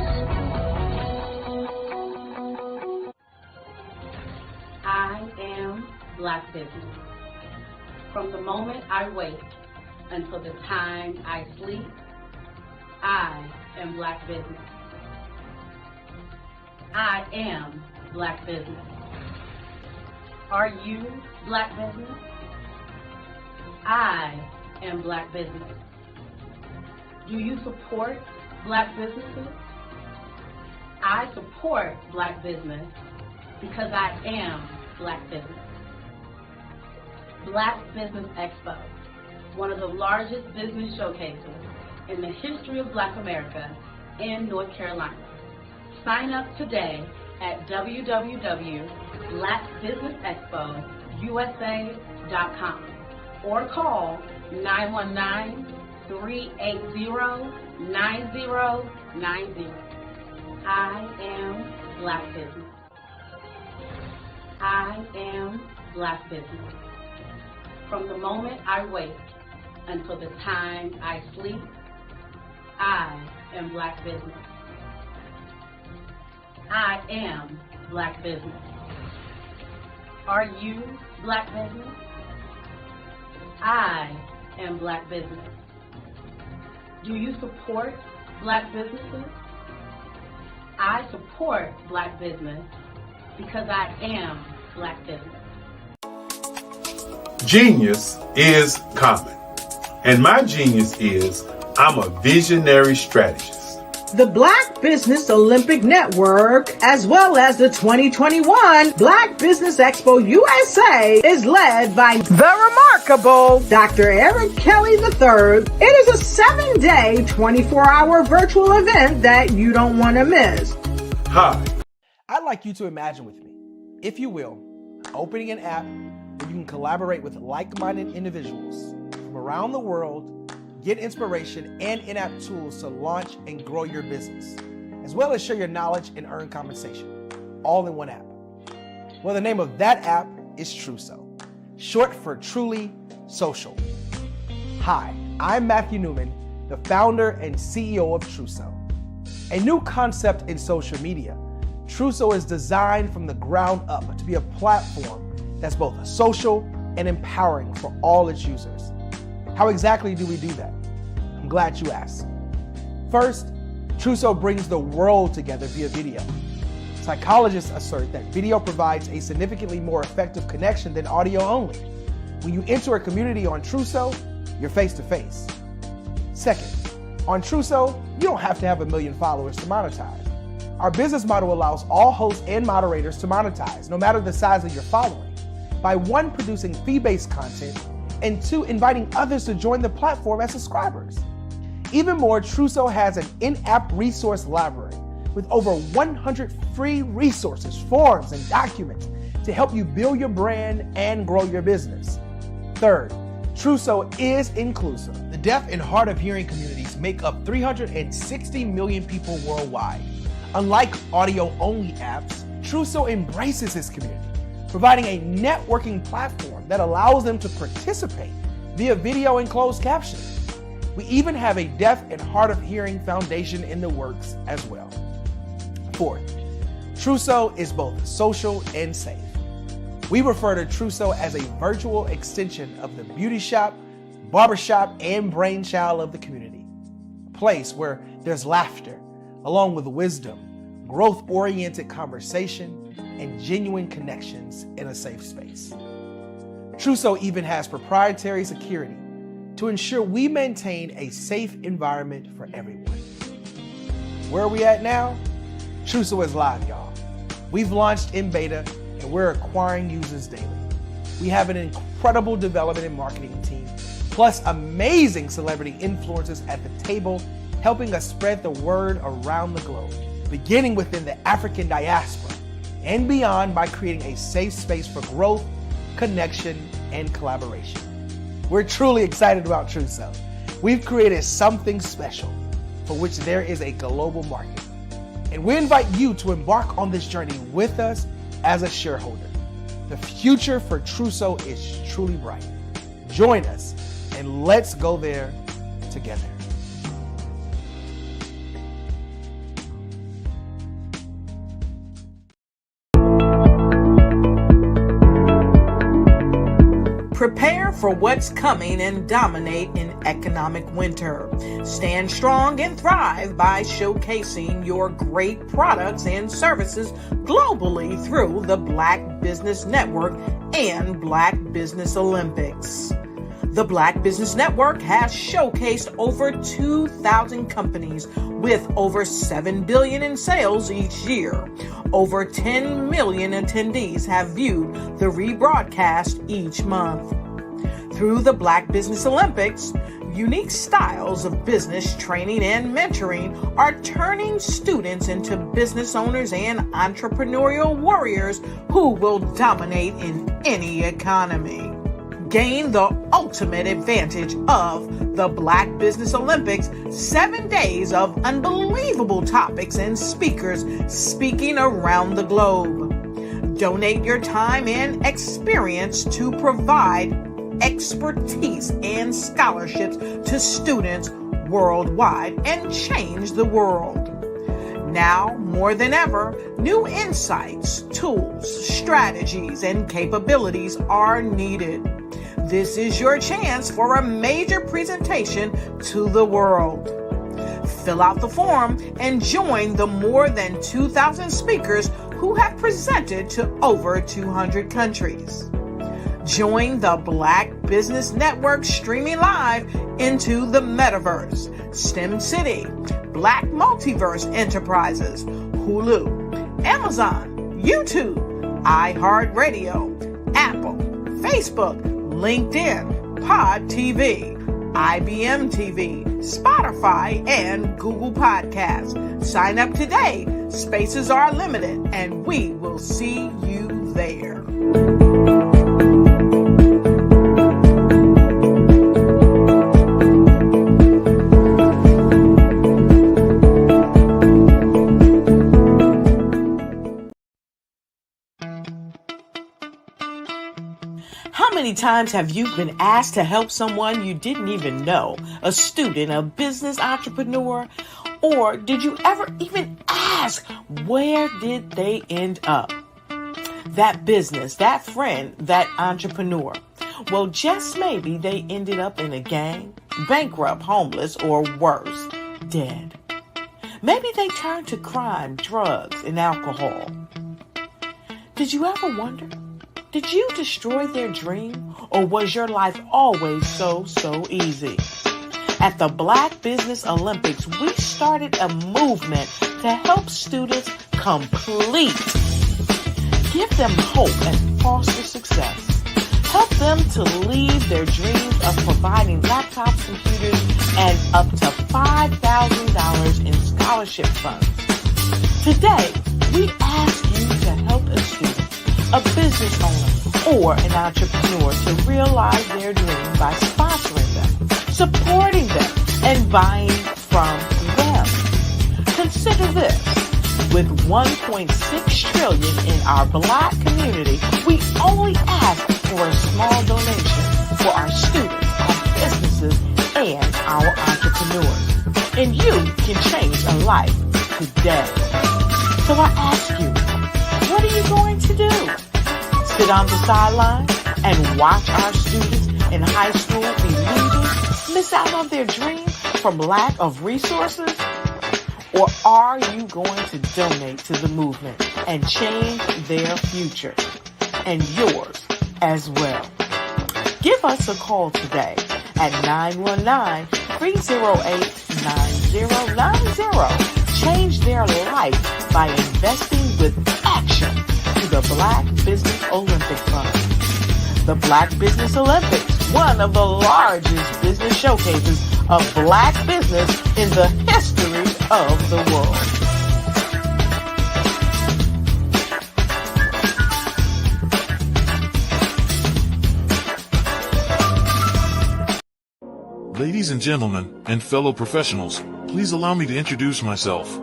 I am Black Business. From the moment I wake until the time I sleep, I am Black Business. I am Black Business. Are you Black Business? I am Black Business. Do you support Black businesses? I support Black business because I am Black Business. Black Business Expo, one of the largest business showcases in the history of Black America in North Carolina. Sign up today at www.blackbusinessexpousa.com or call 919-380-9090. I am Black Business. I am Black Business. From the moment I wake until the time I sleep, I am Black Business. I am Black Business. Are you Black Business? I am Black Business. Do you support Black businesses? I support Black business because I am Black Business. Genius is common. And my genius is I'm a visionary strategist. The Black Business Olympic Network, as well as the 2021 Black Business Expo USA, is led by the remarkable Dr. Eric Kelly III. It is a 7-day, 24-hour virtual event that you don't want to miss. Hi. I'd like you to imagine with me, if you will, opening an app where you can collaborate with like-minded individuals from around the world, get inspiration and in-app tools to launch and grow your business, as well as share your knowledge and earn compensation, all in one app. Well, the name of that app is Truso, short for Truly Social. Hi, I'm Matthew Newman, the founder and CEO of Truso. A new concept in social media, Truso is designed from the ground up to be a platform that's both social and empowering for all its users. How exactly do we do that? I'm glad you asked. First, Truso brings the world together via video. Psychologists assert that video provides a significantly more effective connection than audio only. When you enter a community on Truso, you're face to face. Second, on Truso, you don't have to have 1 million followers to monetize. Our business model allows all hosts and moderators to monetize, no matter the size of your following, by 1, producing fee-based content, and 2, inviting others to join the platform as subscribers. Even more, Truso has an in-app resource library with over 100 free resources, forms, and documents to help you build your brand and grow your business. Third, Truso is inclusive. The deaf and hard of hearing communities make up 360 million people worldwide. Unlike audio-only apps, Truso embraces this community, providing a networking platform that allows them to participate via video and closed captioning. We even have a deaf and hard of hearing foundation in the works as well. Fourth, Truso is both social and safe. We refer to Truso as a virtual extension of the beauty shop, barbershop, and brainchild of the community. A place where there's laughter, along with wisdom, growth-oriented conversation, and genuine connections in a safe space. Truso even has proprietary security to ensure we maintain a safe environment for everyone. Where are we at now? Truso is live, y'all. We've launched in beta and we're acquiring users daily. We have an incredible development and marketing team, plus amazing celebrity influencers at the table, helping us spread the word around the globe, beginning within the African diaspora and beyond by creating a safe space for growth, connection, and collaboration. We're truly excited about Truso. We've created something special for which there is a global market. And we invite you to embark on this journey with us as a shareholder. The future for Truso is truly bright. Join us and let's go there together. Prepare for what's coming and dominate in economic winter. Stand strong and thrive by showcasing your great products and services globally through the Black Business Network and Black Business Olympics. The Black Business Network has showcased over 2,000 companies with over $7 billion in sales each year. Over 10 million attendees have viewed the rebroadcast each month. Through the Black Business Olympics, unique styles of business training and mentoring are turning students into business owners and entrepreneurial warriors who will dominate in any economy. Gain the ultimate advantage of the Black Business Olympics, 7 days of unbelievable topics and speakers speaking around the globe. Donate your time and experience to provide expertise and scholarships to students worldwide and change the world. Now, more than ever, new insights, tools, strategies, and capabilities are needed. This is your chance for a major presentation to the world. Fill out the form and join the more than 2,000 speakers who have presented to over 200 countries. Join the Black Business Network streaming live into the metaverse, STEM City, Black Multiverse Enterprises, Hulu, Amazon, YouTube, iHeartRadio, Apple, Facebook, LinkedIn, Pod TV, IBM TV, Spotify, and Google Podcasts. Sign up today. Spaces are limited, and we will see you there. How many times have you been asked to help someone you didn't even know, a student, a business entrepreneur, or did you ever even ask, where did they end up? That business, that friend, that entrepreneur. Well, just maybe they ended up in a gang, bankrupt, homeless, or worse, dead. Maybe they turned to crime, drugs, and alcohol. Did you ever wonder? Did you destroy their dream, or was your life always so easy? At the Black Business Olympics, we started a movement to help students complete. Give them hope and foster success. Help them to leave their dreams of providing laptops, computers, and up to $5,000 in scholarship funds. Today, we ask you to help a student, a business owner, or an entrepreneur to realize their dream by sponsoring them, supporting them, and buying from them. Consider this. With $1.6 trillion in our Black community, we only ask for a small donation for our students, our businesses, and our entrepreneurs. And you can change a life today. So I ask you, what are you going to do? Sit on the sideline and watch our students in high school be leaving, miss out on their dream from lack of resources? Or are you going to donate to the movement and change their future and yours as well? Give us a call today at 919-308-9090. Change their life by investing with action to the Black Business Olympic Fund. The Black Business Olympics, one of the largest business showcases of Black business in the history of the world. Ladies and gentlemen, and fellow professionals, please allow me to introduce myself.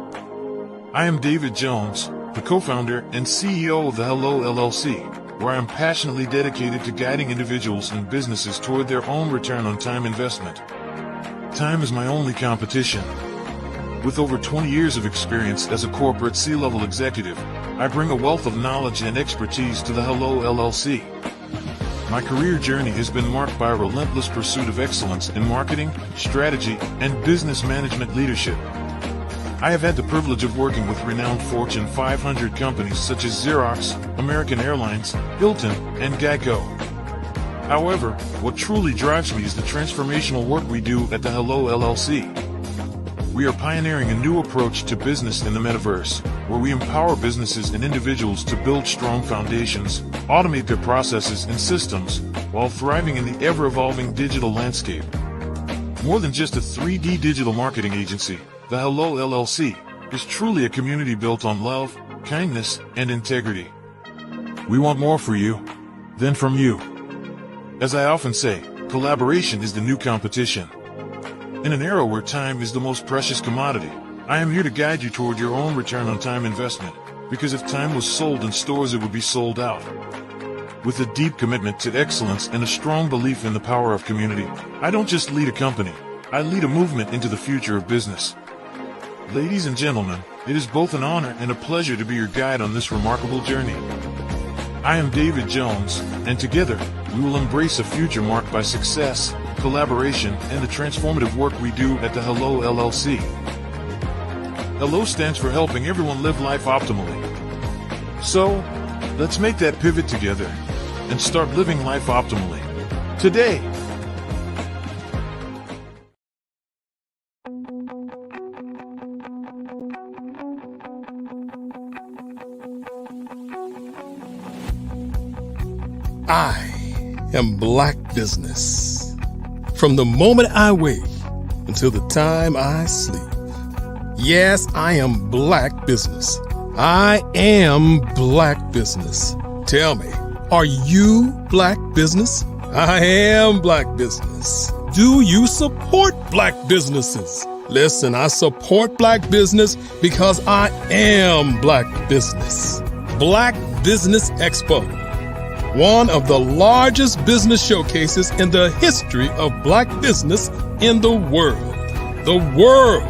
I am David Jones, the co-founder and CEO of the Hello LLC, where I am passionately dedicated to guiding individuals and businesses toward their own return on time investment. Time is my only competition. With over 20 years of experience as a corporate C-level executive, I bring a wealth of knowledge and expertise to the Hello LLC. My career journey has been marked by a relentless pursuit of excellence in marketing, strategy, and business management leadership. I have had the privilege of working with renowned Fortune 500 companies such as Xerox, American Airlines, Hilton, and Geico. However, what truly drives me is the transformational work we do at the Hello LLC. We are pioneering a new approach to business in the metaverse, where we empower businesses and individuals to build strong foundations, automate their processes and systems, while thriving in the ever-evolving digital landscape. More than just a 3D digital marketing agency, the Hello LLC is truly a community built on love, kindness, and integrity. We want more for you than from you. As I often say, collaboration is the new competition. In an era where time is the most precious commodity, I am here to guide you toward your own return on time investment, because if time was sold in stores, it would be sold out. With a deep commitment to excellence and a strong belief in the power of community, I don't just lead a company, I lead a movement into the future of business. Ladies and gentlemen, it is both an honor and a pleasure to be your guide on this remarkable journey. I am David Jones, and together, we will embrace a future marked by success, collaboration, and the transformative work we do at the Hello LLC. Hello stands for helping everyone live life optimally. So, let's make that pivot together and start living life optimally today. Hey, I am Black Business. From the moment I wake until the time I sleep. Yes, I am Black Business. I am Black Business. Tell me, are you Black Business? I am Black Business. Do you support Black businesses? Listen, I support Black business because I am Black Business. Black Business Expo, one of the largest business showcases in the history of Black business in the world. The world!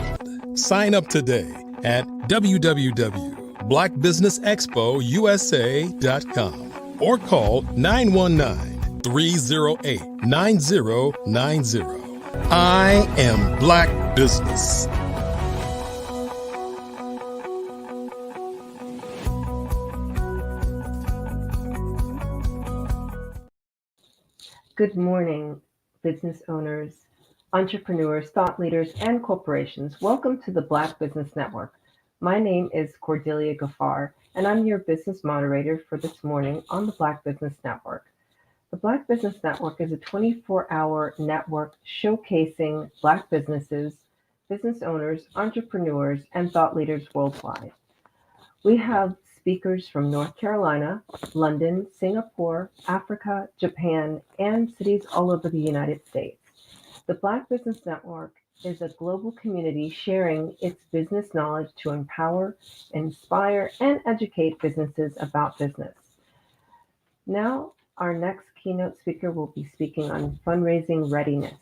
Sign up today at www.blackbusinessexpousa.com or call 919-308-9090. I am Black Business. Good morning, business owners, entrepreneurs, thought leaders, and corporations. Welcome to the Black Business Network. My name is Cordelia Gaffar, and I'm your business moderator for this morning on the Black Business Network. The Black Business Network is a 24-hour network showcasing Black businesses, business owners, entrepreneurs, and thought leaders worldwide. We have speakers from North Carolina, London, Singapore, Africa, Japan, and cities all over the United States. The Black Business Network is a global community sharing its business knowledge to empower, inspire, and educate businesses about business. Now, our next keynote speaker will be speaking on fundraising readiness.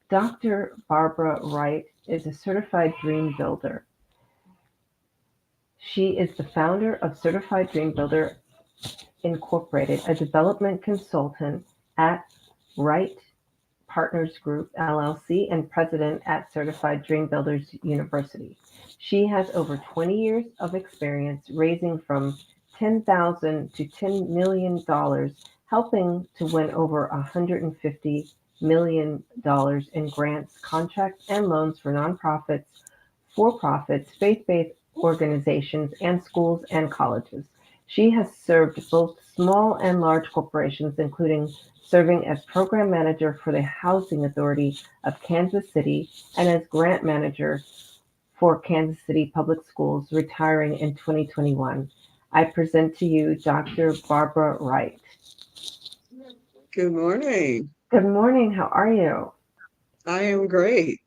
Dr. Barbara Wright is a certified dream builder. She is the founder of Certified Dream Builder Incorporated, a development consultant at Wright Partners Group, LLC, and president at Certified Dream Builders University. She has over 20 years of experience raising from $10,000 to $10 million, helping to win over $150 million in grants, contracts, and loans for nonprofits, for-profits, faith-based organizations, and schools and colleges. She has served both small and large corporations, including serving as program manager for the Housing Authority of Kansas City and as grant manager for Kansas City Public Schools, retiring in 2021. I present to you Dr. Barbara Wright. Good morning. Good morning. How are you? I am great.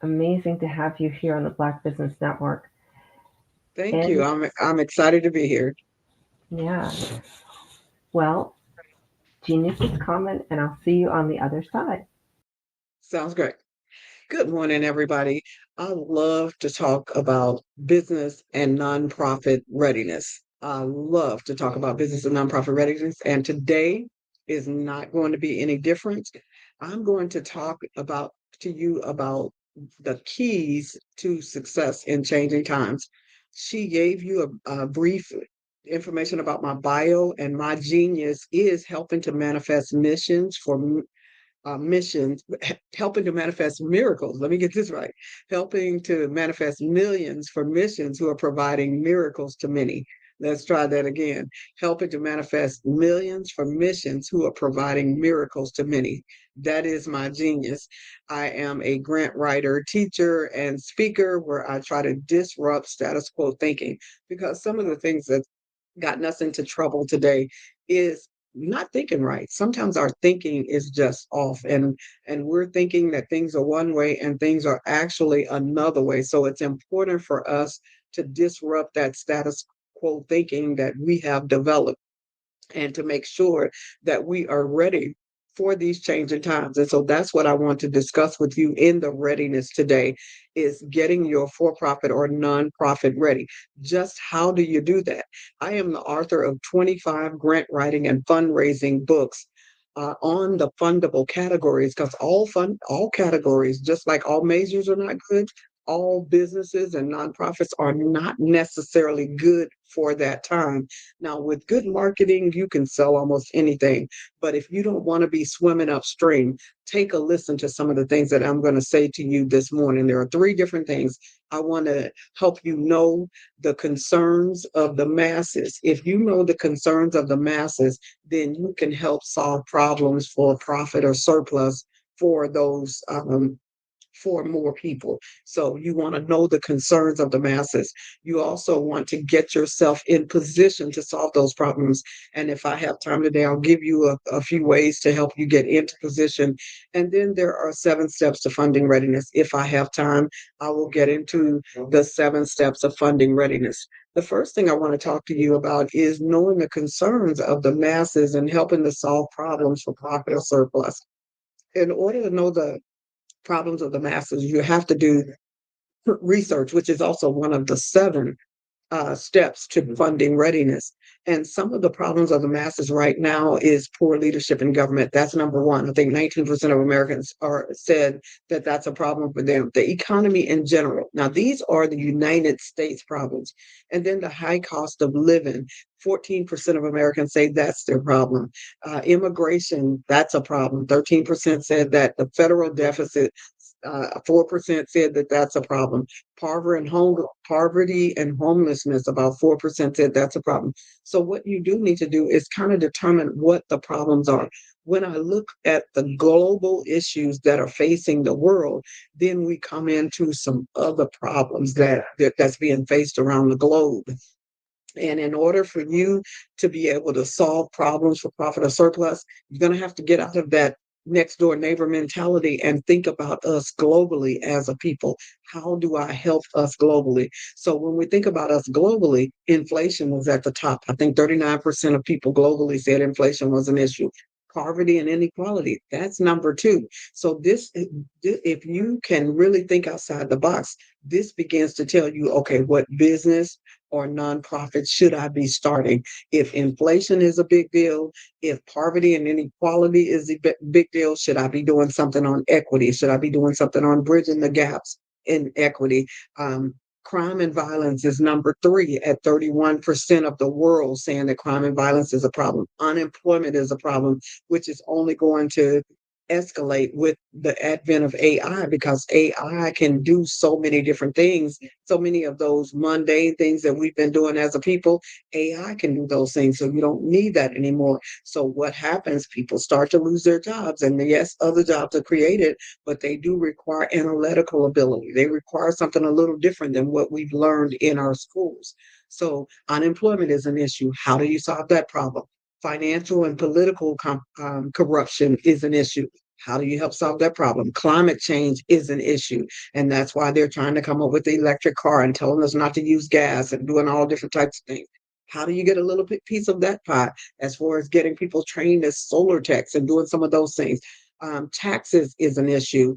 Amazing to have you here on the Black Business Network. Thank you. I'm excited to be here. Yeah. Well, genius is common, and I'll see you on the other side. Sounds great. Good morning, everybody. I love to talk about business and nonprofit readiness. I love to talk about business and nonprofit readiness, and today is not going to be any different. I'm going to talk to you about the keys to success in changing times. She gave you a brief information about my bio, and my genius is helping to manifest helping to manifest miracles. Let me get this right. Helping to manifest millions for missions who are providing miracles to many. Let's try that again. Helping to manifest millions for missions who are providing miracles to many. That is my genius. I am a grant writer, teacher, and speaker where I try to disrupt status quo thinking, because some of the things that gotten us into trouble today is not thinking right. Sometimes our thinking is just off, and we're thinking that things are one way and things are actually another way. So it's important for us to disrupt that status quo thinking that we have developed, and to make sure that we are ready for these changing times. And so that's what I want to discuss with you in the readiness today, is getting your for-profit or nonprofit ready. Just how do you do that? I am the author of 25 grant writing and fundraising books on the fundable categories, because all categories, just like all majors are not good, all businesses and nonprofits are not necessarily good for that time. Now, with good marketing, you can sell almost anything. But if you don't want to be swimming upstream, take a listen to some of the things that I'm going to say to you this morning. There are three different things. I want to help you know the concerns of the masses. If you know the concerns of the masses, then you can help solve problems for profit or surplus for those for more people. So you want to know the concerns of the masses. You also want to get yourself in position to solve those problems. And if I have time today, I'll give you a few ways to help you get into position. And then there are 7 steps to funding readiness. If I have time, I will get into the 7 steps of funding readiness. The first thing I want to talk to you about is knowing the concerns of the masses and helping to solve problems for profit or surplus. In order to know the problems of the masses, you have to do research, which is also one of the 7 steps to funding readiness. And some of the problems of the masses right now is poor leadership in government. That's number one. I think 19% of Americans are said that that's a problem for them. The economy in general. Now, these are the United States problems. And then the high cost of living. 14% of Americans say that's their problem. Immigration, that's a problem. 13% said that the federal deficit 4% said that that's a problem. Poverty and homelessness, about 4% said that's a problem. So what you do need to do is kind of determine what the problems are. When I look at the global issues that are facing the world, then we come into some other problems that's being faced around the globe. And in order for you to be able to solve problems for profit or surplus, you're going to have to get out of that next door neighbor mentality and think about us globally as a people. How do I help us globally? So when we think about us globally, inflation was at the top. I think 39% of people globally said inflation was an issue. Poverty and inequality, that's number 2. So if you can really think outside the box, this begins to tell you, okay, what business or nonprofit should I be starting? If inflation is a big deal, if poverty and inequality is a big deal, should I be doing something on equity? Should I be doing something on bridging the gaps in equity? Crime and violence is number 3 at 31% of the world saying that crime and violence is a problem. Unemployment is a problem, which is only going to escalate with the advent of AI, because AI can do so many different things. So many of those mundane things that we've been doing as a people, AI can do those things. So you don't need that anymore. So what happens? People start to lose their jobs. And yes, other jobs are created, but they do require analytical ability. They require something a little different than what we've learned in our schools. So unemployment is an issue. How do you solve that problem? Financial and political corruption is an issue. How do you help solve that problem? Climate change is an issue. And that's why they're trying to come up with the electric car and telling us not to use gas and doing all different types of things. How do you get a little piece of that pie as far as getting people trained as solar techs and doing some of those things? Taxes is an issue.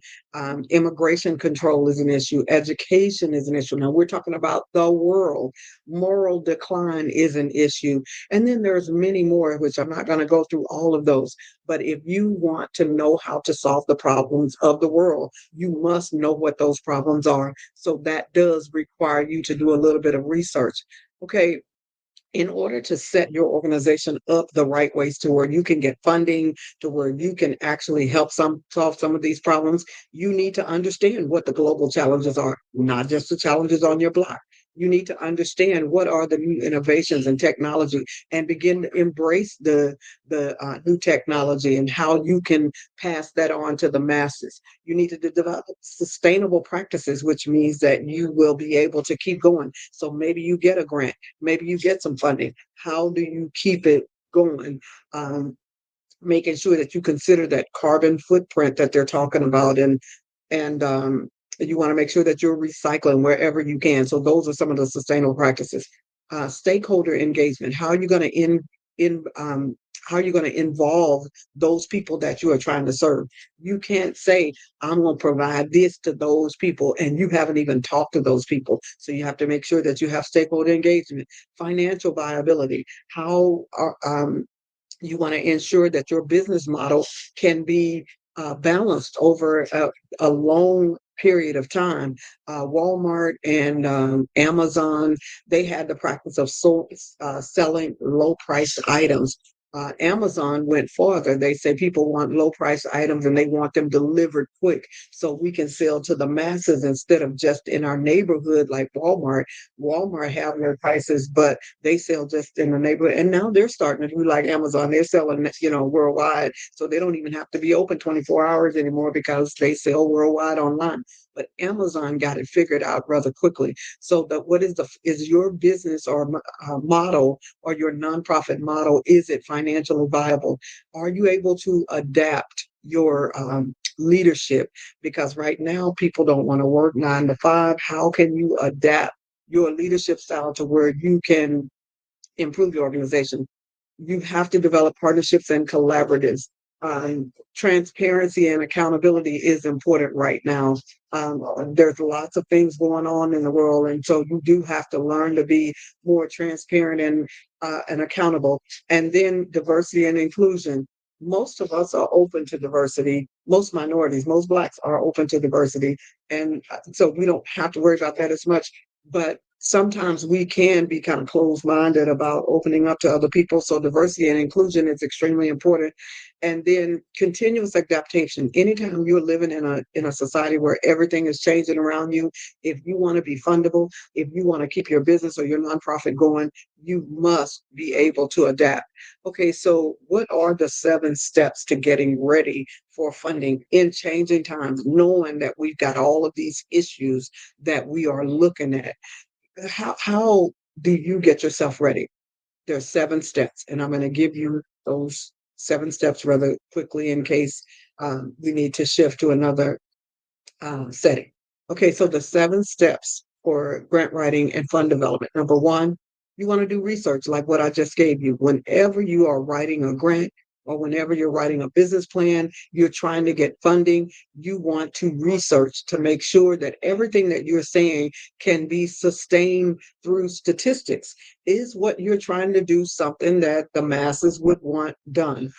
Immigration control is an issue. Education is an issue. Now we're talking about the world. Moral decline is an issue. And then there's many more, which I'm not going to go through all of those. But if you want to know how to solve the problems of the world, you must know what those problems are. So that does require you to do a little bit of research. Okay, in order to set your organization up the right ways to where you can get funding, to where you can actually help solve some of these problems, you need to understand what the global challenges are, not just the challenges on your block. You need to understand what are the new innovations and technology, and begin to embrace the new technology and how you can pass that on to the masses. You need to develop sustainable practices, which means that you will be able to keep going. So maybe you get a grant, maybe you get some funding. How do you keep it going? Making sure that you consider that carbon footprint that they're talking about, and you want to make sure that you're recycling wherever you can. So those are some of the sustainable practices. Stakeholder engagement. How are you going to how are you going to involve those people that you are trying to serve? You can't say, I'm going to provide this to those people, and you haven't even talked to those people. So you have to make sure that you have stakeholder engagement. Financial viability. How are you want to ensure that your business model can be balanced over a long period of time. Walmart and Amazon, they had the practice of selling low priced items. Amazon went farther. They say people want low price items and they want them delivered quick so we can sell to the masses instead of just in our neighborhood like Walmart. Walmart have their prices, but they sell just in the neighborhood. And now they're starting to do like Amazon. They're selling, worldwide. So they don't even have to be open 24 hours anymore because they sell worldwide online. But Amazon got it figured out rather quickly. So what is your business or model or your nonprofit model? Is it financially viable? Are you able to adapt your leadership? Because right now people don't want to work 9 to 5. How can you adapt your leadership style to where you can improve your organization? You have to develop partnerships and collaboratives. Transparency and accountability is important right now. There's lots of things going on in the world, and so you do have to learn to be more transparent and accountable. And then diversity and inclusion. Most of us are open to diversity. Most minorities, most Blacks are open to diversity, and so we don't have to worry about that as much. But sometimes we can be kind of closed-minded about opening up to other people. So diversity and inclusion is extremely important. And then continuous adaptation. Anytime you're living in a society where everything is changing around you, if you want to be fundable, if you want to keep your business or your nonprofit going, you must be able to adapt. Okay, so what are the 7 steps to getting ready for funding in changing times, knowing that we've got all of these issues that we are looking at? How do you get yourself ready? There's 7 steps, and I'm going to give you those 7 steps rather quickly in case we need to shift to another setting. Okay, so the 7 steps for grant writing and fund development. Number 1, you want to do research like what I just gave you. Whenever you are writing a grant or whenever you're writing a business plan, you're trying to get funding, you want to research to make sure that everything that you're saying can be sustained through statistics. Is what you're trying to do something that the masses would want done?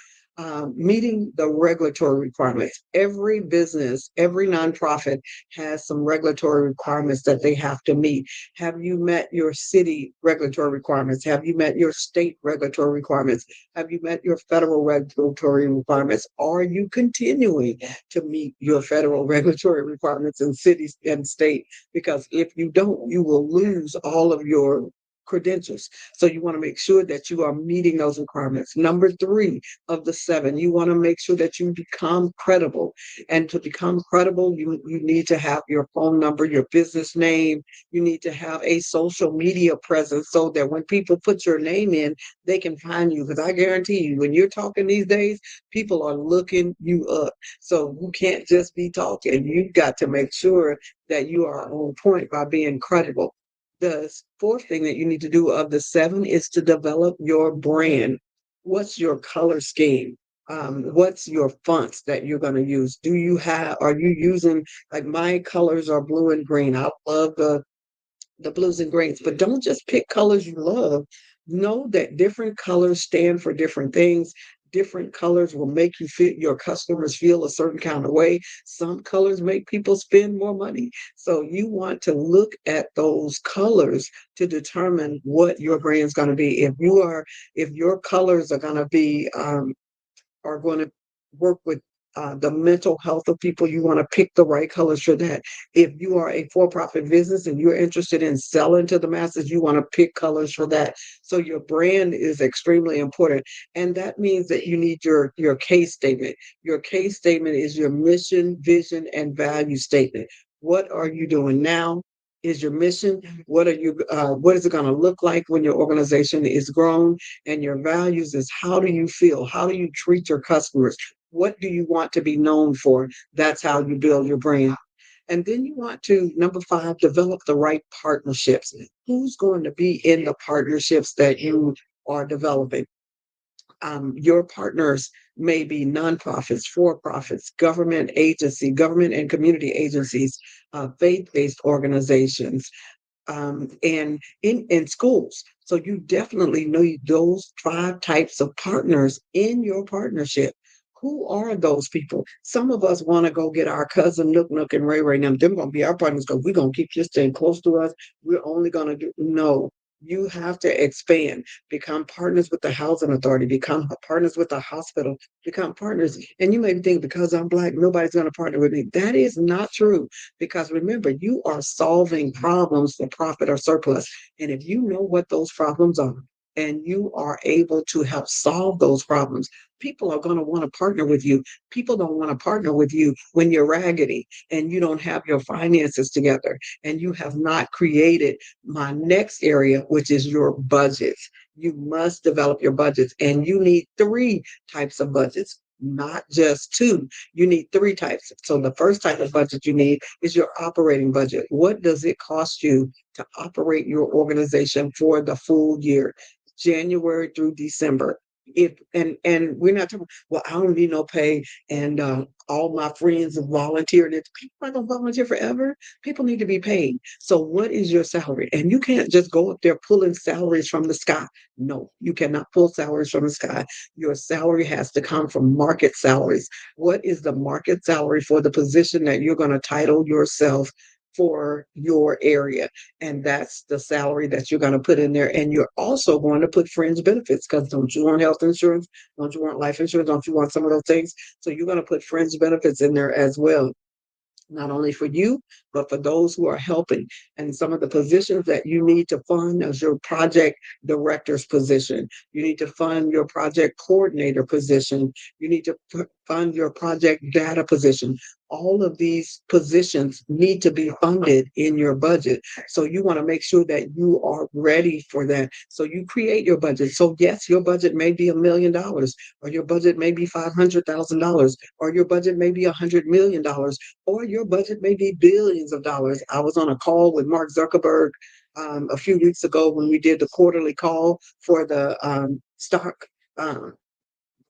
Meeting the regulatory requirements. Every business, every nonprofit has some regulatory requirements that they have to meet. Have you met your city regulatory requirements? Have you met your state regulatory requirements? Have you met your federal regulatory requirements? Are you continuing to meet your federal regulatory requirements in cities and state? Because if you don't, you will lose all of your credentials. So you want to make sure that you are meeting those requirements. Number 3 of the 7, you want to make sure that you become credible. And to become credible, you need to have your phone number, your business name. You need to have a social media presence so that when people put your name in, they can find you. Because I guarantee you, when you're talking these days, people are looking you up. So you can't just be talking. You've got to make sure that you are on point by being credible. The 4th thing that you need to do of the 7 is to develop your brand. What's your color scheme? What's your fonts that you're going to use? Are you using, like my colors are blue and green. I love the blues and greens, but don't just pick colors you love. Know that different colors stand for different things. Different colors will make your customers feel a certain kind of way. Some colors make people spend more money. So you want to look at those colors to determine what your brand's going to be. If your colors are going to be are going to work with the mental health of people, you want to pick the right colors for that. If you are a for-profit business and you're interested in selling to the masses, you want to pick colors for that. So your brand is extremely important. And that means that you need your case statement. Your case statement is your mission, vision, and value statement. What are you doing now? Is your mission? What is it going to look like when your organization is grown? And your values is, how do you feel? How do you treat your customers? What do you want to be known for? That's how you build your brand. And then you want to, number 5, develop the right partnerships. Who's going to be in the partnerships that you are developing? Your partners may be nonprofits, for-profits, government and community agencies, faith-based organizations, and in schools. So you definitely need those 5 types of partners in your partnership. Who are those people? Some of us want to go get our cousin Nook and Ray Ray and them going to be our partners because we're going to keep this thing close to us. We're only going to do, no. You have to expand, become partners with the housing authority, become partners with the hospital, become partners. And you may think because I'm Black, nobody's going to partner with me. That is not true, because remember, you are solving problems for profit or surplus. And if you know what those problems are, and you are able to help solve those problems, people are going to want to partner with you. People don't want to partner with you when you're raggedy and you don't have your finances together and you have not created my next area, which is your budgets. You must develop your budgets, and you need 3 types of budgets, not just 2. You need 3 types. So the first type of budget you need is your operating budget. What does it cost you to operate your organization for the full year, January through December? If and we're not talking, well, I don't need no pay, and all my friends have volunteered. People are gonna volunteer forever. People need to be paid. So what is your salary? And you can't just go up there pulling salaries from the sky. No, you cannot pull salaries from the sky. Your salary has to come from market salaries. What is the market salary for the position that you're going to title yourself for your area? And that's the salary that you're going to put in there. And you're also going to put fringe benefits, because don't you want health insurance? Don't you want life insurance? Don't you want some of those things? So you're going to put fringe benefits in there as well, not only for you, but for those who are helping. And some of the positions that you need to fund is your project director's position. You need to fund your project coordinator position. You need to fund your project data position. All of these positions need to be funded in your budget. So you want to make sure that you are ready for that. So you create your budget. So yes, your budget may be $1 million, or your budget may be $500,000, or your budget may be $100 million, or your budget may be billions of dollars. I was on a call with Mark Zuckerberg a few weeks ago when we did the quarterly call for the stock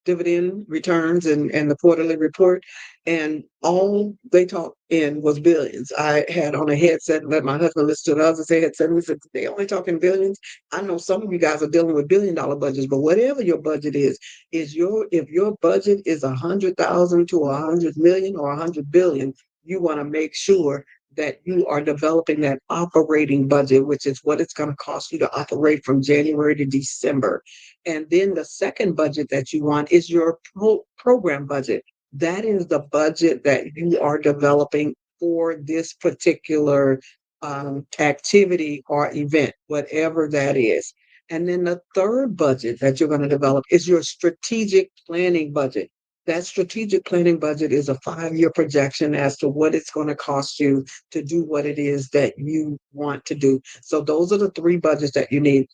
dividend returns and the quarterly report, and all they talked in was billions. I had on a headset and let my husband listen to the other headset, and we said, they only talking billions. I know some of you guys are dealing with $1 billion budgets, but whatever your budget is if your budget is 100,000 to 100 million or 100 billion, you want to make sure that you are developing that operating budget, which is what it's going to cost you to operate from January to December. And then the second budget that you want is your program budget. That is the budget that you are developing for this particular activity or event, whatever that is. And then the third budget that you're going to develop is your strategic planning budget. That strategic planning budget is a 5-year projection as to what it's going to cost you to do what it is that you want to do. So those are the 3 budgets that you need.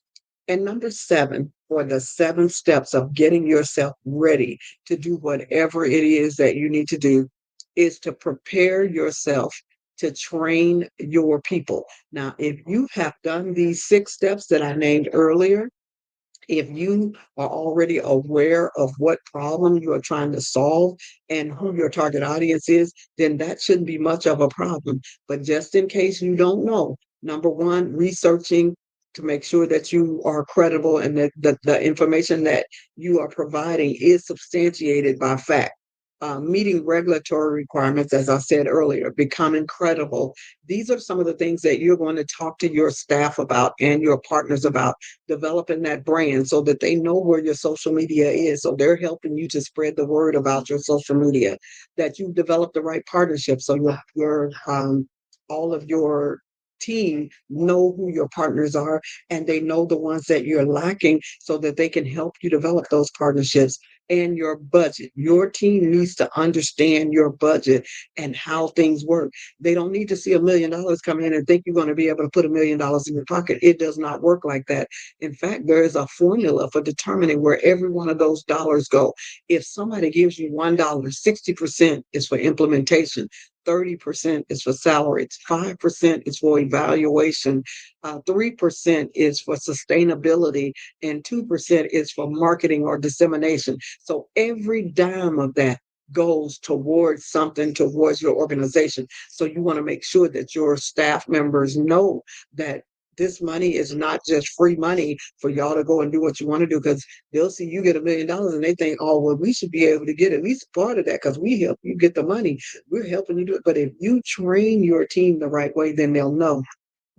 And number 7, for the 7 steps of getting yourself ready to do whatever it is that you need to do, is to prepare yourself to train your people. Now, if you have done these 6 steps that I named earlier, if you are already aware of what problem you are trying to solve and who your target audience is, then that shouldn't be much of a problem. But just in case you don't know, number 1, researching to make sure that you are credible and that the information that you are providing is substantiated by fact. Meeting regulatory requirements, as I said earlier, becoming credible. These are some of the things that you're going to talk to your staff about and your partners about, developing that brand so that they know where your social media is. So they're helping you to spread the word about your social media, that you develop the right partnerships. So your all of your team know who your partners are, and they know the ones that you're lacking so that they can help you develop those partnerships. And your budget. Your team needs to understand your budget and how things work. They don't need to see $1 million come in and think you're going to be able to put $1 million in your pocket. It does not work like that. In fact, there is a formula for determining where every one of those dollars go. If somebody gives you $1, 60% is for implementation. 30% is for salaries, 5% is for evaluation, 3% is for sustainability, and 2% is for marketing or dissemination. So every dime of that goes towards something, towards your organization. So you want to make sure that your staff members know that This money is not just free money for y'all to go and do what you want to do, because they'll see you get $1 million and they think, oh, well, we should be able to get at least part of that because we help you get the money. We're helping you do it. But if you train your team the right way, then they'll know.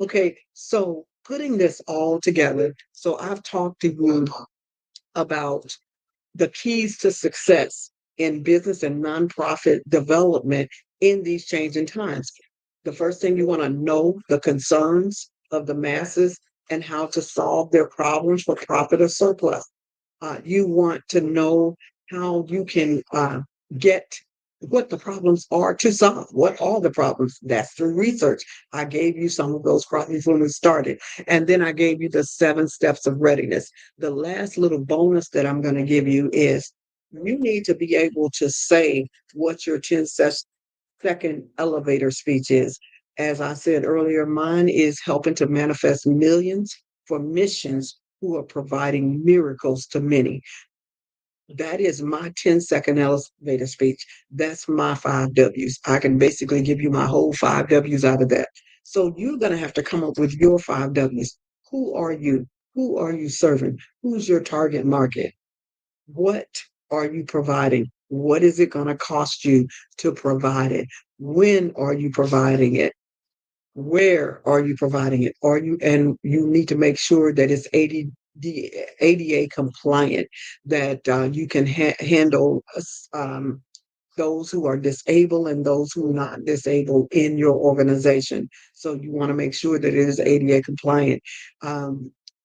Okay, so putting this all together, so I've talked to you about the keys to success in business and nonprofit development in these changing times. The first thing, you want to know the concerns of the masses and how to solve their problems for profit or surplus. You want to know how you can get what the problems are to solve. What are the problems? That's through research. I gave you some of those problems when we started. And then I gave you the 7 steps of readiness. The last little bonus that I'm going to give you is you need to be able to say what your 10-second elevator speech is. As I said earlier, mine is helping to manifest millions for missions who are providing miracles to many. That is my 10-second elevator speech. That's my 5 W's. I can basically give you my whole 5 W's out of that. So you're going to have to come up with your 5 W's. Who are you? Who are you serving? Who's your target market? What are you providing? What is it going to cost you to provide it? When are you providing it? Where are you providing it? And you need to make sure that it's ADA compliant, that you can handle those who are disabled and those who are not disabled in your organization. So you want to make sure that it is ADA compliant.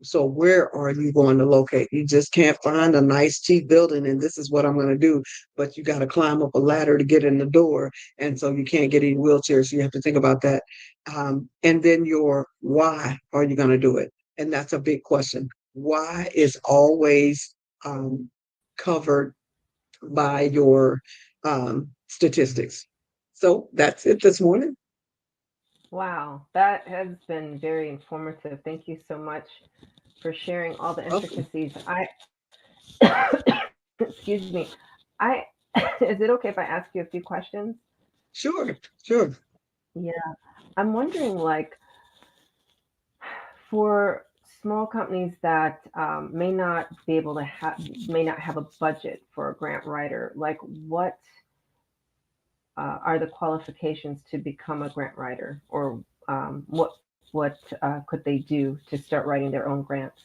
So where are you going to locate? You just can't find a nice cheap building and this is what I'm going to do, but you got to climb up a ladder to get in the door. And so you can't get in wheelchairs. So you have to think about that. And then your why are you going to do it? And that's a big question. Why is always covered by your statistics. So that's it this morning. Wow, that has been very informative. Thank you so much for sharing all the intricacies. Excuse me. Is it okay if I ask you a few questions? Sure. Yeah. I'm wondering, like, for small companies that may not have a budget for a grant writer, like what are the qualifications to become a grant writer, or what could they do to start writing their own grants?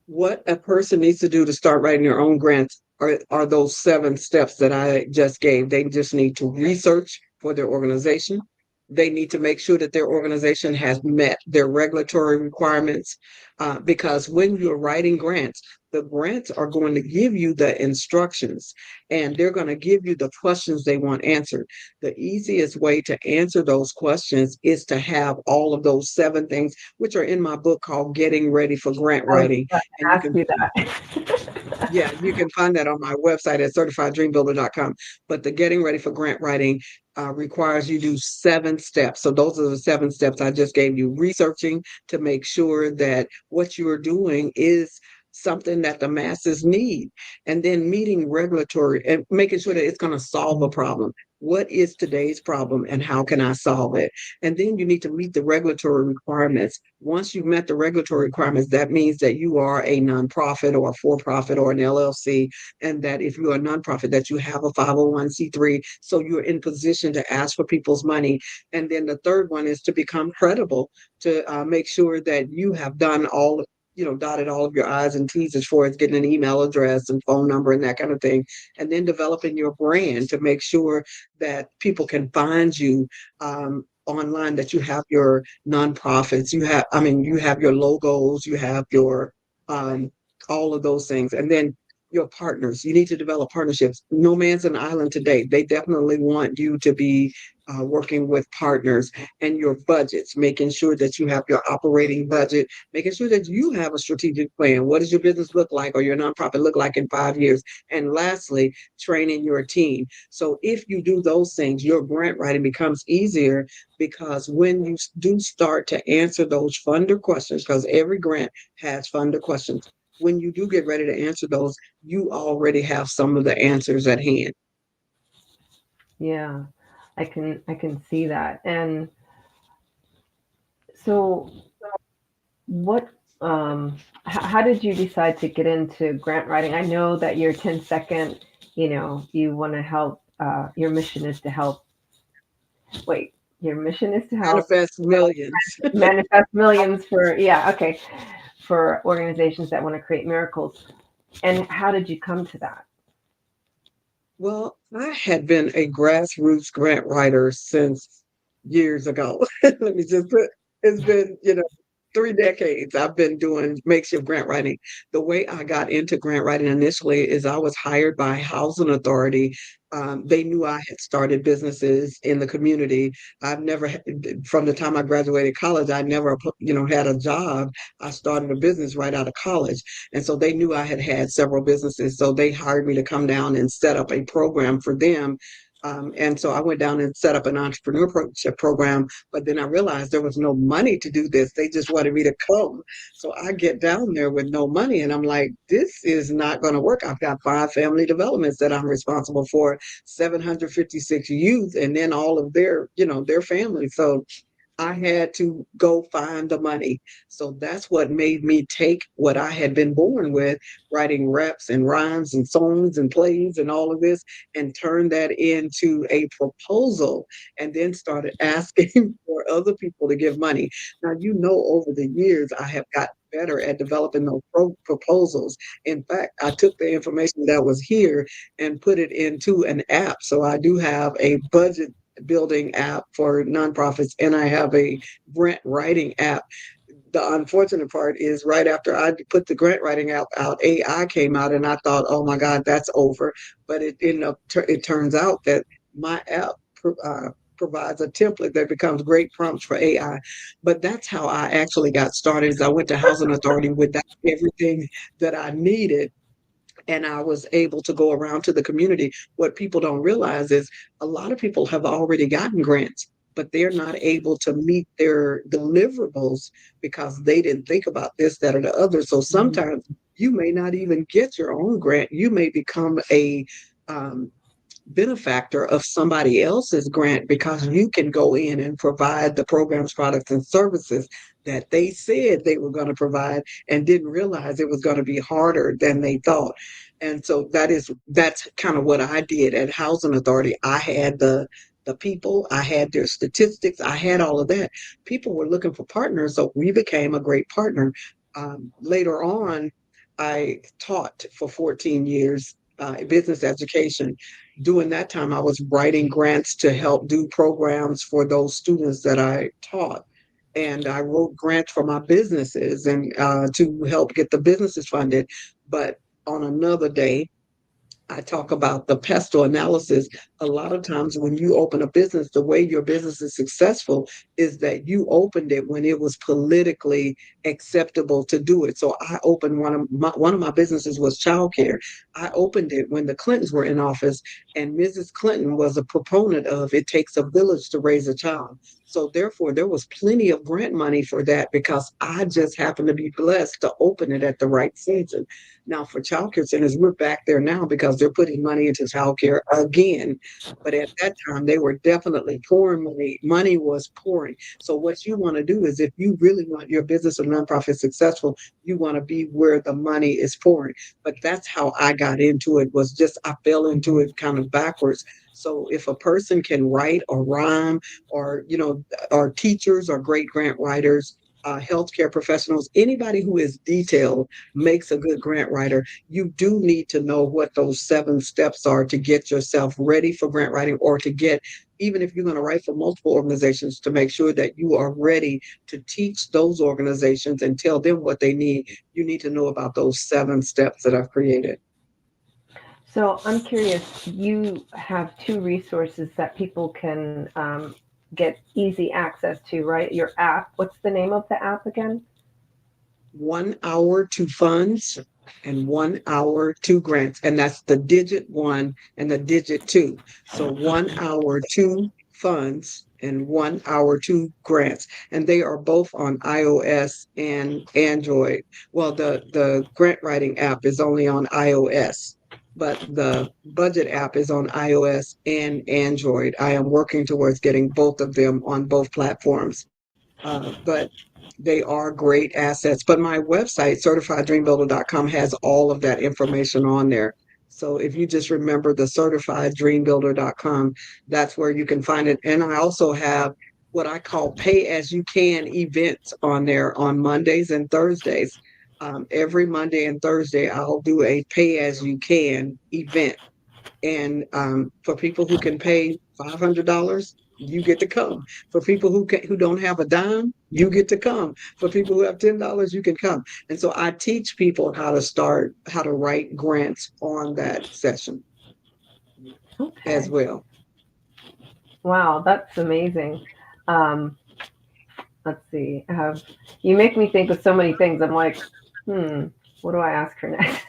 What a person needs to do to start writing their own grants are those 7 steps that I just gave. They just need to research for their organization. They need to make sure that their organization has met their regulatory requirements, because when you're writing grants, the grants are going to give you the instructions and they're going to give you the questions they want answered. The easiest way to answer those questions is to have all of those 7 things, which are in my book called Getting Ready for Grant Writing. And ask you that. Yeah, you can find that on my website at certifieddreambuilder.com. But the Getting Ready for Grant Writing requires you do 7 steps. So those are the 7 steps I just gave you. Researching to make sure that what you are doing is something that the masses need, and then meeting regulatory and making sure that it's going to solve a problem. What is today's problem and how can I solve it? And then you need to meet the regulatory requirements. Once you've met the regulatory requirements, that means that you are a nonprofit or a for-profit or an LLC, and that if you're a nonprofit, that you have a 501c3, so you're in position to ask for people's money. And then the third one is to become credible, to make sure that you have done all, dotted all of your I's and T's as far as getting an email address and phone number and that kind of thing. And then developing your brand to make sure that people can find you online, that you have your nonprofits, you have your logos, you have your all of those things. And then your partners, you need to develop partnerships. No man's an island today. They definitely want you to be working with partners, and your budgets, making sure that you have your operating budget, making sure that you have a strategic plan. What does your business look like or your nonprofit look like in 5 years? And lastly, training your team. So if you do those things, your grant writing becomes easier, because when you do start to answer those funder questions, because every grant has funder questions, when you do get ready to answer those, you already have some of the answers at hand. Yeah, I can see that. And So, what? How did you decide to get into grant writing? I know that your 10-second, you want to help. Your mission is to help. Wait, your mission is to help Manifest millions. manifest millions for okay, for organizations that want to create miracles. And how did you come to that? Well, I had been a grassroots grant writer since years ago. Let me just put it's been, 3 decades I've been doing makeshift grant writing. The way I got into grant writing initially is I was hired by Housing Authority. They knew I had started businesses in the community. I've never, from the time I graduated college, I never, had a job. I started a business right out of college. And so they knew I had had several businesses. So they hired me to come down and set up a program for them. And so I went down and set up an entrepreneurship program, but then I realized there was no money to do this. They just wanted me to come. So I get down there with no money and I'm like, this is not going to work. I've got 5 family developments that I'm responsible for, 756 youth, and then all of their families. So I had to go find the money. So that's what made me take what I had been born with, writing reps and rhymes and songs and plays and all of this, and turn that into a proposal and then started asking for other people to give money. Now, over the years, I have gotten better at developing those proposals. In fact, I took the information that was here and put it into an app. So I do have a budget building app for nonprofits, and I have a grant writing app. The unfortunate part is right after I put the grant writing app out, AI came out, and I thought, oh my God, that's over. But it turns out that my app provides a template that becomes great prompts for AI. But that's how I actually got started. Is I went to Housing Authority with everything that I needed, and I was able to go around to the community. What people don't realize is a lot of people have already gotten grants, but they're not able to meet their deliverables because they didn't think about this, that, or the other. So sometimes you may not even get your own grant. You may become a benefactor of somebody else's grant because you can go in and provide the programs, products, and services that they said they were going to provide and didn't realize it was going to be harder than they thought. And so that's kind of what I did at Housing Authority. I had the people, I had their statistics, I had all of that. People were looking for partners, so we became a great partner. Later on, I taught for 14 years business education. During that time, I was writing grants to help do programs for those students that I taught. And I wrote grants for my businesses and to help get the businesses funded. But on another day, I talk about the pestle analysis. A lot of times when you open a business, the way your business is successful is that you opened it when it was politically acceptable to do it. So I opened one of my businesses was childcare. I opened it when the Clintons were in office, and Mrs. Clinton was a proponent of it takes a village to raise a child. So therefore, there was plenty of grant money for that because I just happened to be blessed to open it at the right season. Now, for childcare centers, we're back there now because they're putting money into childcare again. But at that time, they were definitely pouring money. Money was pouring. So what you want to do is if you really want your business or nonprofit successful, you want to be where the money is pouring. But that's how I got into it, was just I fell into it kind of backwards. So if a person can write or rhyme or, or teachers or great grant writers, healthcare professionals, anybody who is detailed makes a good grant writer. You do need to know what those 7 steps are to get yourself ready for grant writing, or to get, even if you're going to write for multiple organizations, to make sure that you are ready to teach those organizations and tell them what they need. You need to know about those 7 steps that I've created. So I'm curious, you have 2 resources that people can get easy access to, right? Your app. What's the name of the app again? 1 hour to funds and 1 hour to grants. And that's the digit 1 and the digit 2. So 1 hour to funds and 1 hour to grants. And they are both on iOS and Android. Well, the grant writing app is only on iOS, but the budget app is on iOS and Android. I am working towards getting both of them on both platforms. but they are great assets. But my website, certifieddreambuilder.com, has all of that information on there. So if you just remember the certifieddreambuilder.com, that's where you can find it. And I also have what I call pay as you can events on there on Mondays and Thursdays. Every Monday and Thursday, I'll do a pay as you can event. And for people who can pay $500, you get to come. For people who don't have a dime, you get to come. For people who have $10, you can come. And so I teach people how to write grants on that session as well. Wow, that's amazing. Um, let's see. You make me think of so many things. I'm like, what do I ask her next?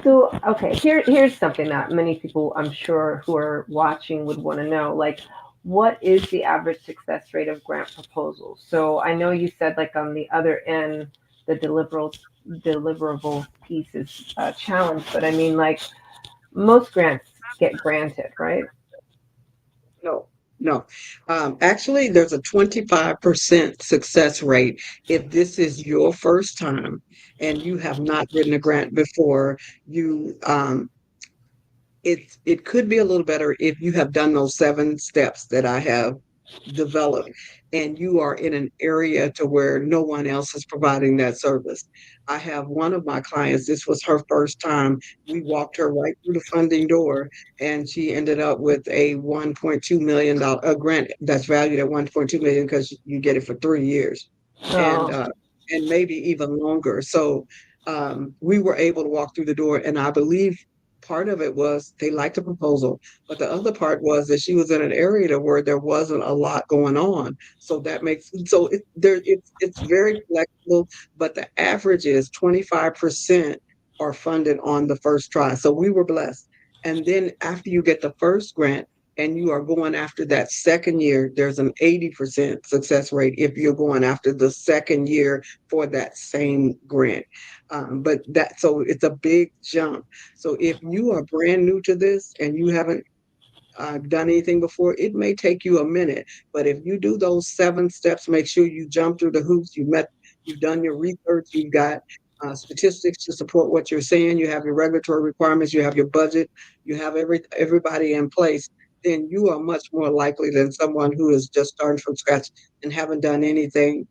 So, okay, here's something that many people, I'm sure, who are watching would want to know. Like, what is the average success rate of grant proposals? So I know you said, like, on the other end, the deliverable piece is a challenge, but I mean, like, most grants get granted, right? No. Actually, there's a 25% success rate if this is your first time and you have not written a grant before. You it could be a little better if you have done those 7 steps that I have developed and you are in an area to where no one else is providing that service. I have one of my clients, this was her first time. We walked her right through the funding door and she ended up with a $1.2 million a grant that's valued at 1.2 million because you get it for 3 years. And maybe even longer. So we were able to walk through the door, and I believe part of it was they liked the proposal, but the other part was that she was in an area where there wasn't a lot going on. So that makes it's very flexible, but the average is 25% are funded on the first try. So we were blessed. And then after you get the first grant and you are going after that second year, there's an 80% success rate if you're going after the second year for that same grant. So it's a big jump. So if you are brand new to this and you haven't done anything before, it may take you a minute. But if you do those 7 steps, make sure you jump through the hoops. You've done your research. You've got statistics to support what you're saying. You have your regulatory requirements. You have your budget. You have everybody in place. Then you are much more likely than someone who is just starting from scratch and haven't done anything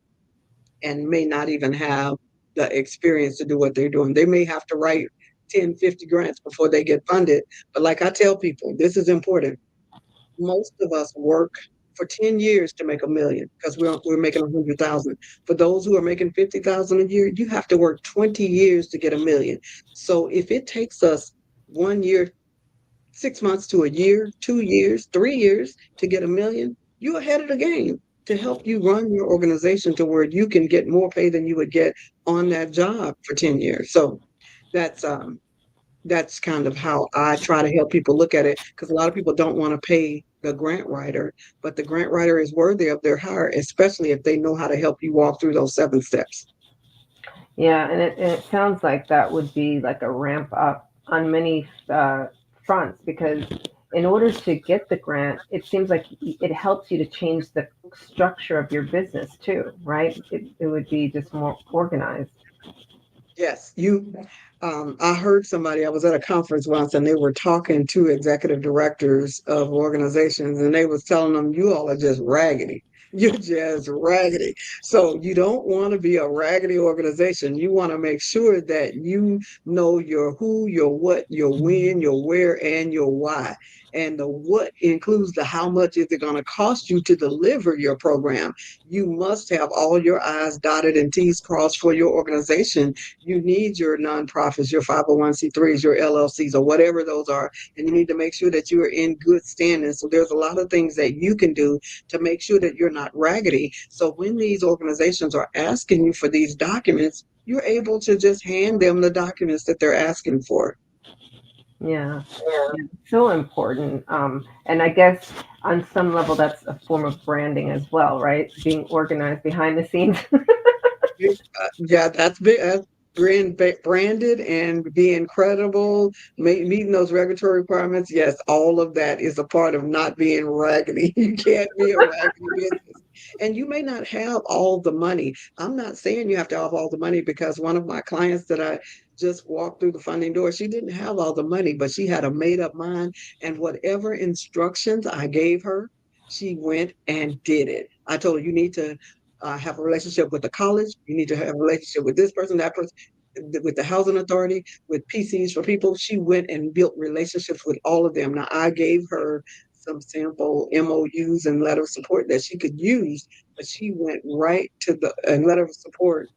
and may not even have the experience to do what they're doing. They may have to write 10, 50 grants before they get funded. But like I tell people, this is important. Most of us work for 10 years to make $1 million because we're making 100,000. For those who are making 50,000 a year, you have to work 20 years to get $1 million. So if it takes us 1 year, 6 months to a year, 2 years, 3 years to get $1 million, you're ahead of the game to help you run your organization to where you can get more pay than you would get on that job for 10 years. So that's kind of how I try to help people look at it, because a lot of people don't want to pay the grant writer, but the grant writer is worthy of their hire, especially if they know how to help you walk through those 7 steps. Yeah, and it sounds like that would be like a ramp up on many fronts, because in order to get the grant, it seems like it helps you to change the structure of your business too, right? It would be just more organized. Yes, I heard somebody, I was at a conference once and they were talking to executive directors of organizations and they was telling them, you all are just raggedy. You're just raggedy. So you don't want to be a raggedy organization. You want to make sure that you know your who, your what, your when, your where, and your why. And the what includes the how much is it going to cost you to deliver your program. You must have all your I's dotted and T's crossed for your organization. You need your nonprofits, your 501c3s, your LLCs, or whatever those are. And you need to make sure that you are in good standing. So there's a lot of things that you can do to make sure that you're not raggedy. So when these organizations are asking you for these documents, you're able to just hand them the documents that they're asking for. Yeah, so important. And I guess on some level, that's a form of branding as well, right? Being organized behind the scenes. Yeah, that's big. Branded and being credible, meeting those regulatory requirements. Yes, all of that is a part of not being raggedy. You can't be a raggedy business. And you may not have all the money. I'm not saying you have to have all the money, because one of my clients that I just walked through the funding door, she didn't have all the money, but she had a made up mind. And whatever instructions I gave her, she went and did it. I told her, you need to have a relationship with the college. You need to have a relationship with this person, that person, with the housing authority, with PCs for people. She went and built relationships with all of them. Now, I gave her some sample MOUs and letter of support that she could use, but she went right to the letter of support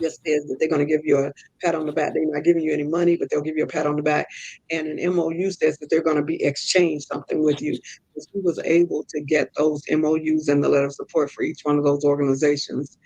just says that they're going to give you a pat on the back. They're not giving you any money, but they'll give you a pat on the back. And an MOU says that they're going to be exchange something with you. So she was able to get those MOUs and the letter of support for each one of those organizations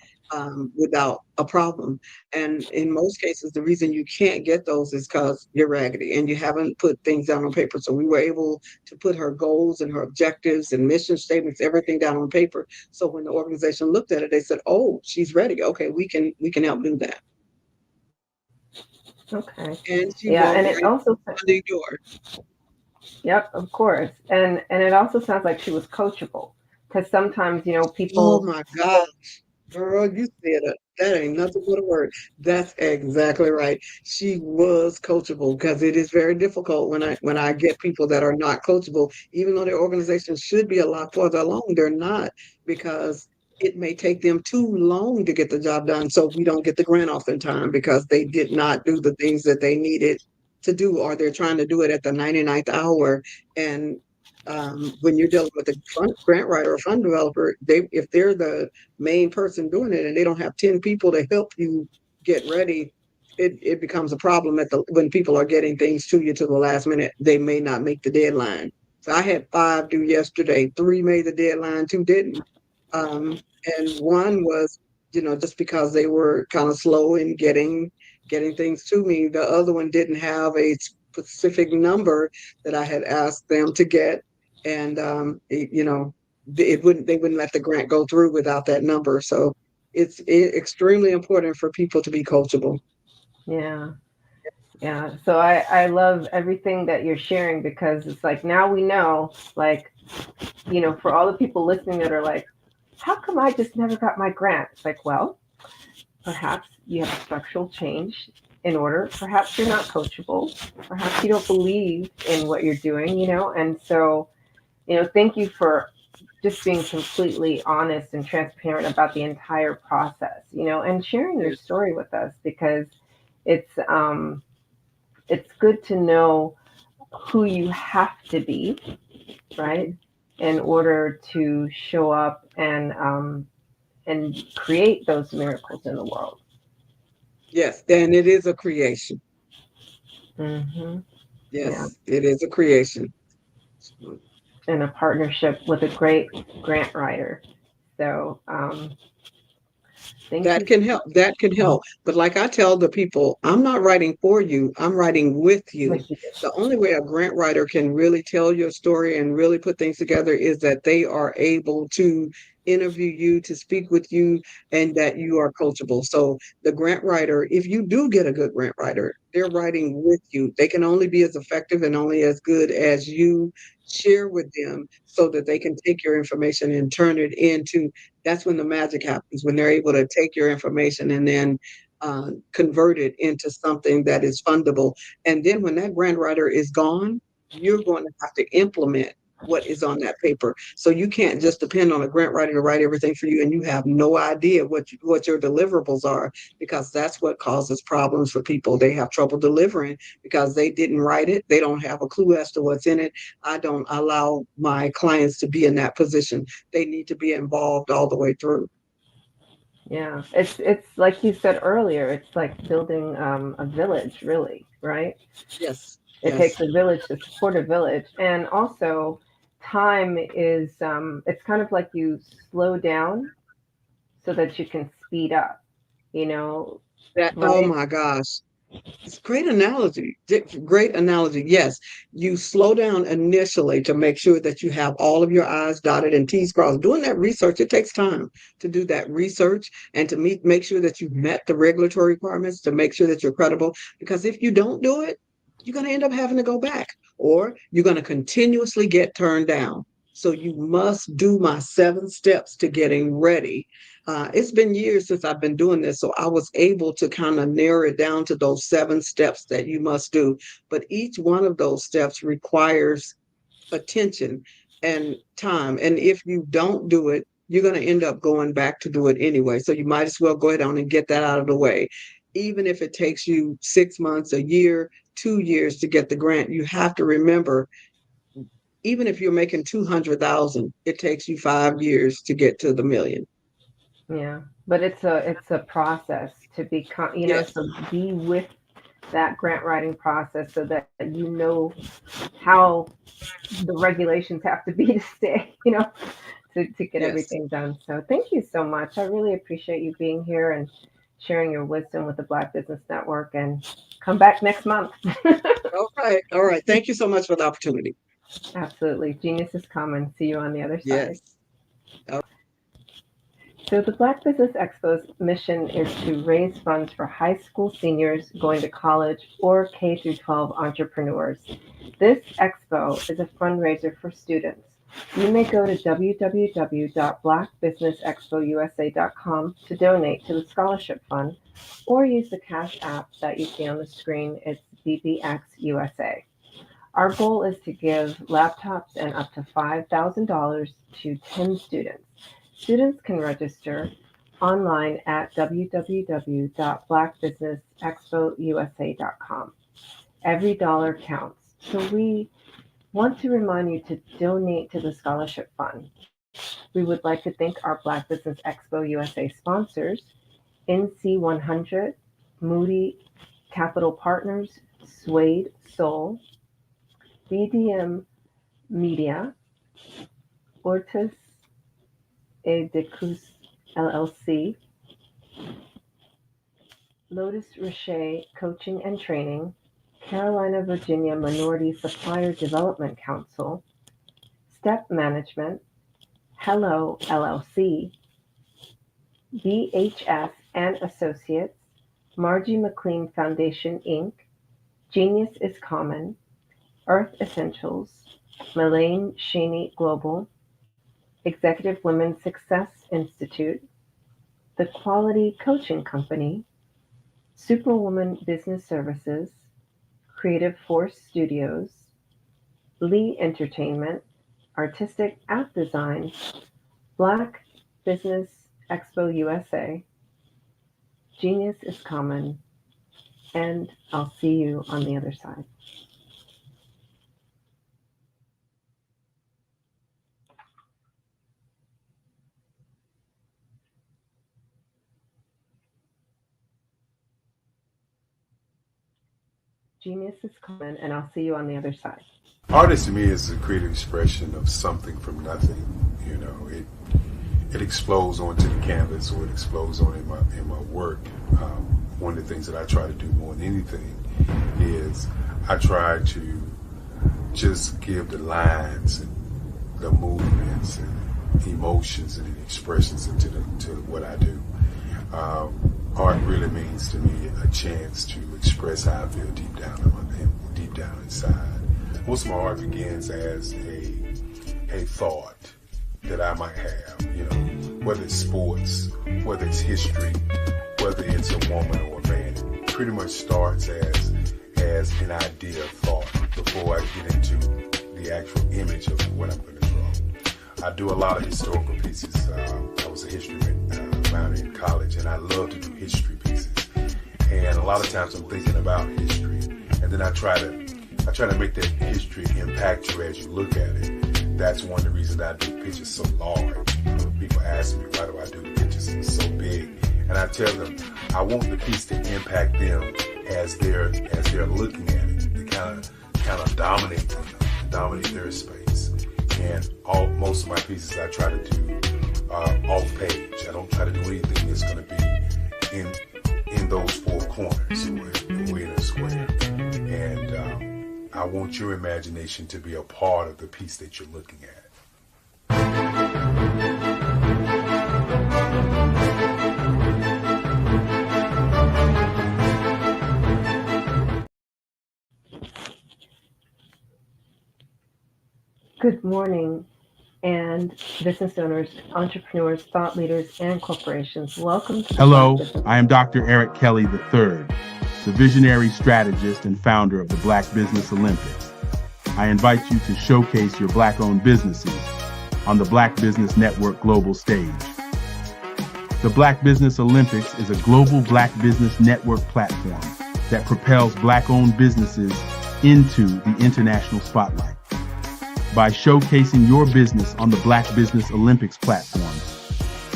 without a problem. And in most cases, the reason you can't get those is because you're raggedy and you haven't put things down on paper. So we were able to put her goals and her objectives and mission statements, everything down on paper. So when the organization looked at it, they said, "Oh, she's ready. Okay, we can help do that." Okay. And she Yeah, walked and it right also through the door. Yep, of course. And it also sounds like she was coachable, because sometimes, Oh people. my gosh. Girl, you said it. That ain't nothing but a word. That's exactly right. She was coachable, because it is very difficult when I get people that are not coachable, even though their organizations should be a lot further along, they're not, because it may take them too long to get the job done. So we don't get the grant off in time because they did not do the things that they needed to do, or they're trying to do it at the 99th hour. And when you're dealing with a grant writer or fund developer, if they're the main person doing it and they don't have 10 people to help you get ready, it becomes a problem when people are getting things to you to the last minute. They may not make the deadline. So I had 5 due yesterday. 3 made the deadline, 2 didn't. And one was, just because they were kind of slow in getting things to me. The other one didn't have a specific number that I had asked them to get, and they wouldn't let the grant go through without that number. So it's extremely important for people to be coachable. Yeah. Yeah. So I love everything that you're sharing, because it's like, now we know, like, for all the people listening that are like, how come I just never got my grant? It's like, well, perhaps you have a structural change in order. Perhaps you're not coachable. Perhaps you don't believe in what you're doing, and so, thank you for just being completely honest and transparent about the entire process, and sharing your story with us, because it's good to know who you have to be, right, in order to show up and create those miracles in the world. Yes, and it is a creation. Mm-hmm. Yes, it is a creation. And a partnership with a great grant writer. So that can help. That can help. But like I tell the people, I'm not writing for you. I'm writing with you. The only way a grant writer can really tell your story and really put things together is that they are able to interview you, to speak with you, and that you are coachable. So the grant writer, if you do get a good grant writer, they're writing with you. They can only be as effective and only as good as you share with them, so that they can take your information and turn it into. That's when the magic happens, when they're able to take your information and then convert it into something that is fundable. And then when that grant writer is gone, you're going to have to implement what is on that paper. So you can't just depend on a grant writer to write everything for you, and you have no idea what your deliverables are, because that's what causes problems for people. They have trouble delivering because they didn't write it. They don't have a clue as to what's in it. I don't allow my clients to be in that position. They need to be involved all the way through. Yeah, it's like you said earlier, it's like building a village, really, right? Yes. It takes a village to support a village. And also, time is, it's kind of like you slow down so that you can speed up, That, right? oh my gosh. It's great analogy. Great analogy. Yes, you slow down initially to make sure that you have all of your I's dotted and T's crossed. Doing that research, it takes time to do that research and to make sure that you've met the regulatory requirements, to make sure that you're credible. Because if you don't do it, you're going to end up having to go back, or you're going to continuously get turned down. So you must do my 7 steps to getting ready. It's been years since I've been doing this, so I was able to kind of narrow it down to those 7 steps that you must do. But each one of those steps requires attention and time. And if you don't do it, you're going to end up going back to do it anyway. So you might as well go ahead on and get that out of the way. Even if it takes you 6 months, a year, 2 years to get the grant, you have to remember, even if you're making 200,000, it takes you 5 years to get to the million. Yeah, but it's a process to become, Yes. so be with that grant writing process so that you know how the regulations have to be to stay, to get Yes. everything done. So thank you so much. I really appreciate you being here and sharing your wisdom with the Black Business Network, and come back next month. All right. All right. Thank you so much for the opportunity. Absolutely. Genius is common. See you on the other side. Yes. So the Black Business Expo's mission is to raise funds for high school seniors going to college or K through 12 entrepreneurs. This expo is a fundraiser for students. You may go to www.blackbusinessexpousa.com to donate to the scholarship fund, or use the Cash App that you see on the screen. It's BBX USA. Our goal is to give laptops and up to $5,000 to 10 students. Students can register online at www.blackbusinessexpousa.com. Every dollar counts. So we want to remind you to donate to the scholarship fund. We would like to thank our Black Business Expo USA sponsors, NC100, Moody Capital Partners, Suede Soul, BDM Media, Ortiz Decus LLC, Lotus Rocher Coaching and Training, Carolina, Virginia Minority Supplier Development Council, Step Management, Hello LLC, BHS and Associates, Margie McLean Foundation Inc., Genius is Common, Earth Essentials, Melaine Shaney Global, Executive Women's Success Institute, The Quality Coaching Company, Superwoman Business Services, Creative Force Studios, Lee Entertainment, Artistic App Design, Black Business Expo USA, Genius is Common, and I'll see you on the other side. Genius is common, and I'll see you on the other side. Artist to me is a creative expression of something from nothing. It explodes onto the canvas, or it explodes on in my work. One of the things that I try to do more than anything is I try to just give the lines and the movements and emotions and the expressions into to what I do. Art really means to me a chance to express how I feel deep down inside. Most of my art begins as a thought that I might have, whether it's sports, whether it's history, whether it's a woman or a man. It pretty much starts as an idea of thought before I get into the actual image of what I'm going to draw. I do a lot of historical pieces. I was a history minor in college, and I love to do history pieces. And a lot of times I'm thinking about history, and then I try to make that history impact you as you look at it. That's one of the reasons I do pictures so large. People ask me, why do I do the pictures so big? And I tell them, I want the piece to impact them as they're looking at it, to kind of dominate their space. And most of my pieces I try to do off page. I don't try to do anything that's going to be in those four corners or in a square. And I want your imagination to be a part of the piece that you're looking at. Good morning. and business owners, entrepreneurs, thought leaders, and corporations. Welcome to the Hello, Black Business. I am Dr. Eric Kelly III, the visionary strategist and founder of the Black Business Olympics. I invite you to showcase your Black-owned businesses on the Black Business Network global stage. The Black Business Olympics is a global Black Business Network platform that propels Black-owned businesses into the international spotlight. By showcasing your business on the Black Business Olympics platform,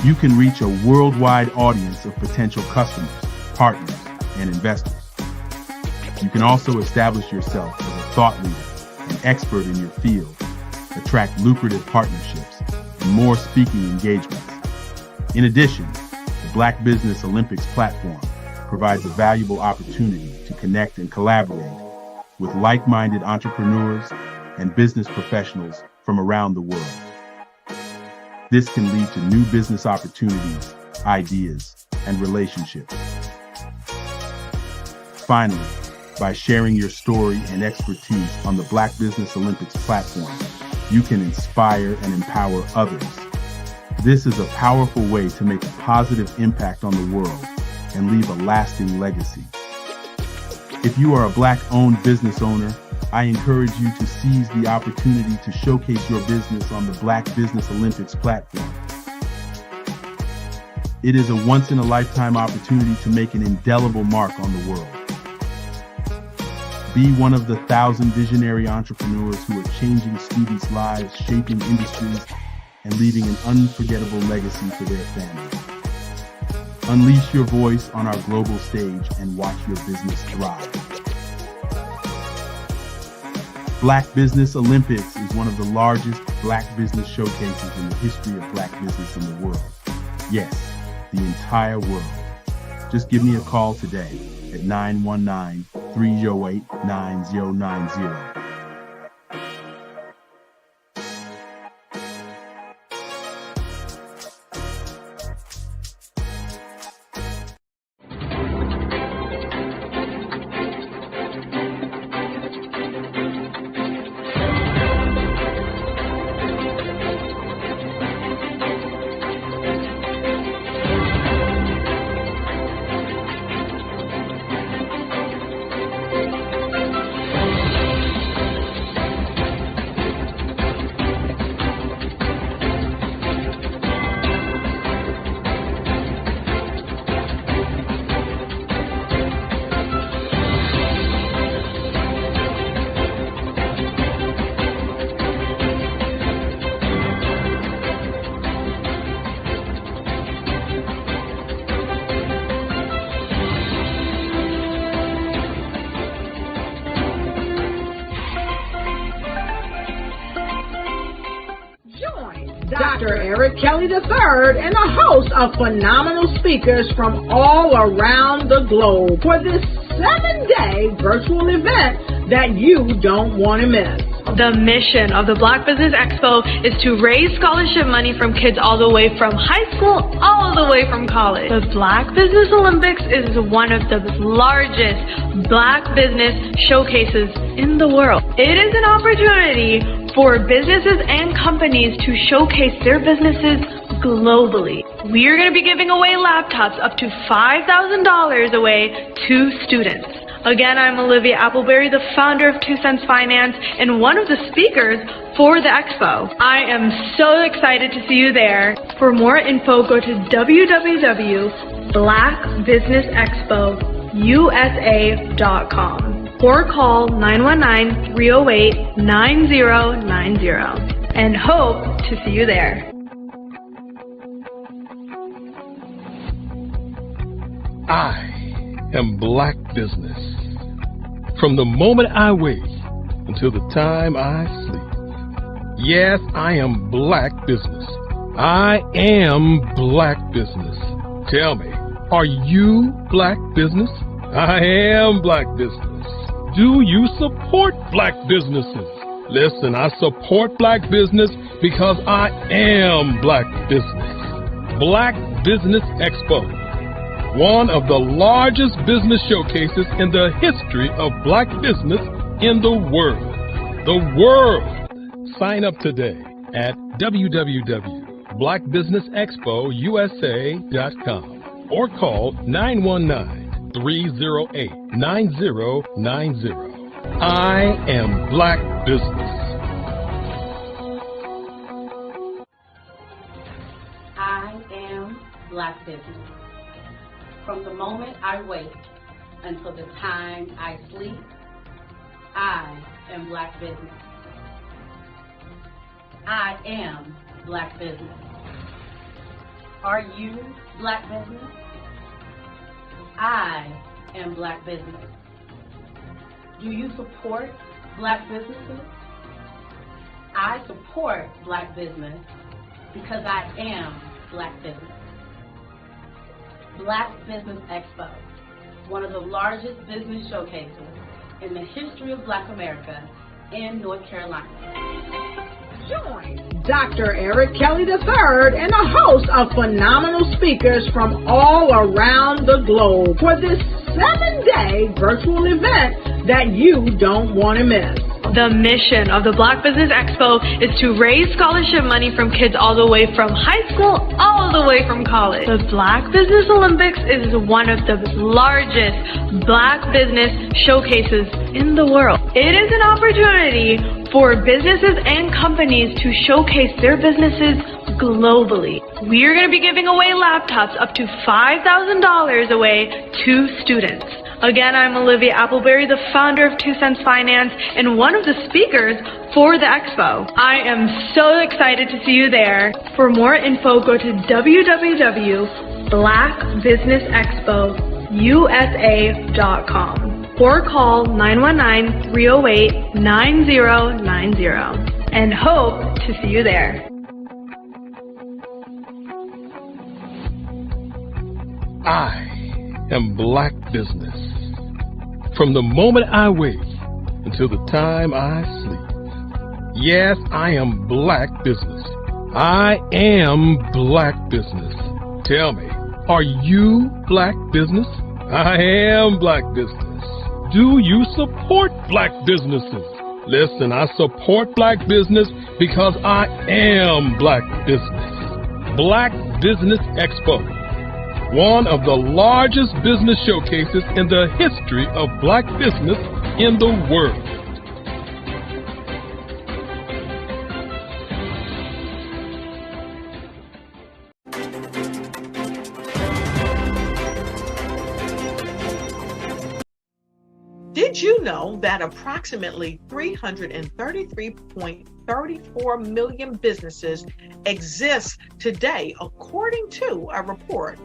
you can reach a worldwide audience of potential customers, partners, and investors. You can also establish yourself as a thought leader and expert in your field, attract lucrative partnerships, and more speaking engagements. In addition, the Black Business Olympics platform provides a valuable opportunity to connect and collaborate with like-minded entrepreneurs and business professionals from around the world. This can lead to new business opportunities, ideas, and relationships. Finally, by sharing your story and expertise on the Black Business Olympics platform, you can inspire and empower others. This is a powerful way to make a positive impact on the world and leave a lasting legacy. If you are a Black-owned business owner, I encourage you to seize the opportunity to showcase your business on the Black Business Olympics platform. It is a once-in-a-lifetime opportunity to make an indelible mark on the world. Be one of the 1,000 visionary entrepreneurs who are changing students' lives, shaping industries, and leaving an unforgettable legacy for their families. Unleash your voice on our global stage and watch your business thrive. Black Business Olympics is one of the largest Black business showcases in the history of Black business in the world. Yes, the entire world. Just give me a call today at 919-308-9090. Dr. Eric Kelly III and a host of phenomenal speakers from all around the globe for this 7-day virtual event that you don't want to miss. The mission of the Black Business Expo is to raise scholarship money from kids all the way from high school, all the way from college. The Black Business Olympics is one of the largest Black business showcases in the world. It is an opportunity for businesses and companies to showcase their businesses globally. We are going to be giving away laptops up to $5,000 away to students. Again, I'm Olivia Appleberry, the founder of 2 Cents Finance and one of the speakers for the expo. I am so excited to see you there. For more info, go to www.blackbusinessexpousa.com or call 919-308-9090 and hope to see you there. I am Black Business. From the moment I wake until the time I sleep. Yes, I am Black Business. I am Black Business. Tell me, are you Black Business? I am Black Business. Do you support Black businesses? Listen, I support Black business because I am Black Business. Black Business Expo, one of the largest business showcases in the history of Black business in the world. The world. Sign up today at www.blackbusinessexpousa.com or call 919-308-9090. I am Black Business. I am Black Business. From the moment I wake until the time I sleep, I am Black Business. I am Black Business. Are you Black Business? I am Black Business. Do you support Black businesses? I support Black business because I am Black Business. Black Business Expo, one of the largest business showcases in the history of Black America in North Carolina. Join Dr. Eric Kelly III and a host of phenomenal speakers from all around the globe for this 7-day virtual event that you don't want to miss. The mission of the Black Business Expo is to raise scholarship money from kids all the way from high school, all the way from college. The Black Business Olympics is one of the largest Black business showcases in the world. It is an opportunity for businesses and companies to showcase their businesses globally. We are going to be giving away laptops up to $5,000 away to students. Again, I'm Olivia Appleberry, the founder of 2 Cents Finance and one of the speakers for the expo. I am so excited to see you there. For more info, go to www.blackbusinessexpousa.com or call 919-308-9090 and hope to see you there. I am Black Business. From the moment I wake until the time I sleep. Yes, I am Black Business. I am Black Business. Tell me, are you Black Business? I am Black Business. Do you support Black businesses? Listen, I support Black business because I am Black Business. Black Business Expo, one of the largest business showcases in the history of Black business in the world. Did you know that approximately 333.34 million businesses exist today, according to a report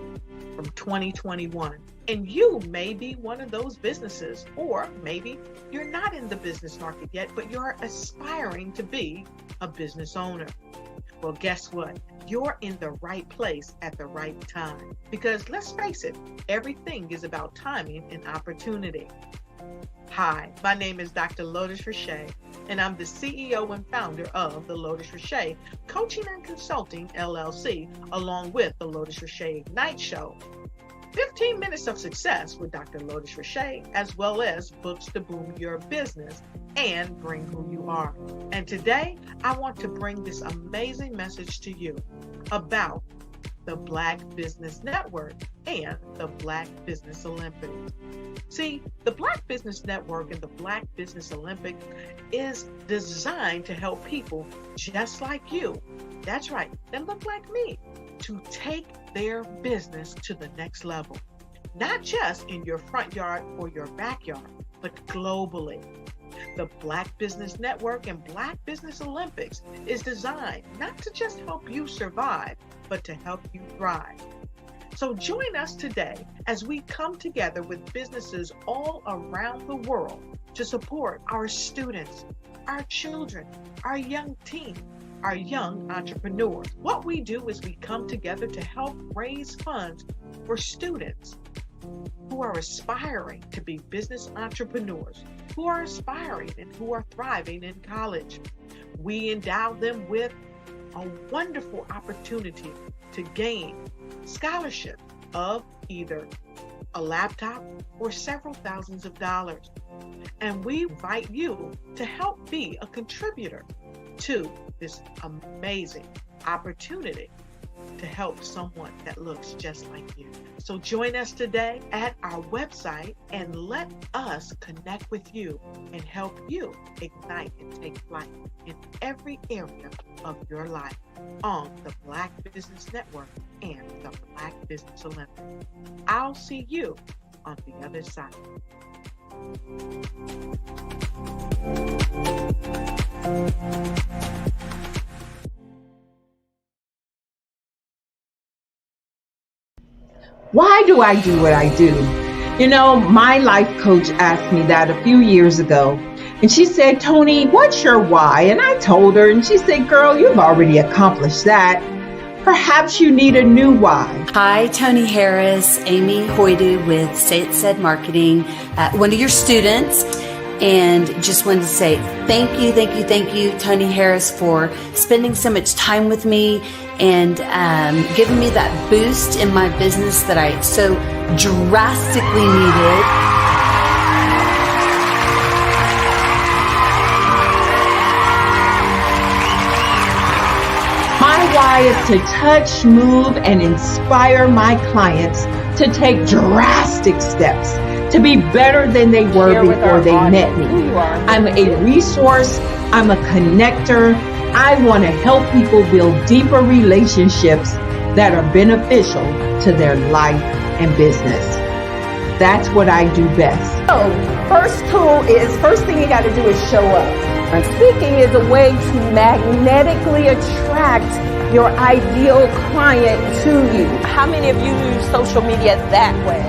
from 2021? And you may be one of those businesses, or maybe you're not in the business market yet, but you're aspiring to be a business owner. Well, guess what? You're in the right place at the right time. Because let's face it, everything is about timing and opportunity. Hi, my name is Dr. Lotus Richey, and I'm the CEO and founder of the Lotus Richey Coaching and Consulting LLC, along with the Lotus Richey Ignite Show. 15 minutes of success with Dr. Lotus Richey, as well as books to boom your business and bring who you are. And today, I want to bring this amazing message to you about the Black Business Network and the Black Business Olympics. See, the Black Business Network and the Black Business Olympics is designed to help people just like you, that's right, that look like me, to take their business to the next level. Not just in your front yard or your backyard, but globally. The Black Business Network and Black Business Olympics is designed not to just help you survive, but to help you thrive. So join us today as we come together with businesses all around the world to support our students, our children, our young teens, our young entrepreneurs. What we do is we come together to help raise funds for students who are aspiring to be business entrepreneurs, who are aspiring and who are thriving in college. We endow them with a wonderful opportunity to gain scholarship of either a laptop or several thousands of dollars. And we invite you to help be a contributor to this amazing opportunity to help someone that looks just like you. So join us today at our website and let us connect with you and help you ignite and take flight in every area of your life on the Black Business Network and the Black Business Olympics. I'll see you on the other side. Why do I do what I do? You know, my life coach asked me that a few years ago. And she said, Tony, what's your why? And I told her, and she said, girl, you've already accomplished that. Perhaps you need a new why. Hi, Tony Harris, Amy Hoydu with Say It Said Marketing, one of your students. And just wanted to say thank you, Tony Harris, for spending so much time with me and giving me that boost in my business that I so drastically needed. My why is to touch, move, and inspire my clients to take drastic steps to be better than they were before they met me. I'm a resource. I'm a connector. I want to help people build deeper relationships that are beneficial to their life and business. That's what I do best. So, first thing you got to do is show up. And speaking is a way to magnetically attract your ideal client to you. How many of you use social media that way?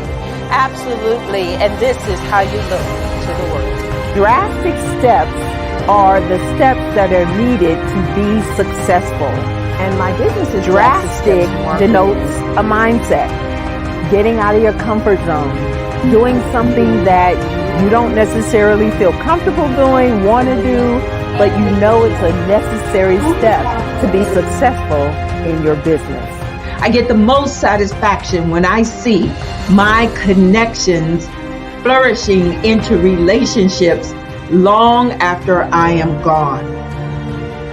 Absolutely, and this is how you look to the world. Drastic steps are the steps that are needed to be successful. And my business is drastic denotes a mindset. Getting out of your comfort zone. Doing something that you don't necessarily feel comfortable doing, want to do, but you know it's a necessary step to be successful in your business. I get the most satisfaction when I see my connections flourishing into relationships long after I am gone.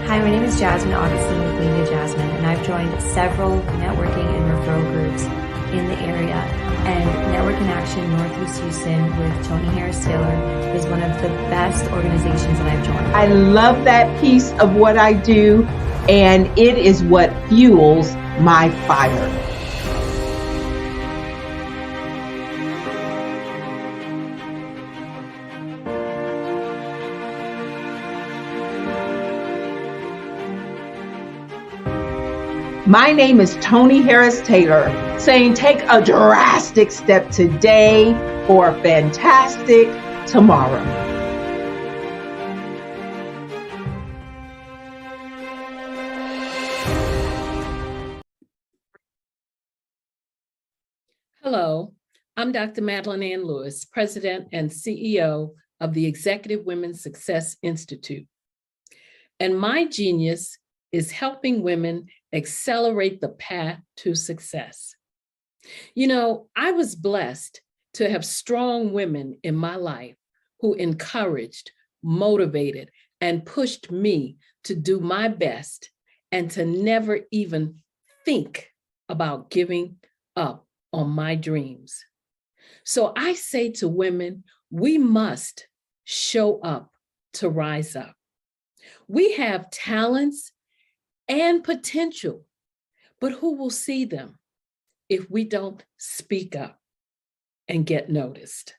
Hi, my name is Jasmine Augustine with Media Jasmine, and I've joined several networking and referral groups in the area. And Network in Action Northeast Houston with Tony Harris Taylor is one of the best organizations that I've joined. I love that piece of what I do, and it is what fuels my fire. My name is Tony Harris Taylor, saying take a drastic step today for a fantastic tomorrow. Hello, I'm Dr. Madeline Ann Lewis, President and CEO of the Executive Women's Success Institute. And my genius is helping women accelerate the path to success. You know, I was blessed to have strong women in my life who encouraged, motivated, and pushed me to do my best and to never even think about giving up on my dreams. So I say to women, we must show up to rise up. We have talents and potential, but who will see them if we don't speak up and get noticed?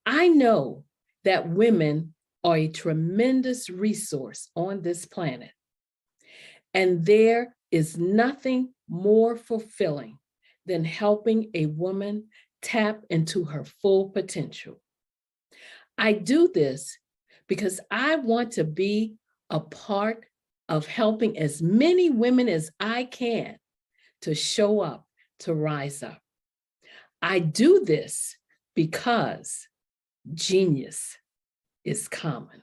I know that women are a tremendous resource on this planet, and there is nothing more fulfilling than helping a woman tap into her full potential. I do this because I want to be a part of helping as many women as I can to show up, to rise up. I do this because genius is common.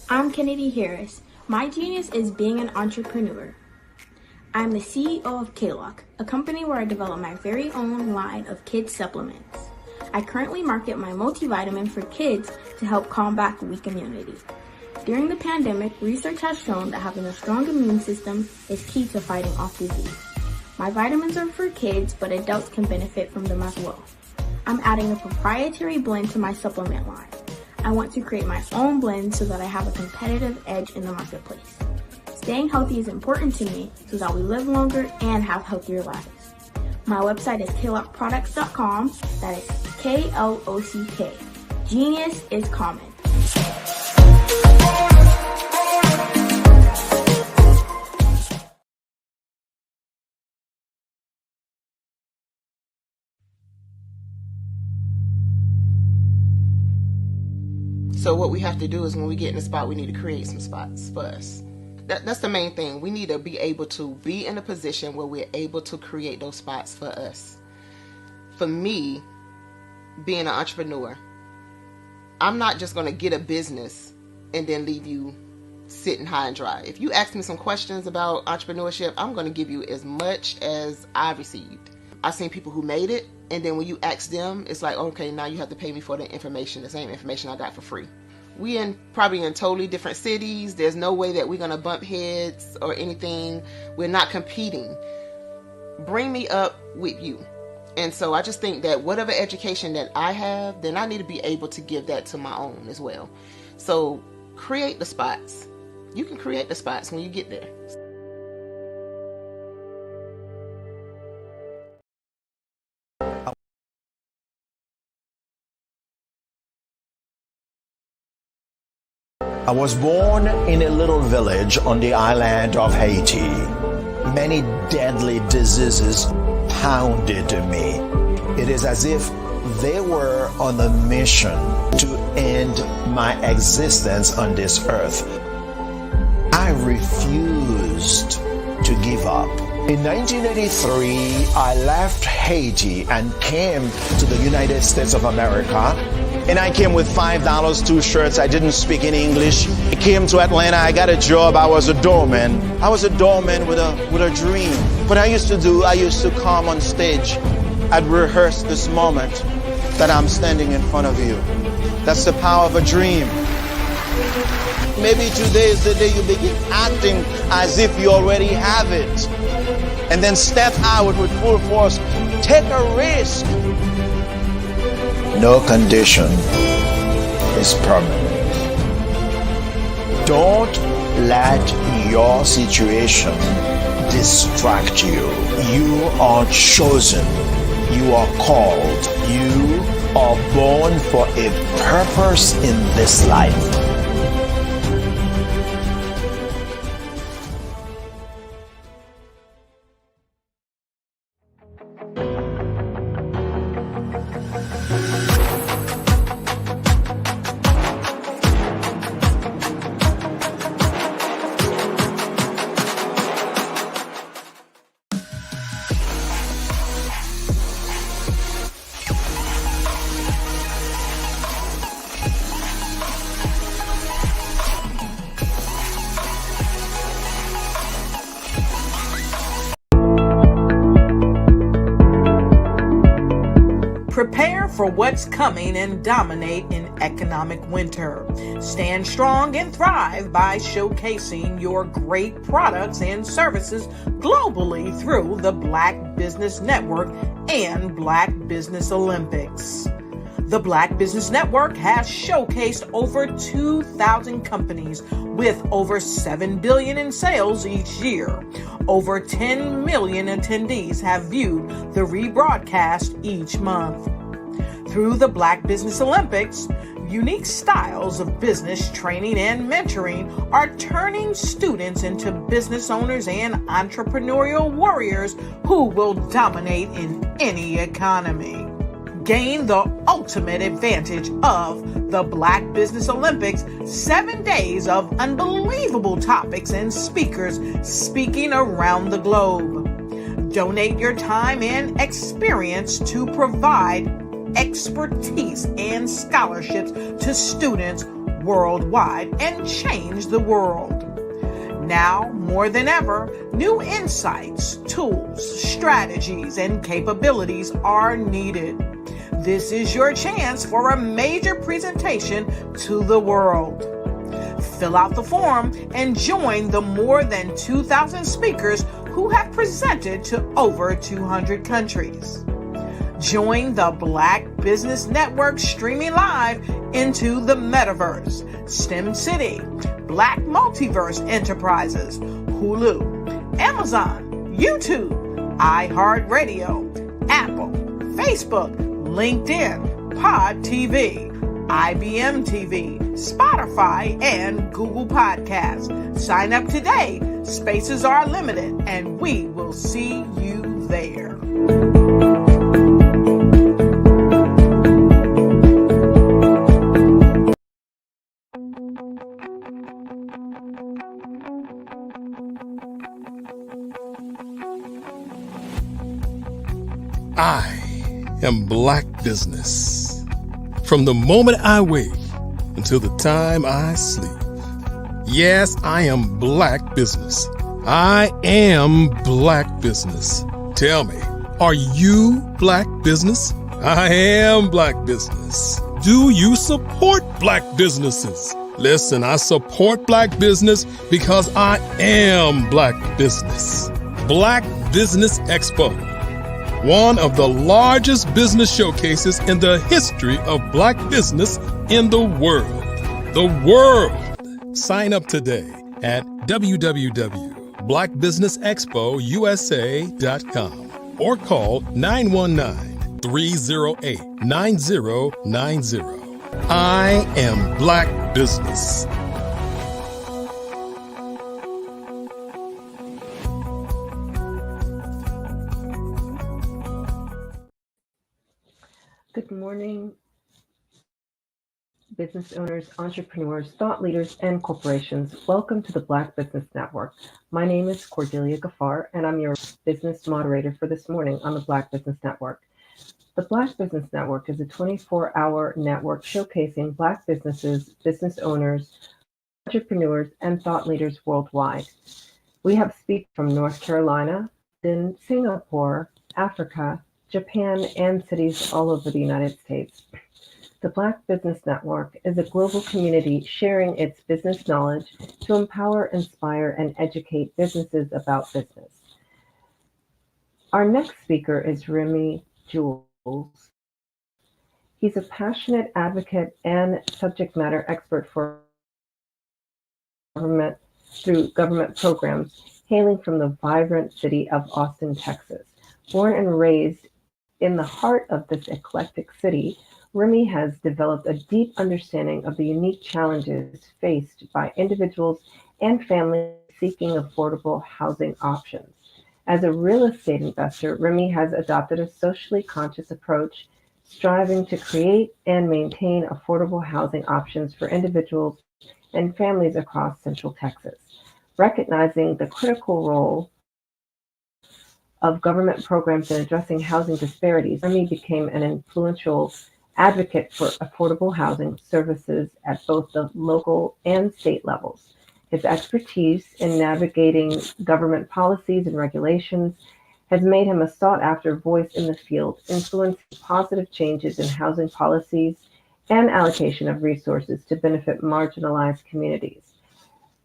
I'm Kennedy Harris. My genius is being an entrepreneur. I'm the CEO of K-Lock, a company where I develop my very own line of kids supplements. I currently market my multivitamin for kids to help combat weak immunity. During the pandemic, research has shown that having a strong immune system is key to fighting off disease. My vitamins are for kids, but adults can benefit from them as well. I'm adding a proprietary blend to my supplement line. I want to create my own blend so that I have a competitive edge in the marketplace. Staying healthy is important to me so that we live longer and have healthier lives. My website is klockproducts.com. That is Klock. Genius is common. So what we have to do is when we get in a spot, we need to create some spots for us. That's the main thing. We need to be able to be in a position where we're able to create those spots for us. For me, being an entrepreneur, I'm not just going to get a business and then leave you sitting high and dry. If you ask me some questions about entrepreneurship, I'm going to give you as much as I received. I've seen people who made it, and then when you ask them, it's like, okay, now you have to pay me for the information, the same information I got for free. We probably in totally different cities. There's no way that we're going to bump heads or anything. We're not competing. Bring me up with you. And so I just think that whatever education that I have, then I need to be able to give that to my own as well. So create the spots. You can create the spots when you get there. I was born in a little village on the island of Haiti. Many deadly diseases pounded me. It is as if they were on a mission to end my existence on this earth. I refused to give up. In 1983, I left Haiti and came to the United States of America. And I came with $5, 2 shirts. I didn't speak any English. I came to Atlanta. I got a job. I was a doorman. I was a doorman with a dream. What I used to do, I used to come on stage. I'd rehearse this moment that I'm standing in front of you. That's the power of a dream. Maybe today is the day you begin acting as if you already have it. And then step out with full force. Take a risk. No condition is permanent. Don't let your situation distract you. You are chosen. You are called. You are born for a purpose in this life. Prepare for what's coming and dominate in economic winter. Stand strong and thrive by showcasing your great products and services globally through the Black Business Network and Black Business Olympics. The Black Business Network has showcased over 2,000 companies with over $7 billion in sales each year. Over 10 million attendees have viewed the rebroadcast each month. Through the Black Business Olympics, unique styles of business training and mentoring are turning students into business owners and entrepreneurial warriors who will dominate in any economy. Gain the ultimate advantage of the Black Business Olympics, 7 days of unbelievable topics and speakers speaking around the globe. Donate your time and experience to provide expertise and scholarships to students worldwide and change the world. Now, more than ever, new insights, tools, strategies, and capabilities are needed. This is your chance for a major presentation to the world. Fill out the form and join the more than 2,000 speakers who have presented to over 200 countries. Join the Black Business Network streaming live into the Metaverse, STEM City, Black Multiverse Enterprises, Hulu, Amazon, YouTube, iHeartRadio, Apple, Facebook, LinkedIn, Pod TV, IBM TV, Spotify, and Google Podcasts. Sign up today. Spaces are limited, and we will see you there. I am Black Business. From the moment I wake until the time I sleep. Yes, I am Black Business. I am Black Business. Tell me, are you Black Business? I am Black Business. Do you support Black businesses? Listen, I support Black business because I am Black Business. Black Business Expo, one of the largest business showcases in the history of Black business in the world. The world! Sign up today at www.blackbusinessexpousa.com or call 919-308-9090. I am Black Business. Good morning, business owners, entrepreneurs, thought leaders, and corporations. Welcome to the Black Business Network. My name is Cordelia Gaffar, and I'm your business moderator for this morning on the Black Business Network. The Black Business Network is a 24-hour network showcasing Black businesses, business owners, entrepreneurs, and thought leaders worldwide. We have speakers from North Carolina, then Singapore, Africa, Japan, and cities all over the United States. The Black Business Network is a global community sharing its business knowledge to empower, inspire, and educate businesses about business. Our next speaker is Remy Jules. He's a passionate advocate and subject matter expert for government through government programs, hailing from the vibrant city of Austin, Texas. Born and raised in the heart of this eclectic city, Remy has developed a deep understanding of the unique challenges faced by individuals and families seeking affordable housing options. As a real estate investor, Remy has adopted a socially conscious approach, striving to create and maintain affordable housing options for individuals and families across Central Texas. Recognizing the critical role of government programs in addressing housing disparities, Remy became an influential advocate for affordable housing services at both the local and state levels. His expertise in navigating government policies and regulations has made him a sought-after voice in the field, influencing positive changes in housing policies and allocation of resources to benefit marginalized communities.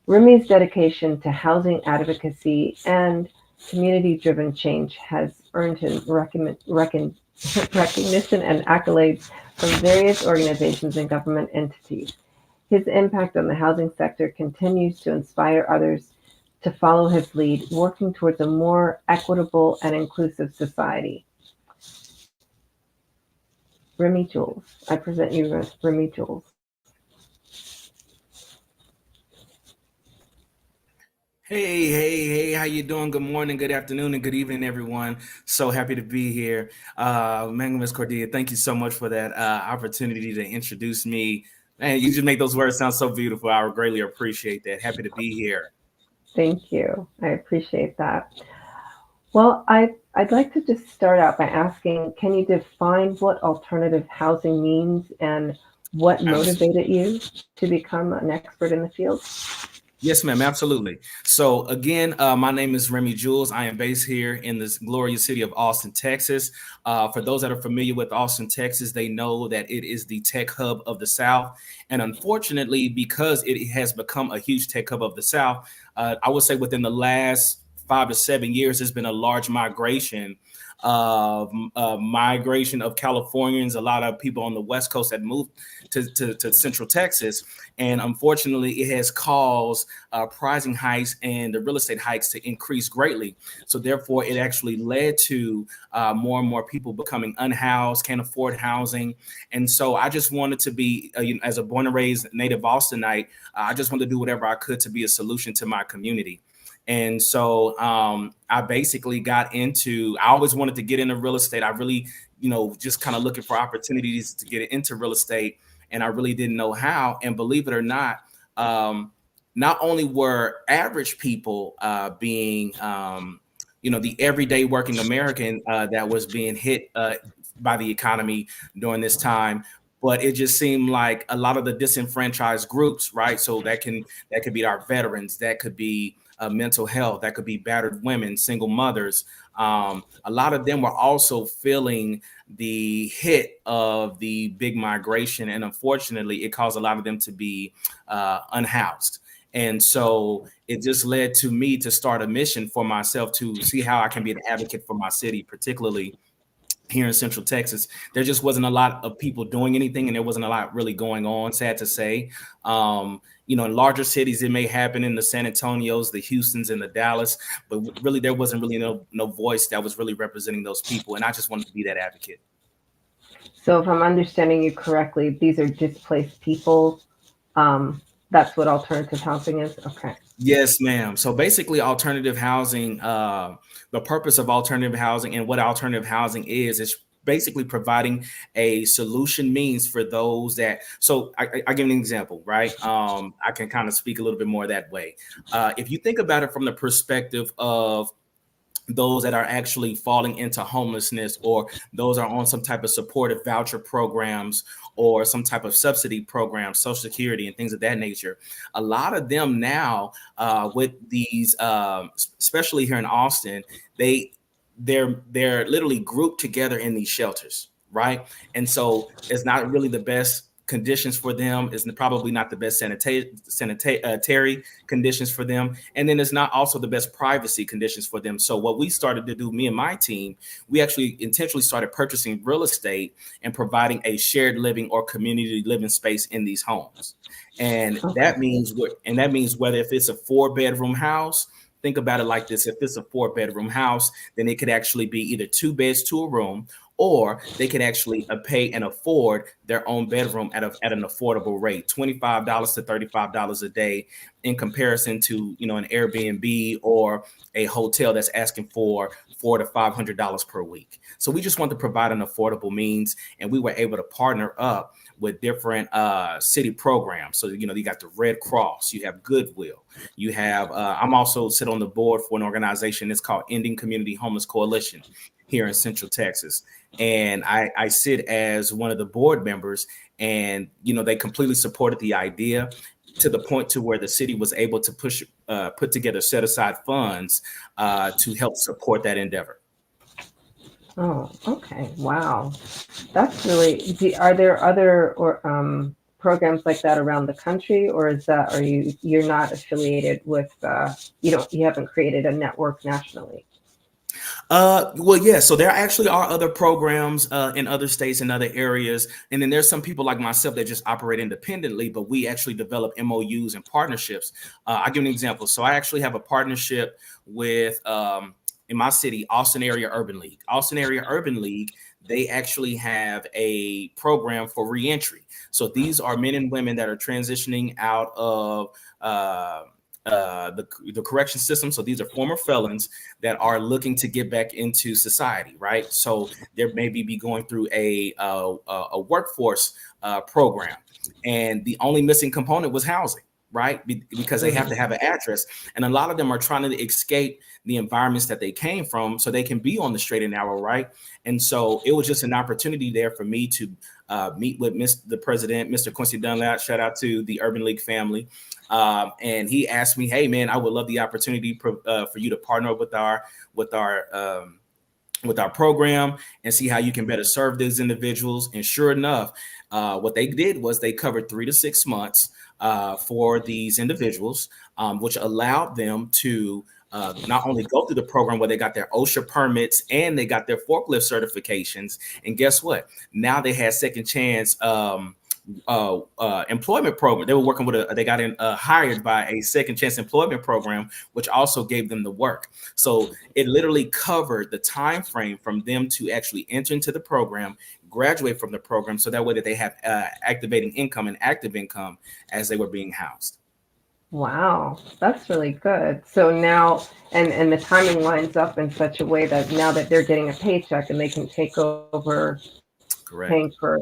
Remy's dedication to housing advocacy and community-driven change has earned him recognition and accolades from various organizations and government entities. His impact on the housing sector continues to inspire others to follow his lead, working towards a more equitable and inclusive society. Remy Jules. I present you with Remy Jules. Hey, how you doing? Good morning, good afternoon, and good evening, everyone. So happy to be here. My name is Cordelia. Thank you so much for that opportunity to introduce me. Man, you just make those words sound so beautiful. I would greatly appreciate that. Happy to be here. Thank you. I appreciate that. Well, I'd like to just start out by asking, can you define what alternative housing means and what motivated you to become an expert in the field? Yes, ma'am. Absolutely. So again, my name is Remy Jules. I am based here in this glorious city of Austin, Texas. For those that are familiar with Austin, Texas, they know that it is the tech hub of the South. And unfortunately, because it has become a huge tech hub of the South, I would say within the last 5 to 7 years, there's been a large migration of Californians. A lot of people on the West Coast that moved to Central Texas. And unfortunately, it has caused pricing hikes and the real estate hikes to increase greatly. So therefore, it actually led to more and more people becoming unhoused, can't afford housing. And so I just wanted to be, as a born and raised native Austinite, I just wanted to do whatever I could to be a solution to my community. And so I basically got into, I always wanted to get into real estate. I really, just kind of looking for opportunities to get into real estate. And I really didn't know how. And believe it or not only were average people being, the everyday working American that was being hit by the economy during this time, but it just seemed like a lot of the disenfranchised groups, right? So that could be our veterans, that could be mental health, that could be battered women, single mothers. A lot of them were also feeling the hit of the big migration, and unfortunately, it caused a lot of them to be unhoused. And so it just led to me to start a mission for myself to see how I can be an advocate for my city, particularly here in Central Texas. There just wasn't a lot of people doing anything, and there wasn't a lot really going on, sad to say. In larger cities, it may happen in the San Antonios, the Houstons, and the Dallas, but really there wasn't really no voice that was really representing those people. And I just wanted to be that advocate. So if I'm understanding you correctly, these are displaced people. That's what alternative housing is? Okay. Yes, ma'am. So basically alternative housing, the purpose of alternative housing and what alternative housing is basically providing a solution means for those that, so I give an example, right? I can kind of speak a little bit more that way. If you think about it from the perspective of those that are actually falling into homelessness, or those are on some type of supportive voucher programs or some type of subsidy program, Social Security and things of that nature. A lot of them now with these, especially here in Austin, they're literally grouped together in these shelters, right? And so it's not really the best conditions for them. It's probably not the best sanitary conditions for them. And then it's not also the best privacy conditions for them. So what we started to do, me and my team, we actually intentionally started purchasing real estate and providing a shared living or community living space in these homes. And that means whether if it's a 4-bedroom house, think about it like this. If it's a 4-bedroom house, then it could actually be either 2 beds to a room, or they can actually pay and afford their own bedroom at an affordable rate, $25 to $35 a day, in comparison to an Airbnb or a hotel that's asking for $400 to $500 per week. So we just want to provide an affordable means, and we were able to partner up with different city programs. So you got the Red Cross, you have Goodwill, you have. I'm also sit on the board for an organization. It's called Ending Community Homeless Coalition here in Central Texas. And I sit as one of the board members, and they completely supported the idea, to the point to where the city was able to put together set aside funds to help support that endeavor. Oh, okay. Wow. That's really, are there other programs like that around the country, or you're not affiliated with, you haven't created a network nationally? Well, yeah. So there actually are other programs in other states and other areas. And then there's some people like myself that just operate independently, but we actually develop MOUs and partnerships. I'll give an example. So I actually have a partnership with, in my city, Austin Area Urban League. Austin Area Urban League, they actually have a program for reentry. So these are men and women that are transitioning out of the correction system. So these are former felons that are looking to get back into society, right? So there maybe be going through a workforce program, and the only missing component was housing, right? Because they have to have an address. And a lot of them are trying to escape the environments that they came from so they can be on the straight and narrow, right? And so it was just an opportunity there for me to meet with the president, Mr. Quincy Dunlap. Shout out to the Urban League family. And he asked me, hey, man, I would love the opportunity for you to partner with our program and see how you can better serve these individuals. And sure enough, what they did was they covered 3 to 6 months for these individuals, which allowed them to not only go through the program where they got their OSHA permits and they got their forklift certifications. And guess what? Now they had second chance employment program. They were working with they got hired by a second chance employment program, which also gave them the work. So it literally covered the time frame from them to actually enter into the program, graduate from the program, so that way that they have activating income and active income as they were being housed. Wow, that's really good. So now, and the timing lines up in such a way that now that they're getting a paycheck and they can take over paying for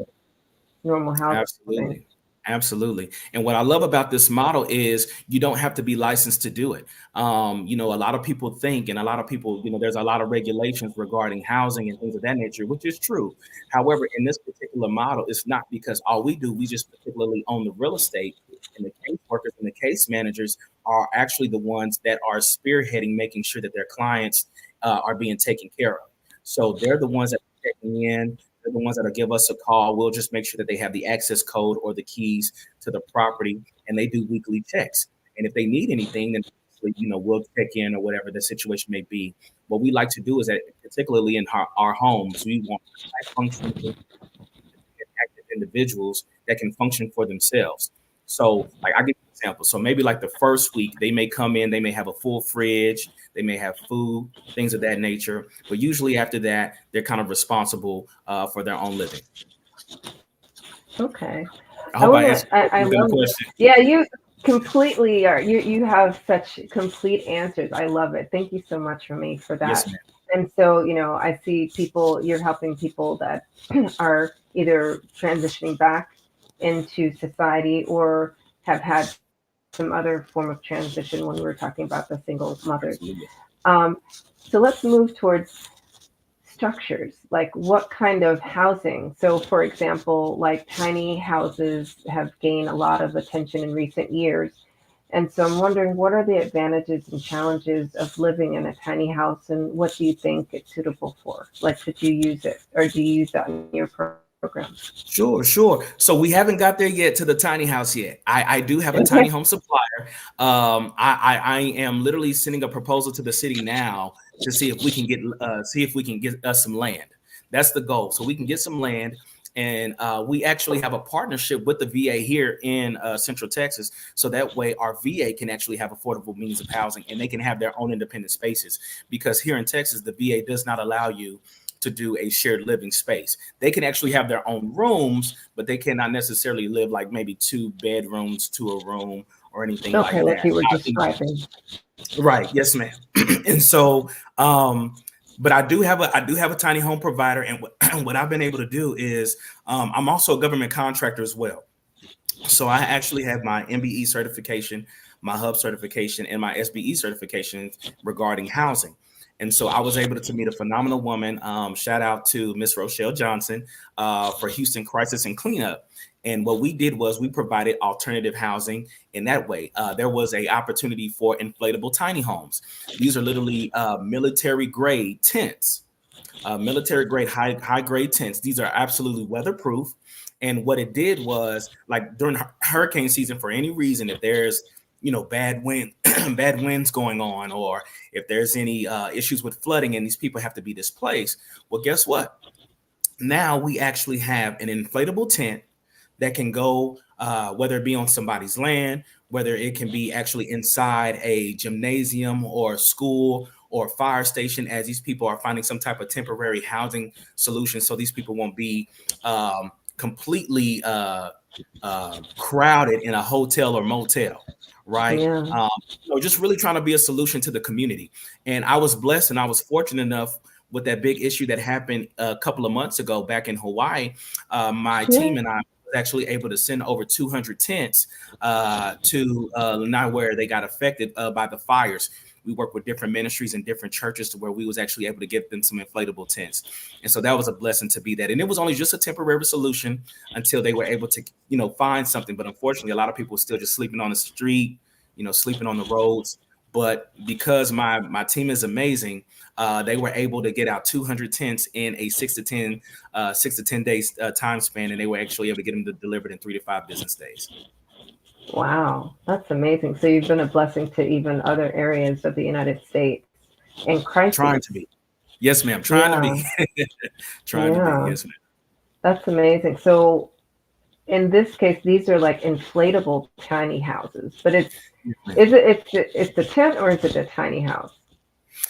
normal housing. Absolutely. And what I love about this model is you don't have to be licensed to do it. A lot of people think, and a lot of people, there's a lot of regulations regarding housing and things of that nature, which is true. However, in this particular model, it's not, because all we do, we just particularly own the real estate, and the case workers and the case managers are actually the ones that are spearheading, making sure that their clients are being taken care of. So they're the ones that are checking in. They're the ones that'll give us a call. We'll just make sure that they have the access code or the keys to the property, and they do weekly checks. And if they need anything, then we'll check in or whatever the situation may be. What we like to do is that, particularly in our homes, we want functioning active individuals that can function for themselves. So, like, I'll give you an example. So maybe like the first week, they may come in, they may have a full fridge, they may have food, things of that nature. But usually after that, they're kind of responsible for their own living. Okay. I hope I answered the question. Yeah, you completely are. You have such complete answers. I love it. Thank you so much for that. Yes, ma'am. And so, I see you're helping people that are either transitioning back into society or have had some other form of transition when we were talking about the single mothers. So let's move towards structures, like what kind of housing. So for example, like tiny houses have gained a lot of attention in recent years. And so I'm wondering, what are the advantages and challenges of living in a tiny house, and what do you think it's suitable for? Like, should you use it, or do you use that in your program? Sure. So we haven't got there yet to the tiny house yet. I do have a tiny home supplier. I am literally sending a proposal to the city now to see if we can get us some land. That's the goal. So we can get some land. And we actually have a partnership with the VA here in Central Texas. So that way our VA can actually have affordable means of housing, and they can have their own independent spaces, because here in Texas, the VA does not allow you to do a shared living space. They can actually have their own rooms, but they cannot necessarily live like maybe 2 bedrooms to a room or anything like that. Okay, like you were describing. Right. Yes, ma'am. And so, but I do have a tiny home provider, and what I've been able to do is I'm also a government contractor as well. So I actually have my MBE certification, my HUB certification, and my SBE certification regarding housing. And so I was able to meet a phenomenal woman. Shout out to Miss Rochelle Johnson for Houston Crisis and Cleanup. And what we did was we provided alternative housing in that way. There was an opportunity for inflatable tiny homes. These are literally military grade tents, military grade, high grade tents. These are absolutely weatherproof. And what it did was, like, during hurricane season, for any reason, if there's bad winds going on, or if there's any issues with flooding and these people have to be displaced, well, guess what? Now we actually have an inflatable tent that can go, whether it be on somebody's land, whether it can be actually inside a gymnasium or school or fire station, as these people are finding some type of temporary housing solution, so these people won't be completely crowded in a hotel or motel. Right. Yeah. Just really trying to be a solution to the community. And I was blessed, and I was fortunate enough with that big issue that happened a couple of months ago back in Hawaii. My team and I was actually able to send over 200 tents to not where they got affected by the fires. We worked with different ministries and different churches to where we was actually able to get them some inflatable tents. And so that was a blessing to be that. And it was only just a temporary solution until they were able to, find something. But unfortunately, a lot of people were still just sleeping on the street, sleeping on the roads. But because my team is amazing, they were able to get out 200 tents in a 6 to 10 days time span. And they were actually able to get them delivered in 3 to 5 business days. Wow, that's amazing. So you've been a blessing to even other areas of the United States in crisis. Trying to be. Yes, ma'am. Trying to be. Trying to be. Yes, ma'am. That's amazing. So in this case, these are like inflatable tiny houses, but it's a tent or is it a tiny house?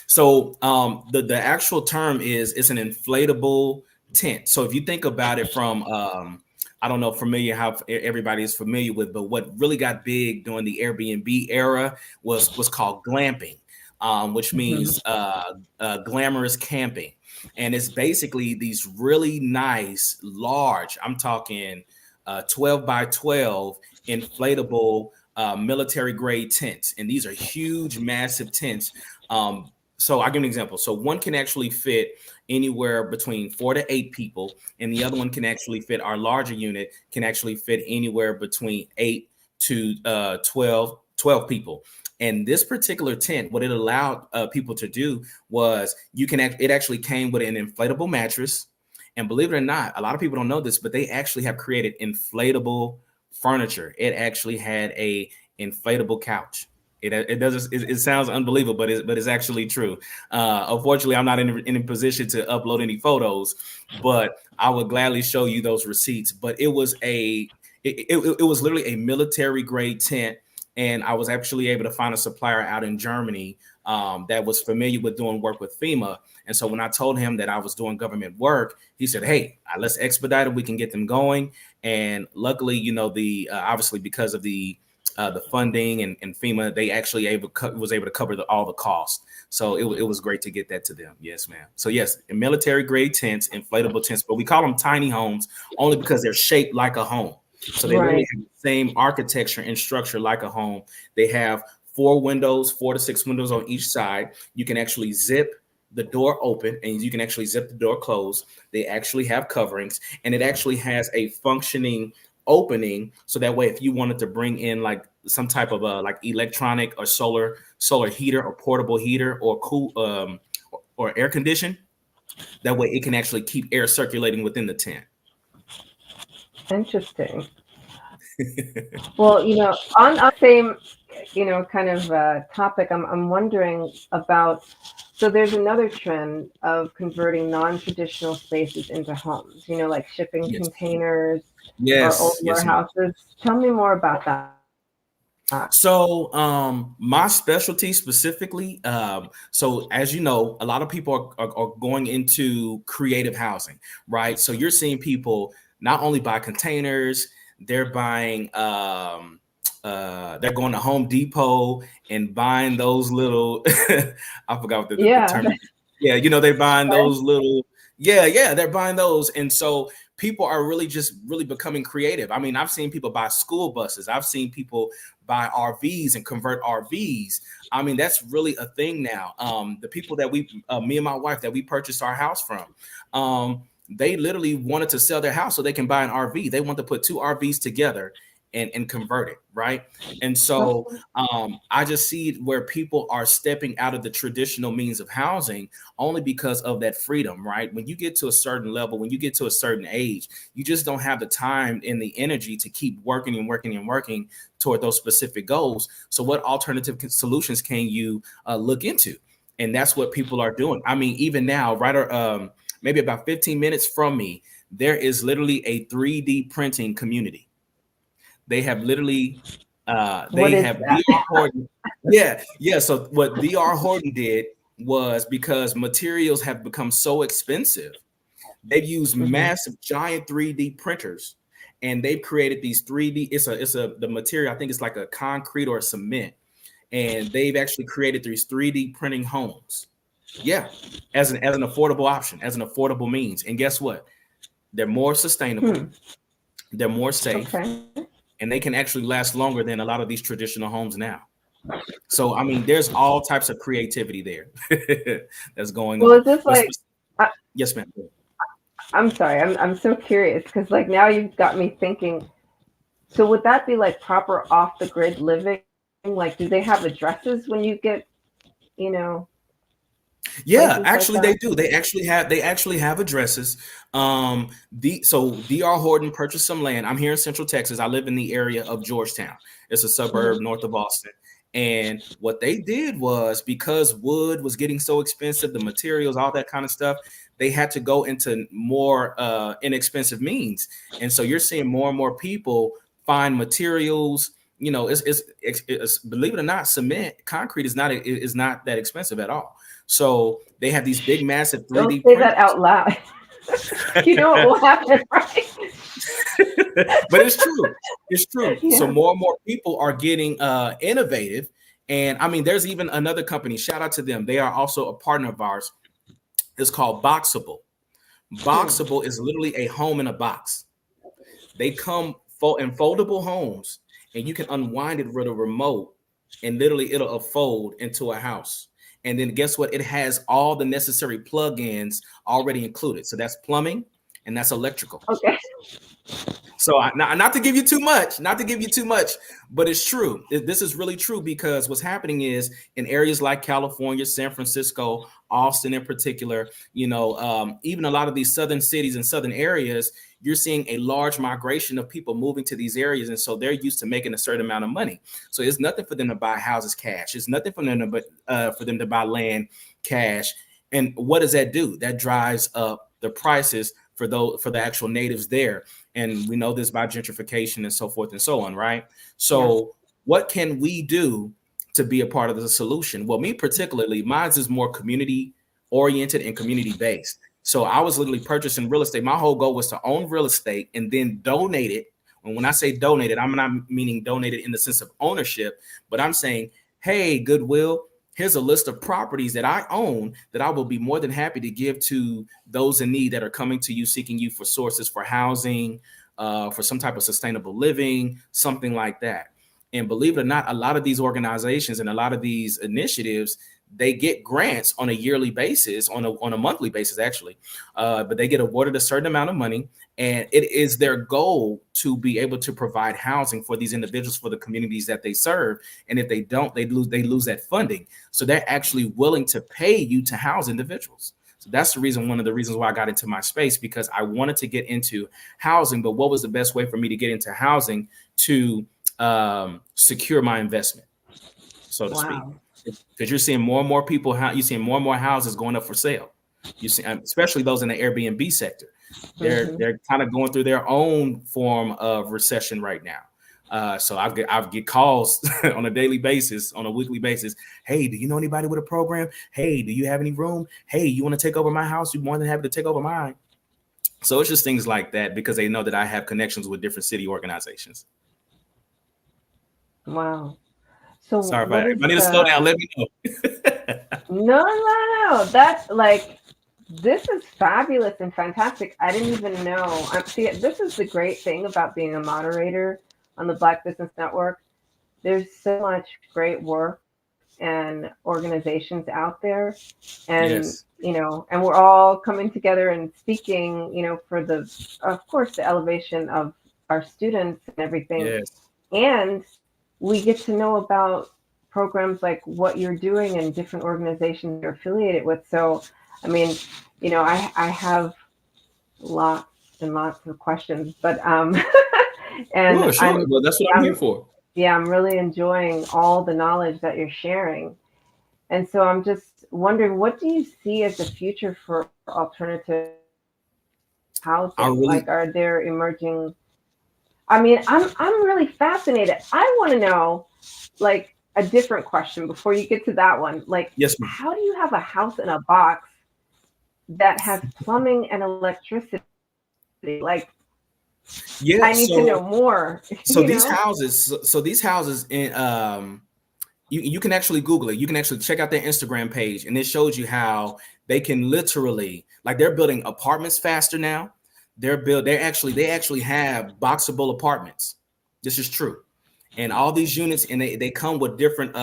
So the actual term is it's an inflatable tent. So if you think about it from I don't know how everybody is familiar with, but what really got big during the Airbnb era was called glamping, which means glamorous camping. And it's basically these really nice, large, I'm talking 12 by 12 inflatable military grade tents. And these are huge, massive tents. So I'll give an example. So one can actually fit anywhere between 4 to 8 people, and the other one can actually fit, our larger unit can actually fit anywhere between 8 to 12 people. And this particular tent, what it allowed people to do was it actually came with an inflatable mattress. And believe it or not, a lot of people don't know this, but they actually have created inflatable furniture. It actually had a inflatable couch. It sounds unbelievable, but it's actually true. Unfortunately, I'm not in a position to upload any photos, but I would gladly show you those receipts. But it was it was literally a military grade tent, and I was actually able to find a supplier out in Germany that was familiar with doing work with FEMA. And so when I told him that I was doing government work, he said, "Hey, let's expedite it. We can get them going." And luckily, obviously because of the funding and FEMA, they actually was able to cover all the costs. So it was great to get that to them. Yes, ma'am. So yes, military grade tents, inflatable tents, but we call them tiny homes only because they're shaped like a home. So they really have the same architecture and structure like a home. They have 4 to 6 windows on each side. You can actually zip the door open and you can actually zip the door closed. They actually have coverings, and it actually has a functioning opening, so that way if you wanted to bring in like some type of like electronic or solar heater or portable heater or cool or air condition, that way it can actually keep air circulating within the tent. Interesting. Well, on the same kind of topic, I'm wondering about, so there's another trend of converting non-traditional spaces into homes, like shipping containers or old warehouses. Tell me more about that. So my specialty specifically, so as you know, a lot of people are going into creative housing, right? So you're seeing people not only buy containers, they're buying they're going to Home Depot and buying those little I forgot what the term is. Yeah, they're buying those little they're buying those. And so people are really becoming creative. I mean, I've seen people buy school buses. I've seen people buy RVs and convert RVs. I mean, that's really a thing now. The people that me and my wife, that we purchased our house from, they literally wanted to sell their house so they can buy an RV. They want to put 2 RVs together and convert it, right? And so I just see where people are stepping out of the traditional means of housing only because of that freedom, right? When you get to a certain level, when you get to a certain age, you just don't have the time and the energy to keep working and working and working toward those specific goals. So what alternative solutions can you look into? And that's what people are doing. I mean, even now, right, maybe about 15 minutes from me, there is literally a 3D printing community. They have literally, VR Horton. Yeah. So what VR Horton did was, because materials have become so expensive, they've used massive, giant 3D printers, and they've created these 3D. The material, I think it's like a concrete or a cement, and they've actually created these 3D printing homes. Yeah, as an affordable option, as an affordable means. And guess what? They're more sustainable. they're more safe, Okay. and they can actually last longer than a lot of these traditional homes now. So, I mean, there's all types of creativity there that's going Well, on. is this But like, I, yes, ma'am. I'm sorry, I'm so curious because like now you've got me thinking. So would that be like proper off the grid living? Like, do they have addresses when you get, you know, Yeah, places like actually they that? do. They actually have addresses. DR Horton purchased some land. I'm here in Central Texas. I live in the area of Georgetown. It's a suburb north of Austin. And what they did was, because wood was getting so expensive, the materials, all that kind of stuff, they had to go into more inexpensive means. And so you're seeing more and more people find materials. You know, it's believe it or not, cement, concrete is not that expensive at all. So they have these big, massive Don't 3D say that printers. out loud. You know what will happen, right? But it's true. It's true. So Yeah. more and more people are getting innovative. And I mean, there's even another company, shout out to them. They are also a partner of ours. It's called Boxable. Boxable is literally a home in a box. They come in foldable homes, and you can unwind it with a remote, and literally it'll unfold into a house. And then guess what? It has all the necessary plugins already included. So that's plumbing and that's electrical. Okay. So not to give you too much, but it's true. This is really true, because what's happening is in areas like California, San Francisco, Austin in particular, even a lot of these southern cities and southern areas, you're seeing a large migration of people moving to these areas. And so they're used to making a certain amount of money. So it's nothing for them to buy houses cash. It's nothing for them to buy land cash. And what does that do? That drives up the prices for the actual natives there. And we know this by gentrification and so forth and so on, right? So what can we do to be a part of the solution? Well, me particularly, mine is more community oriented and community based. So I was literally purchasing real estate. My whole goal was to own real estate and then donate it. And when I say donate it, I'm not meaning donate it in the sense of ownership, but I'm saying, hey, Goodwill, here's a list of properties that I own that I will be more than happy to give to those in need that are coming to you, seeking you for sources for housing, for some type of sustainable living, something like that. And believe it or not, a lot of these organizations and a lot of these initiatives, they get grants on a yearly basis, on a monthly basis, actually. But they get awarded a certain amount of money, and it is their goal to be able to provide housing for these individuals, for the communities that they serve. And if they don't, they lose that funding. So they're actually willing to pay you to house individuals. So that's one of the reasons why I got into my space, because I wanted to get into housing. But what was the best way for me to get into housing to secure my investment, so to speak? Because you're seeing more and more people, you're seeing more and more houses going up for sale. You see, especially those in the Airbnb sector. They're kind of going through their own form of recession right now. So I get calls on a daily basis, on a weekly basis. Hey, do you know anybody with a program? Hey, do you have any room? Hey, you want to take over my house? You're more than happy to take over mine. So it's just things like that, because they know that I have connections with different city organizations. Wow. So sorry if I need to slow down, let me know. No. That's like, this is fabulous and fantastic. I didn't even know. See, this is the great thing about being a moderator on the Black Business Network. There's so much great work and organizations out there, and and we're all coming together and speaking, for of course, the elevation of our students and everything. Yes. And we get to know about programs like what you're doing and different organizations you're affiliated with. So, I mean, I have lots and lots of questions, but and sure. Well, that's what I'm here for. Yeah, I'm really enjoying all the knowledge that you're sharing. And so I'm just wondering, what do you see as the future for alternative housing? Are there emerging? I mean, I'm really fascinated. I want to know, like, a different question before you get to that one. Like, yes, ma'am. How do you have a house in a box that has plumbing and electricity? Like, yeah, I need to know more. So these houses in you can actually Google it. You can actually check out their Instagram page, and it shows you how they can literally, like, they're building apartments faster now. They actually have boxable apartments. This is true. And all these units, and they come with different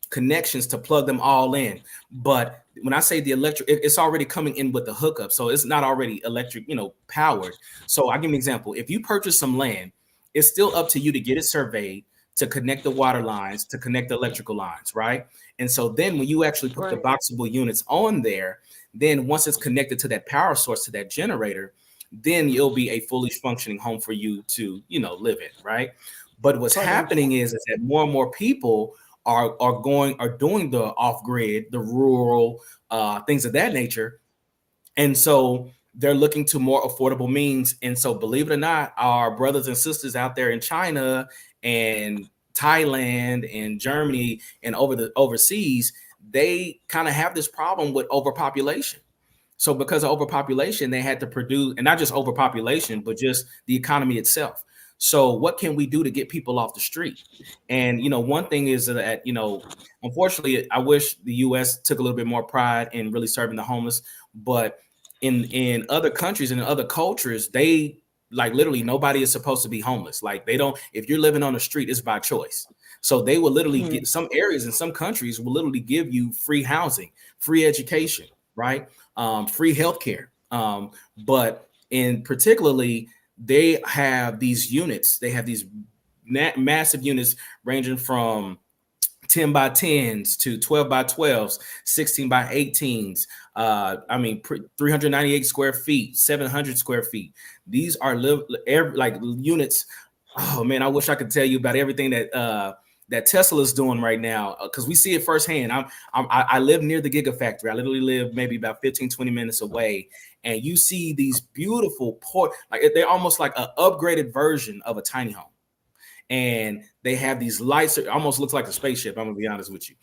connections to plug them all in. But when I say the electric, it's already coming in with the hookup. So it's not already electric, powered. So I'll give you an example. If you purchase some land, it's still up to you to get it surveyed, to connect the water lines, to connect the electrical lines, right? And so then when you actually put the boxable units on there, then once it's connected to that power source, to that generator, then it'll be a fully functioning home for you to, live in, right? But what's happening is that more and more people are doing the off-grid, the rural things of that nature. And so they're looking to more affordable means. And so believe it or not, our brothers and sisters out there in China and Thailand and Germany and overseas, they kind of have this problem with overpopulation. So because of overpopulation, they had to produce, and not just overpopulation, but just the economy itself. So what can we do to get people off the street? And, one thing is that, unfortunately, I wish the US took a little bit more pride in really serving the homeless. But in other countries and in other cultures, they literally nobody is supposed to be homeless. Like they don't, if you're living on the street, it's by choice. So they will literally get, some areas in some countries will literally give you free housing, free education, right? Free healthcare. But in particularly, they have these units. They have these massive units ranging from 10 by 10s to 12 by 12s, 16 by 18s. 398 square feet, 700 square feet. These are units. Oh man, I wish I could tell you about everything that Tesla is doing right now, because we see it firsthand. I live near the Gigafactory. I literally live maybe about 15, 20 minutes away. And you see these beautiful they're almost like an upgraded version of a tiny home. And they have these lights. It almost looks like a spaceship. I'm gonna be honest with you.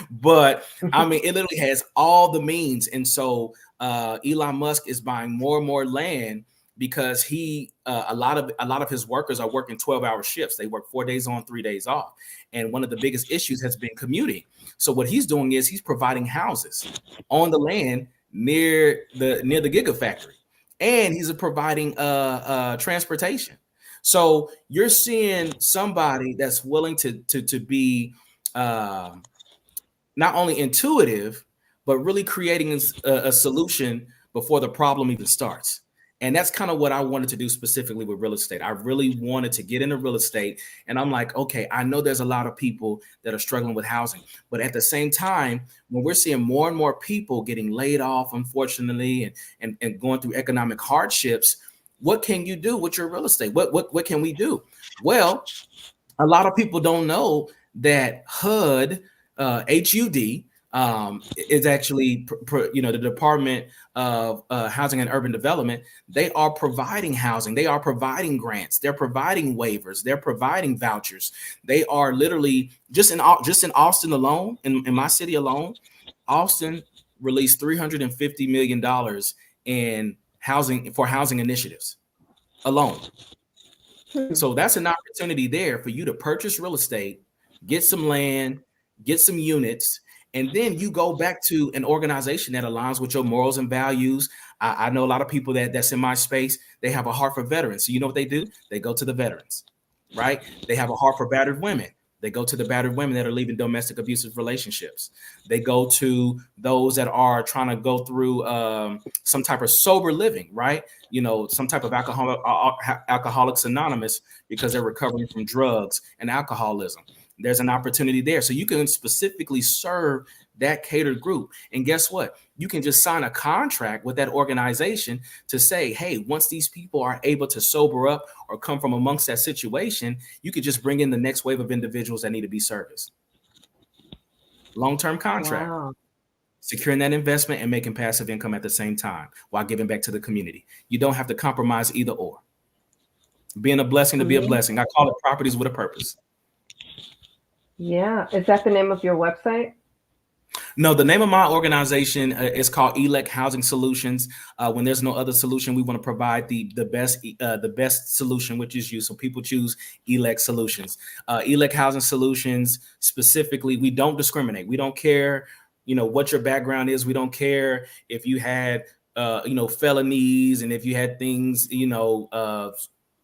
But it literally has all the means. And so Elon Musk is buying more and more land because a lot of his workers are working 12-hour shifts. They work 4 days on, 3 days off. And one of the biggest issues has been commuting. So what he's doing is he's providing houses on the land near the Gigafactory, and he's providing transportation. So you're seeing somebody that's willing to be not only intuitive, but really creating a solution before the problem even starts. And that's kind of what I wanted to do specifically with real estate. I really wanted to get into real estate. And I'm like, okay, I know there's a lot of people that are struggling with housing. But at the same time, when we're seeing more and more people getting laid off, unfortunately, and going through economic hardships, what can you do with your real estate? What can we do? Well, a lot of people don't know that HUD, HUD, is actually, the Department of Housing and Urban Development. They are providing housing. They are providing grants. They're providing waivers. They're providing vouchers. They are literally just in Austin alone, in my city alone, Austin released $350 million in housing initiatives alone. So that's an opportunity there for you to purchase real estate, get some land, get some units, and then you go back to an organization that aligns with your morals and values. I know a lot of people that's in my space, they have a heart for veterans. So you know what they do? They go to the veterans, right? They have a heart for battered women. They go to the battered women that are leaving domestic abusive relationships. They go to those that are trying to go through some type of sober living, right? Some type of Alcoholics Anonymous, because they're recovering from drugs and alcoholism. There's an opportunity there. So you can specifically serve that catered group. And guess what? You can just sign a contract with that organization to say, hey, once these people are able to sober up or come from amongst that situation, you could just bring in the next wave of individuals that need to be serviced. Long-term contract. Wow. Securing that investment and making passive income at the same time while giving back to the community. You don't have to compromise either or. Being a blessing to be a blessing. I call it properties with a purpose. Yeah. Is that the name of your website? No, the name of my organization is called ELEC Housing Solutions. When there's no other solution, we want to provide the best solution, which is you. So people choose ELEC Solutions. ELEC Housing Solutions, specifically, we don't discriminate. We don't care, what your background is. We don't care if you had felonies, and if you had things,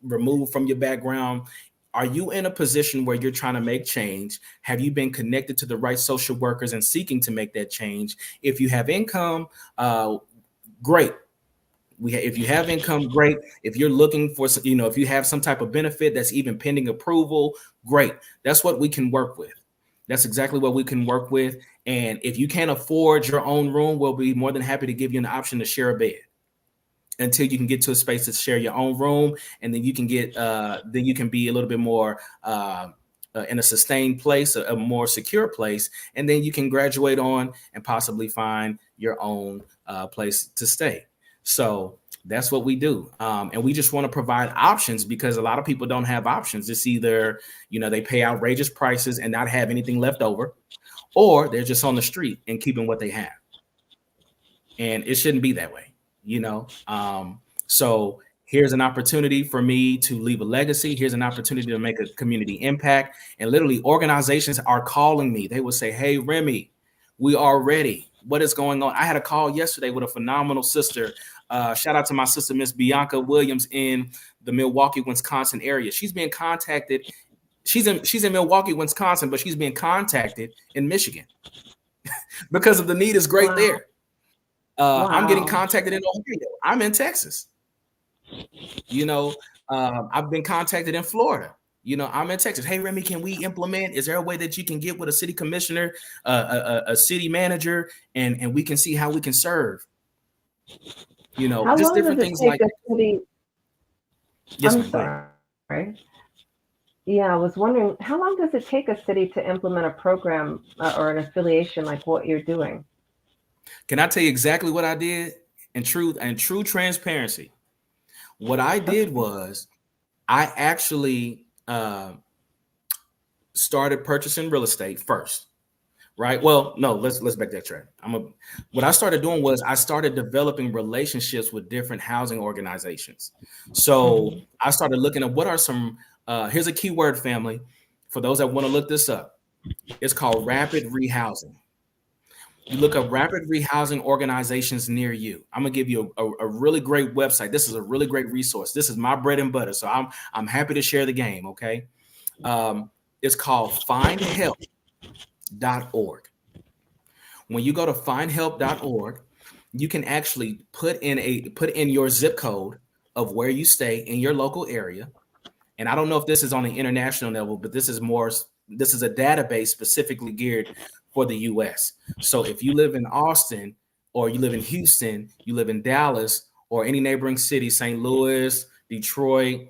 removed from your background, are you in a position where you're trying to make change? Have you been connected to the right social workers and seeking to make that change? If you have income, great. If you have income, great. If you're looking for, if you have some type of benefit that's even pending approval, great. That's what we can work with. That's exactly what we can work with. And if you can't afford your own room, we'll be more than happy to give you an option to share a bed until you can get to a space to share your own room. And then you can then you can be a little bit more in a sustained place, a more secure place. And then you can graduate on and possibly find your own place to stay. So that's what we do. And we just want to provide options, because a lot of people don't have options. It's either, they pay outrageous prices and not have anything left over, or they're just on the street and keeping what they have. And it shouldn't be that way, So here's an opportunity for me to leave a legacy. Here's an opportunity to make a community impact. And literally, organizations are calling me. They will say, "Hey, Remy, we are ready. What is going on?" I had a call yesterday with a phenomenal sister. Shout out to my sister, Miss Bianca Williams, in the Milwaukee, Wisconsin area. She's being contacted. She's in Milwaukee, Wisconsin, but she's being contacted in Michigan because of the need is great there. I'm getting contacted in Ohio. I'm in Texas. I've been contacted in Florida. I'm in Texas. "Hey, Remy, can we implement? Is there a way that you can get with a city commissioner, a city manager, and we can see how we can serve?" How Just long different does it things take like a city? Yes, I'm ma'am. Go ahead. sorry. Yeah, I was wondering, how long does it take a city to implement a program or an affiliation like what you're doing? Can I tell you exactly what I did? In true transparency, what I did was I actually started purchasing real estate first. Right. Well, no, let's back that track. What I started doing was I started developing relationships with different housing organizations. So I started looking at what are some, here's a keyword, family, for those that want to look this up. It's called rapid rehousing. You look up rapid rehousing organizations near you. I'm gonna give you a really great website. This is a really great resource. This is my bread and butter. So I'm happy to share the game. Okay. It's called findhelp.org. When you go to findhelp.org, you can actually put in your zip code of where you stay in your local area. And I don't know if this is on the international level, but this is a database specifically geared for the US. So if you live in Austin, or you live in Houston, you live in Dallas, or any neighboring city, St. Louis, Detroit,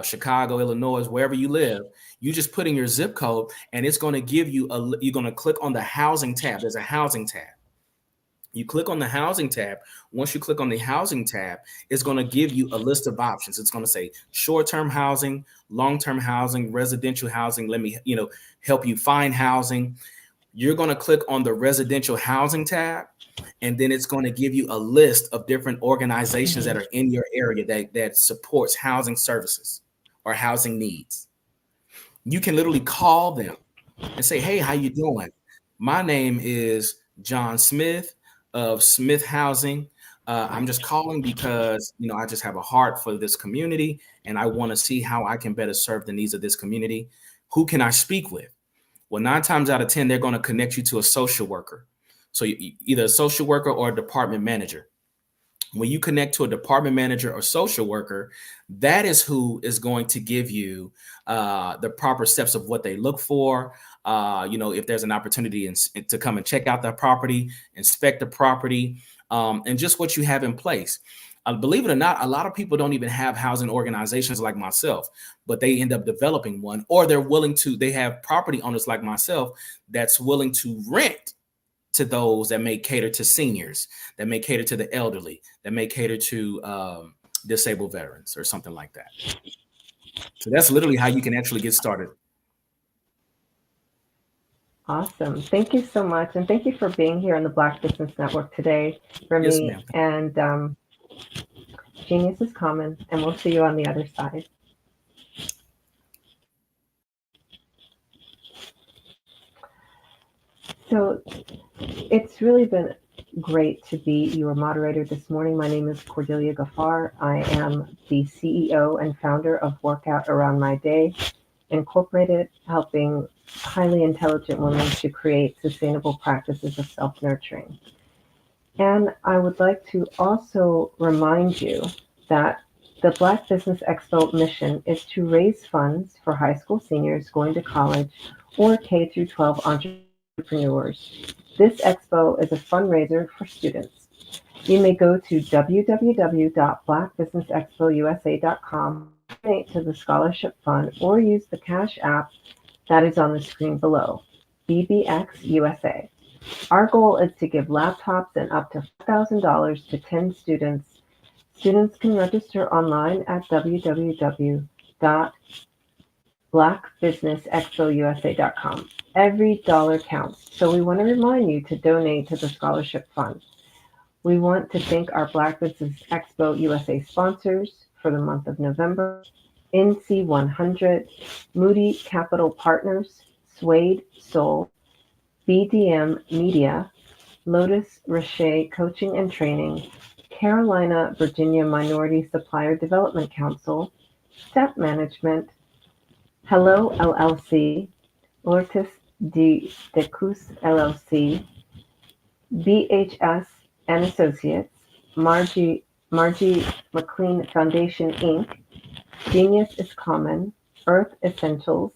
Chicago, Illinois, wherever you live, you just put in your zip code, and it's going to give you you're going to click on the housing tab. There's a housing tab. You click on the housing tab. Once you click on the housing tab, it's going to give you a list of options. It's going to say short-term housing, long-term housing, residential housing. Let me, help you find housing. You're going to click on the residential housing tab, and then it's going to give you a list of different organizations that are in your area that supports housing services or housing needs. You can literally call them and say, "Hey, how you doing? My name is John Smith of Smith Housing. I'm just calling because, I just have a heart for this community, and I want to see how I can better serve the needs of this community. Who can I speak with?" Well, 9 times out of 10, they're going to connect you to a social worker. So either a social worker or a department manager. When you connect to a department manager or social worker, that is who is going to give you the proper steps of what they look for. If there's an opportunity to come and check out the property, inspect the property, and just what you have in place. Believe it or not, a lot of people don't even have housing organizations like myself, but they end up developing one, or they have property owners like myself that's willing to rent to those that may cater to seniors, that may cater to the elderly, that may cater to disabled veterans or something like that. So that's literally how you can actually get started. Awesome. Thank you so much. And thank you for being here on the Black Business Network today, Remy. Yes, ma'am. And genius is common, and we'll see you on the other side. So it's really been great to be your moderator this morning. My name is Cordelia Gaffar. I am the CEO and founder of Workout Around My Day Incorporated, helping highly intelligent women to create sustainable practices of self-nurturing. And I would like to also remind you that the Black Business Expo mission is to raise funds for high school seniors going to college or K through 12 entrepreneurs. This expo is a fundraiser for students. You may go to www.blackbusinessexpousa.com, donate to the scholarship fund, or use the Cash App that is on the screen below, BBX USA. Our goal is to give laptops and up to $5,000 to 10 students. Students can register online at www.blackbusinessexpousa.com. Every dollar counts, so we want to remind you to donate to the scholarship fund. We want to thank our Black Business Expo USA sponsors for the month of November: NC100, Moody Capital Partners, Suede Soul, BDM Media, Lotus Rocher Coaching and Training, Carolina Virginia Minority Supplier Development Council, Step Management, Hello LLC, Ortiz de Decus LLC, BHS and Associates, Margie McLean Foundation Inc., Genius is Common, Earth Essentials,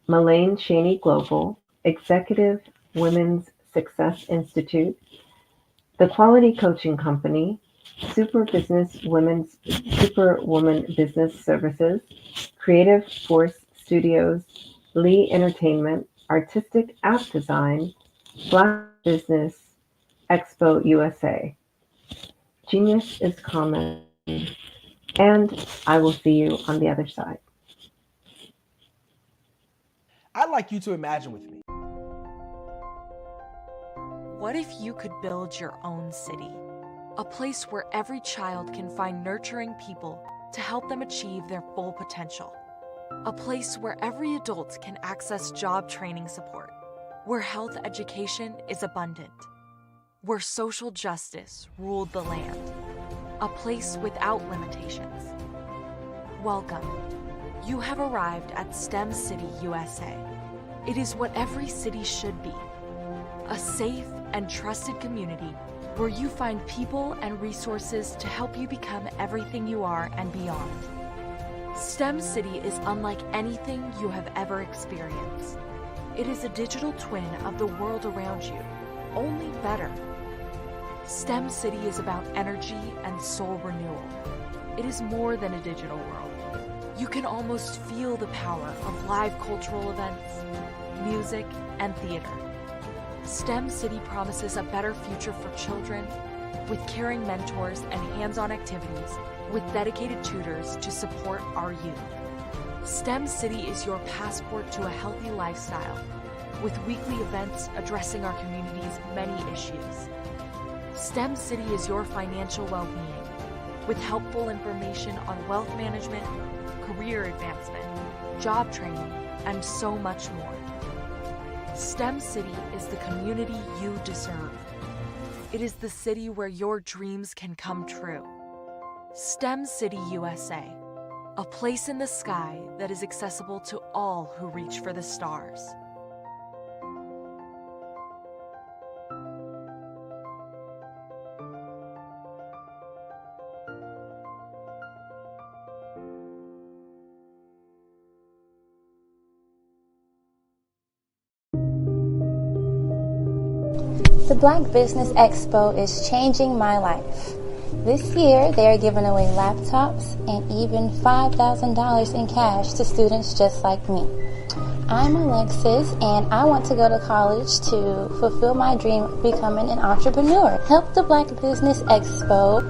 Malane Cheney Global, Executive Women's Success Institute, The Quality Coaching Company, Superwoman Business Services, Creative Force Studios, Lee Entertainment, Artistic App Design, Black Business Expo USA. Genius is Common, and I will see you on the other side. I'd like you to imagine with me. What if you could build your own city? A place where every child can find nurturing people to help them achieve their full potential. A place where every adult can access job training support, where health education is abundant, where social justice ruled the land. A place without limitations. Welcome. You have arrived at STEM City USA. It is what every city should be. A safe and trusted community where you find people and resources to help you become everything you are and beyond. STEM City is unlike anything you have ever experienced. It is a digital twin of the world around you, only better. STEM City is about energy and soul renewal. It is more than a digital world. You can almost feel the power of live cultural events, music, and theater. STEM City promises a better future for children with caring mentors and hands-on activities with dedicated tutors to support our youth. STEM City is your passport to a healthy lifestyle with weekly events addressing our community's many issues. STEM City is your financial well-being with helpful information on wealth management, career advancement, job training, and so much more. STEM City is the community you deserve. It is the city where your dreams can come true. STEM City USA, a place in the sky that is accessible to all who reach for the stars. The Black Business Expo is changing my life. This year, they are giving away laptops and even $5,000 in cash to students just like me. I'm Alexis, and I want to go to college to fulfill my dream of becoming an entrepreneur. Help the Black Business Expo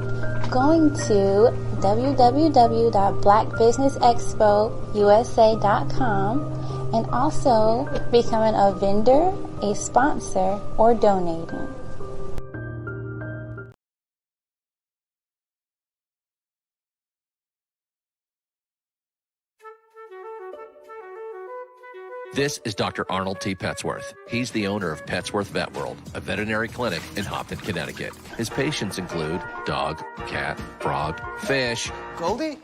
going to www.blackbusinessexpousa.com and also becoming a vendor, a sponsor, or donating. This is Dr. Arnold T. Petsworth. He's the owner of Petsworth Vet World, a veterinary clinic in Hopton, Connecticut. His patients include dog, cat, frog, fish, Goldie,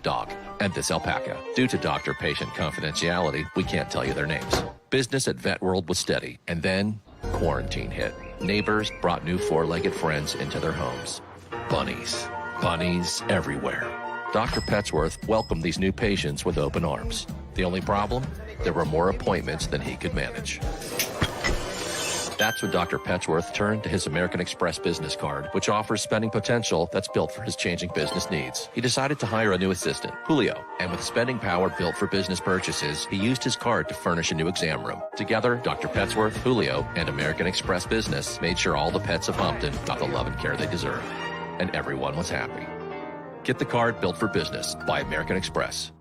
dog, and this alpaca. Due to doctor-patient confidentiality, we can't tell you their names. Business at Vet World was steady, and then quarantine hit. Neighbors brought new four-legged friends into their homes. Bunnies. Bunnies everywhere. Dr. Petsworth welcomed these new patients with open arms. The only problem? There were more appointments than he could manage. That's when Dr. Petsworth turned to his American Express business card, which offers spending potential that's built for his changing business needs. He decided to hire a new assistant, Julio, and with spending power built for business purchases, he used his card to furnish a new exam room. Together, Dr. Petsworth, Julio, and American Express Business made sure all the pets of Hopton got the love and care they deserve. And everyone was happy. Get the card built for business by American Express.